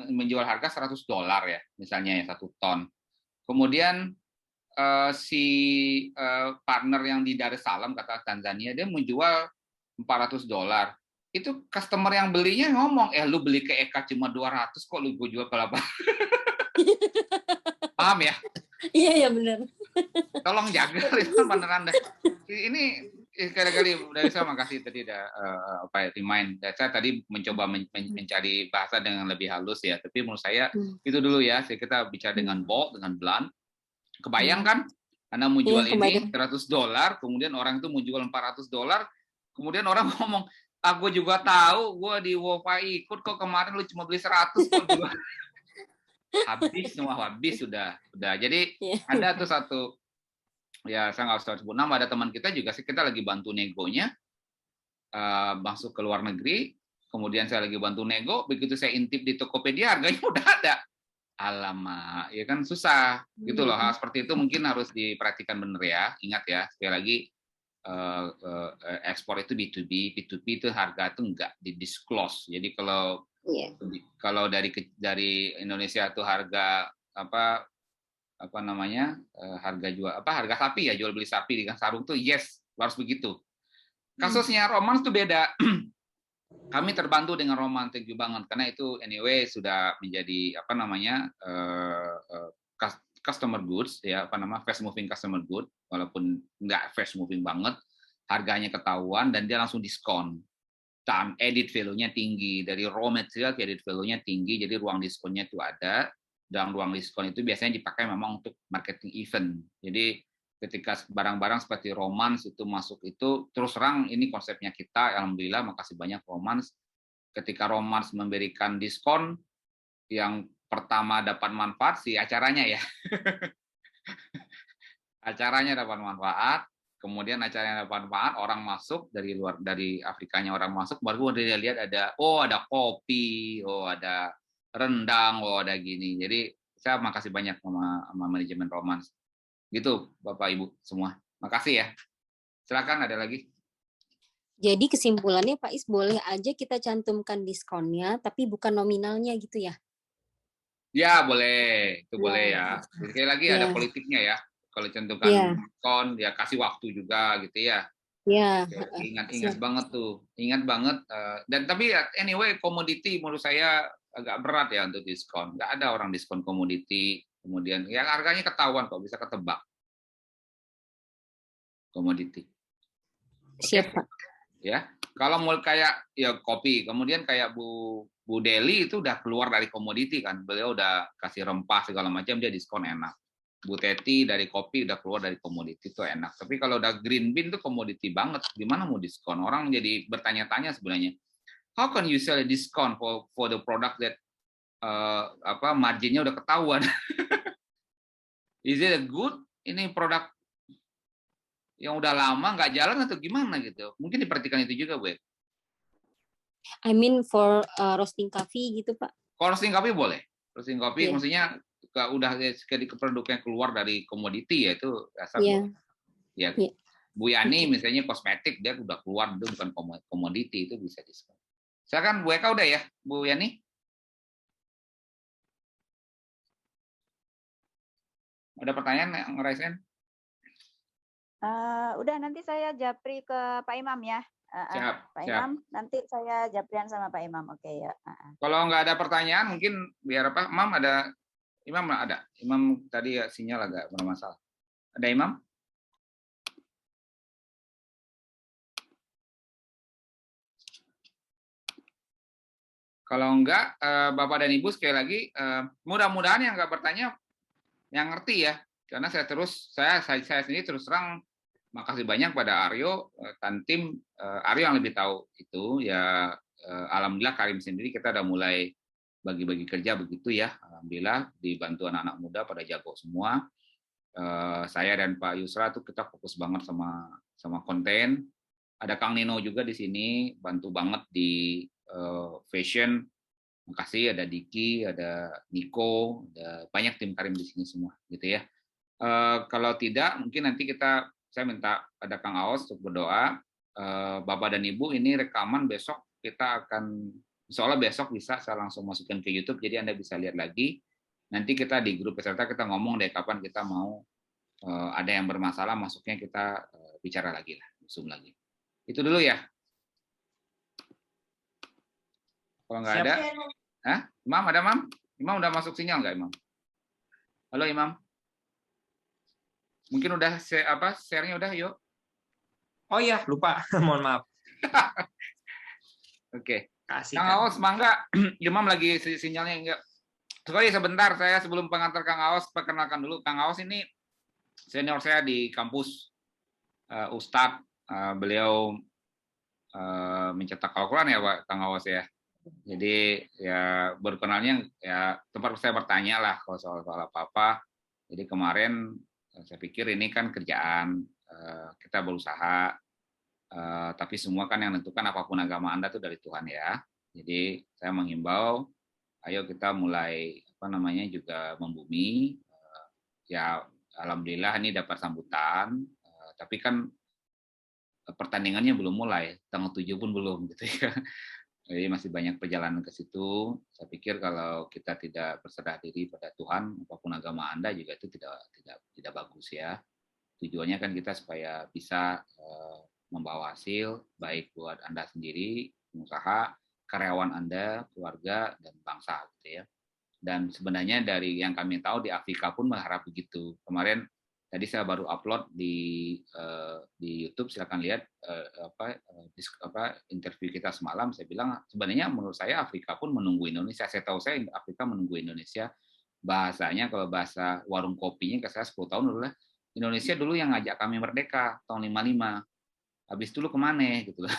menjual harga $100 ya, misalnya ya 1 ton. Kemudian partner yang di Dar es Salaam kata Tanzania dia menjual $400. Itu customer yang belinya ngomong, lu beli ke Eka cuma 200 kok lu gue jual ke 8. Paham ya? Iya benar. Tolong jaga itu partner Anda. Ini kali-kali dari saya makasih tadi remind. Saya tadi mencoba mencari bahasa dengan lebih halus ya. Tapi menurut saya itu dulu ya. Kita bicara dengan bold, dengan blunt. Kebayang kan? Anda mau jual ini $100, kemudian orang itu mau jual $400, kemudian orang ngomong, aku juga tahu, gue di WOFA ikut kok kemarin lu cuma beli 100 kok juga. Habis sudah. Jadi ada tuh satu, ya saya nggak usah sebut nama, ada teman kita juga kita lagi bantu negonya masuk ke luar negeri, kemudian saya lagi bantu nego, begitu saya intip di Tokopedia harganya udah ada. Alamak, ya kan susah gitu loh. Hal seperti itu mungkin harus diperhatikan bener ya. Ingat ya, sekali lagi ekspor itu B2B, P2P itu harga itu nggak di-disclose. Jadi kalau dari Indonesia itu harga apa namanya harga harga sapi ya, jual beli sapi dengan sarung tuh yes harus begitu. Kasusnya Romans tuh beda. Kami terbantu dengan Roman, thank you banget karena itu anyway sudah menjadi apa namanya customer goods ya, fast moving customer good, walaupun nggak fast moving banget, harganya ketahuan dan dia langsung diskon. Dan edit value-nya tinggi, dari raw material ke edit value-nya tinggi, jadi ruang diskonnya itu ada, dan ruang diskon itu biasanya dipakai memang untuk marketing event. Jadi ketika barang-barang seperti Romans itu masuk itu, terus terang ini konsepnya kita, alhamdulillah, makasih banyak Romans. Ketika Romans memberikan diskon, yang pertama dapat manfaat si acaranya ya. Acaranya dapat manfaat, kemudian acaranya dapat manfaat, orang masuk dari luar, dari Afrikanya orang masuk, baru dia lihat ada kopi, ada rendang, ada gini. Jadi saya makasih banyak sama manajemen Romans. Gitu Bapak Ibu semua. Makasih ya. Silakan ada lagi. Jadi kesimpulannya Pak Is, boleh aja kita cantumkan diskonnya tapi bukan nominalnya gitu ya? Ya, boleh. Itu boleh ya. Sekali lagi ada politiknya ya. Kalau cantumkan diskon, ya kasih waktu juga gitu ya. Iya. Ingat banget tuh. Ingat banget. Dan tapi anyway, komoditi menurut saya agak berat ya untuk diskon. Nggak ada orang diskon komoditi. Kemudian ya harganya ketahuan kok, bisa ketebak. Komoditi. Siap, Pak. Ya. Kalau mau kayak ya kopi, kemudian kayak Bu Deli itu udah keluar dari komoditi kan. Beliau udah kasih rempah segala macam, dia diskon enak. Bu Teti dari kopi udah keluar dari komoditi itu enak. Tapi kalau udah green bean tuh komoditi banget. Gimana mau diskon? Orang jadi bertanya-tanya sebenarnya. How can you sell a discount for the product that marginnya udah ketahuan? Is it a good? Ini produk yang udah lama nggak jalan atau gimana gitu? Mungkin diperhatikan itu juga, Bu. I mean for roasting coffee gitu, Pak. Kalau roasting coffee boleh. Roasting coffee maksudnya udah produknya keluar dari komoditi ya itu rasa ya. Bu Yani misalnya kosmetik dia udah keluar, itu bukan komoditi, itu bisa diskon. Silakan Bu Eka udah ya, Bu Yani. Ada pertanyaan yang ngerasain? Udah, nanti saya japri ke Pak Imam ya. Siap, Pak Imam, nanti saya japrian sama Pak Imam. Oke ya. Kalau nggak ada pertanyaan, mungkin biar apa? Imam ada? Imam tadi ya sinyal agak bermasalah. Ada Imam? Kalau enggak, Bapak dan Ibu sekali lagi, mudah-mudahan yang nggak bertanya yang ngerti ya, karena saya sendiri terus terang makasih banyak pada Aryo dan tim Aryo yang lebih tahu itu ya. Alhamdulillah Karim sendiri kita udah mulai bagi-bagi kerja begitu ya, alhamdulillah dibantu anak-anak muda pada jago semua. Saya dan Pak Yusra tuh kita fokus banget sama konten. Ada Kang Nino juga di sini bantu banget di fashion. Makasih, ada Diki, ada Niko, ada banyak tim Karim di sini semua, gitu ya. Kalau tidak, mungkin nanti saya minta ada Kang Aos untuk berdoa. Bapak dan Ibu, ini rekaman besok kita akan, insya Allah besok bisa saya langsung masukin ke YouTube, jadi Anda bisa lihat lagi. Nanti kita di grup peserta kita ngomong deh kapan kita mau ada yang bermasalah, masuknya kita bicara lagi lah, Zoom lagi. Itu dulu ya. Kalau nggak ada, Imam ada Imam? Imam udah masuk sinyal nggak Imam? Halo Imam? Mungkin udah share-nya udah, yuk. Oh iya, lupa. Mohon maaf. Oke. Kang Aos, mangga. Imam lagi sinyalnya enggak. Sorry sebentar, saya sebelum pengantar Kang Aos, perkenalkan dulu. Kang Aos ini senior saya di kampus. Ustadz, beliau mencetak Al-Quran ya Pak Kang Aos ya. Jadi ya berkenalnya ya tempat saya bertanya lah kalau soal apa-apa. Jadi kemarin saya pikir ini kan kerjaan, kita berusaha, tapi semua kan yang menentukan apapun agama Anda itu dari Tuhan ya. Jadi saya menghimbau, ayo kita mulai juga membumi. Ya alhamdulillah ini dapat sambutan, tapi kan pertandingannya belum mulai, tanggal 7 pun belum gitu ya. Jadi masih banyak perjalanan ke situ. Saya pikir kalau kita tidak berserah diri pada Tuhan, apapun agama Anda juga itu tidak bagus ya. Tujuannya kan kita supaya bisa membawa hasil baik buat Anda sendiri, pengusaha, karyawan Anda, keluarga, dan bangsa gitu ya. Dan sebenarnya dari yang kami tahu di Afrika pun berharap begitu. Kemarin tadi saya baru upload di YouTube, silakan lihat interview kita semalam. Saya bilang sebenarnya menurut saya Afrika pun menunggu Indonesia. Saya tahu saya Afrika menunggu Indonesia. Bahasanya kalau bahasa warung kopinya ke saya 10 tahun dulu lah. Indonesia dulu yang ngajak kami merdeka tahun 55. Habis dulu kemana gitu loh.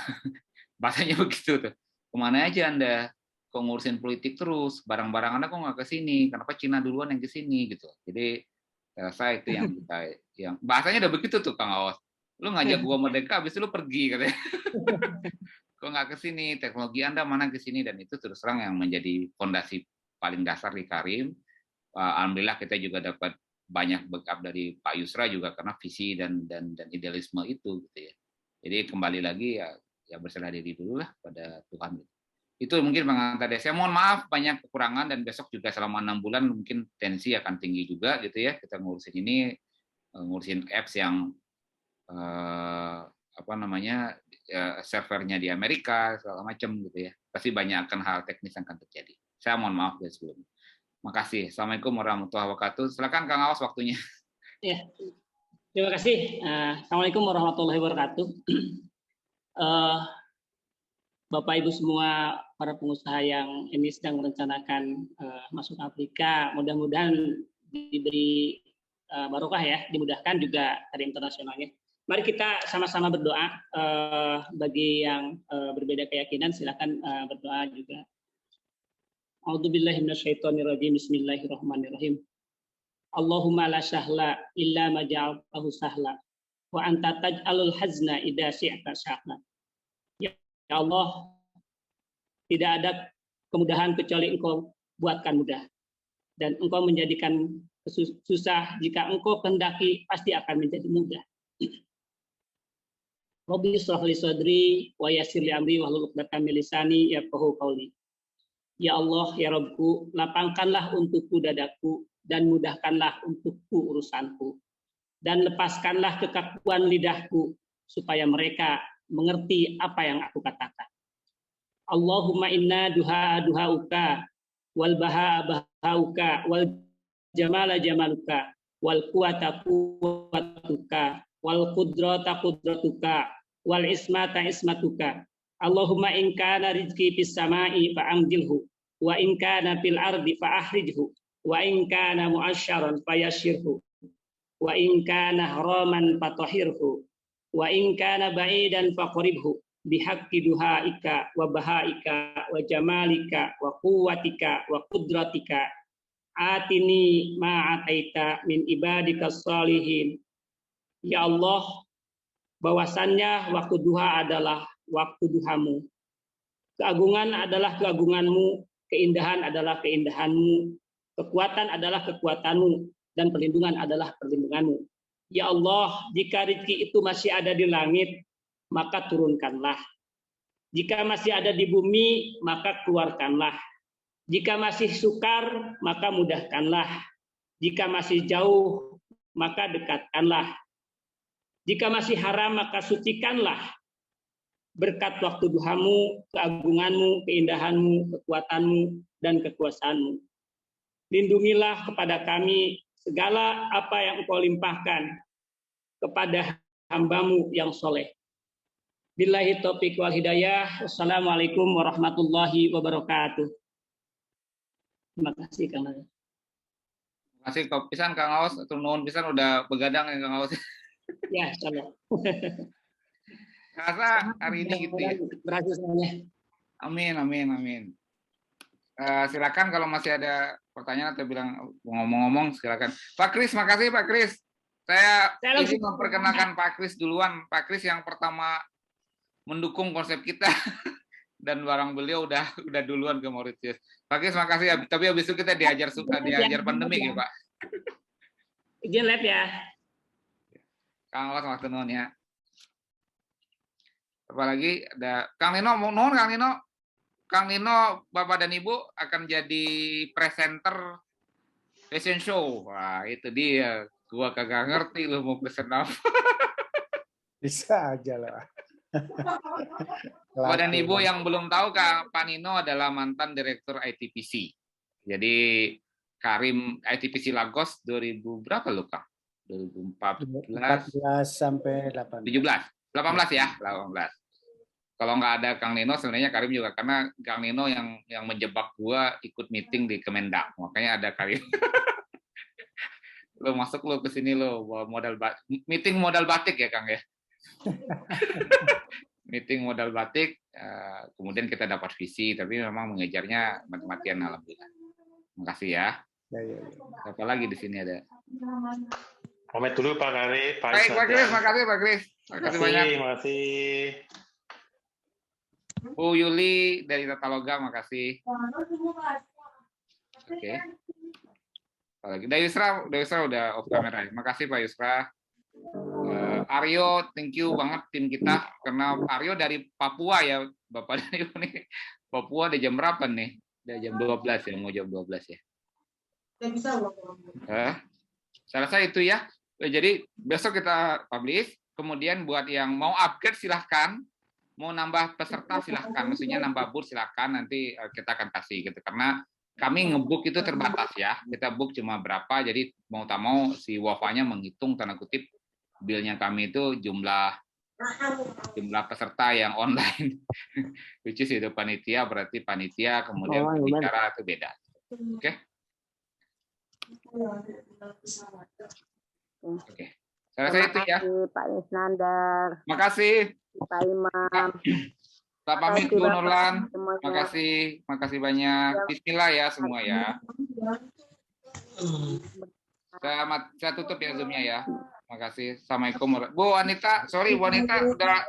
Bahasanya begitu tuh. Kemana aja Anda? Kok ngurusin politik terus, barang-barang Anda kok nggak ke sini, kenapa Cina duluan yang ke sini gitu. Jadi saya rasa itu yang bahasanya udah begitu tuh Kang Aos. Lu ngajak gua merdeka, habis itu lu pergi katanya. Kok nggak ke sini, teknologi Anda mana ke sini, dan itu terus terang yang menjadi fondasi paling dasar di Karim. Alhamdulillah kita juga dapat banyak backup dari Pak Yusra juga karena visi dan idealisme itu gitu ya. Jadi kembali lagi ya berserah diri dulu lah pada Tuhan. Itu mungkin pengantar dari saya. Mohon maaf banyak kekurangan, dan besok juga selama 6 bulan mungkin tensi akan tinggi juga gitu ya. Kita ngurusin ini, ngurusin apps yang servernya di Amerika segala macam gitu ya. Pasti banyak akan hal teknis yang akan terjadi. Saya mohon maaf dari sebelumnya. Makasih. Assalamualaikum warahmatullahi wabarakatuh. Silakan Kang Aos waktunya. Ya, terima kasih. Assalamualaikum warahmatullahi wabarakatuh. Bapak Ibu semua para pengusaha yang ini sedang merencanakan masuk Afrika, mudah-mudahan diberi barokah ya, dimudahkan juga dari internasionalnya. Mari kita sama-sama berdoa. Bagi yang berbeda keyakinan silakan berdoa juga. A'udzubillahi minasyaitonirrajim. Bismillahirrahmanirrahim. Allahumma la sahla illa ma ja'altahu sahla wa anta taj'alul hazna idza syi'ta sahla. Ya Allah, tidak ada kemudahan kecuali Engkau buatkan mudah. Dan Engkau menjadikan susah, jika Engkau kehendaki pasti akan menjadi mudah. Rabbi shrah li sadri wa yassir li amri wahlul 'uqdatam min lisani yafqahu qawli. Ya Allah, ya Rabbku, lapangkanlah untukku dadaku dan mudahkanlah untukku urusanku. Dan lepaskanlah kekakuan lidahku supaya mereka mengerti apa yang aku katakan. Allahumma inna duhauka wal bahauka wal jamala jamaluka wal quwata quwatuka wal qudrata qudratuka wal ismata ismatuka. Allahumma in kana rizqi fis samai fa anzilhu wa in kana fil ardi fa ahrijhu wa in kana mu'asyaran fayashirhu wa in kana haraman fatahhirhu wa in kana ba'idan faqribhu bihaqqi duhaika wa bahaika wa jamalika wa quwwatika wa qudratika atini ma ataita min ibadika shalihin. Ya Allah, bahwasannya waktu duha adalah waktu duhamu, keagungan adalah keagunganmu, keindahan adalah keindahanmu, kekuatan adalah kekuatanmu, dan perlindungan adalah perlindunganmu. Ya Allah, jika rezeki itu masih ada di langit, maka turunkanlah. Jika masih ada di bumi, maka keluarkanlah. Jika masih sukar, maka mudahkanlah. Jika masih jauh, maka dekatkanlah. Jika masih haram, maka sucikanlah. Berkat waktu duhamu, keagunganmu, keindahanmu, kekuatanmu, dan kekuasaanmu. Lindungilah kepada kami segala apa yang Engkau limpahkan kepada hamba-Mu yang soleh. Billahi taufiq wal hidayah. Wassalamualaikum warahmatullahi wabarakatuh. Terima kasih Kang Aos. Terima kasih Kang pisan Kang Aos, nuhun pisan udah begadang ya Kang Aos. Ya, insyaallah. Rasa hari ini gitu ya. Berhasil semuanya. Amin, amin, amin. Silakan kalau masih ada pertanyaan atau bilang ngomong-ngomong silakan. Pak Kris, makasih Pak Kris. Saya izin memperkenalkan Pak Kris duluan. Pak Kris yang pertama mendukung konsep kita dan barang beliau udah duluan ke Mauritius. Pak Kris makasih. Tapi habis itu kita diajar pandemik ya Pak. Izin live ya. Kang Aos waktu nuhun ya. Apalagi ada Kang Nino, mohon Kang Nino. Kang Nino, Bapak dan Ibu akan jadi presenter fashion show. Wah, itu dia. Gua kagak ngerti lu mau pesen apa. Bisa aja lah. Bapak dan Ibu yang belum tahu, Pak Nino adalah mantan direktur ITPC. Jadi Karim ITPC Lagos 2000 berapa lu, Kang? 2014 sampai 18. 18 ya, 18. Kalau nggak ada Kang Nino, sebenarnya Karim juga, karena Kang Nino yang menjebak gua ikut meeting di Kemendak, makanya ada Karim. Lo masuk lo ke sini lo meeting modal batik ya Kang ya. Meeting modal batik, kemudian kita dapat visi, tapi memang mengejarnya mati-matian, alhamdulillah. Makasih ya. Apa lagi di sini ada? Pamit dulu Pak Kris. Baik, Pak Kris, makasih Pak Kris. Makasih banyak. Makasih. Bu Yuli dari Tata Loga, makasih. Oke. Apalagi Yusra udah off kamera. Makasih Pak Yusra. Aryo, thank you banget tim kita, karena Aryo dari Papua ya, Bapak dan Ibu nih. Papua udah jam berapa nih? Udah jam 12 ya, mau jam 12 ya. Saya rasa itu ya. Jadi besok kita publish, kemudian buat yang mau upgrade silahkan. Mau nambah peserta silahkan, maksudnya nambah booth silahkan, nanti kita akan kasih gitu, karena kami nge-book itu terbatas ya, kita book cuma berapa, jadi mau tak mau si Wafa-nya menghitung tanda kutip bilnya kami itu jumlah peserta yang online, which is itu panitia, berarti panitia kemudian bicara itu beda. Oke. Oke. Saya rasa itu ya. Pak Isnandar. Makasih. Pak Imam. Kita pamit Bu Nurlan. Makasih banyak. Bismillah ya semua ya. Saya tutup ya Zoom-nya ya. Makasih. Assalamualaikum. Bu Wanita, sorry Bu Wanita, udah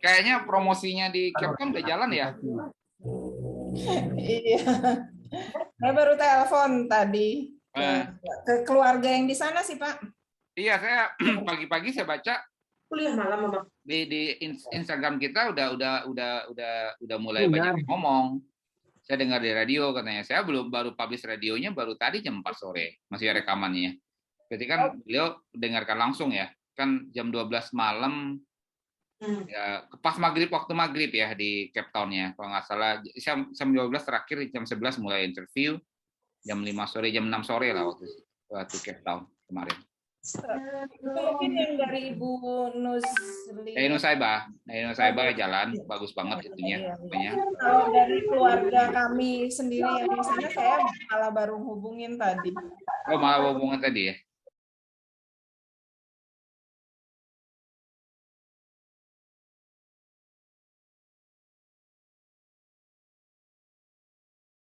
kayaknya promosinya di Capcom udah jalan ya? Iya. Saya baru telepon tadi ke keluarga yang di sana sih Pak. Iya, saya pagi-pagi saya baca kuliah malam Mama. Di Instagram kita udah mulai banyak ngomong. Saya dengar di radio katanya. Saya baru publish radionya baru tadi jam 4 sore, masih rekamannya. Berarti kan beliau dengarkan langsung ya. Kan jam 12 malam ya, pas waktu maghrib ya di Cape Town-nya. Kalau nggak salah jam 12 terakhir, jam 11 mulai interview. Jam 5 sore, jam 6 sore lah waktu Cape Town kemarin. Mungkin yang dari Ibu Nusli. Nusaibah jalan, bagus banget itunya. Kalau dari keluarga kami sendiri yang di sana, saya malah baru hubungin tadi. Oh, malah hubungin tadi ya?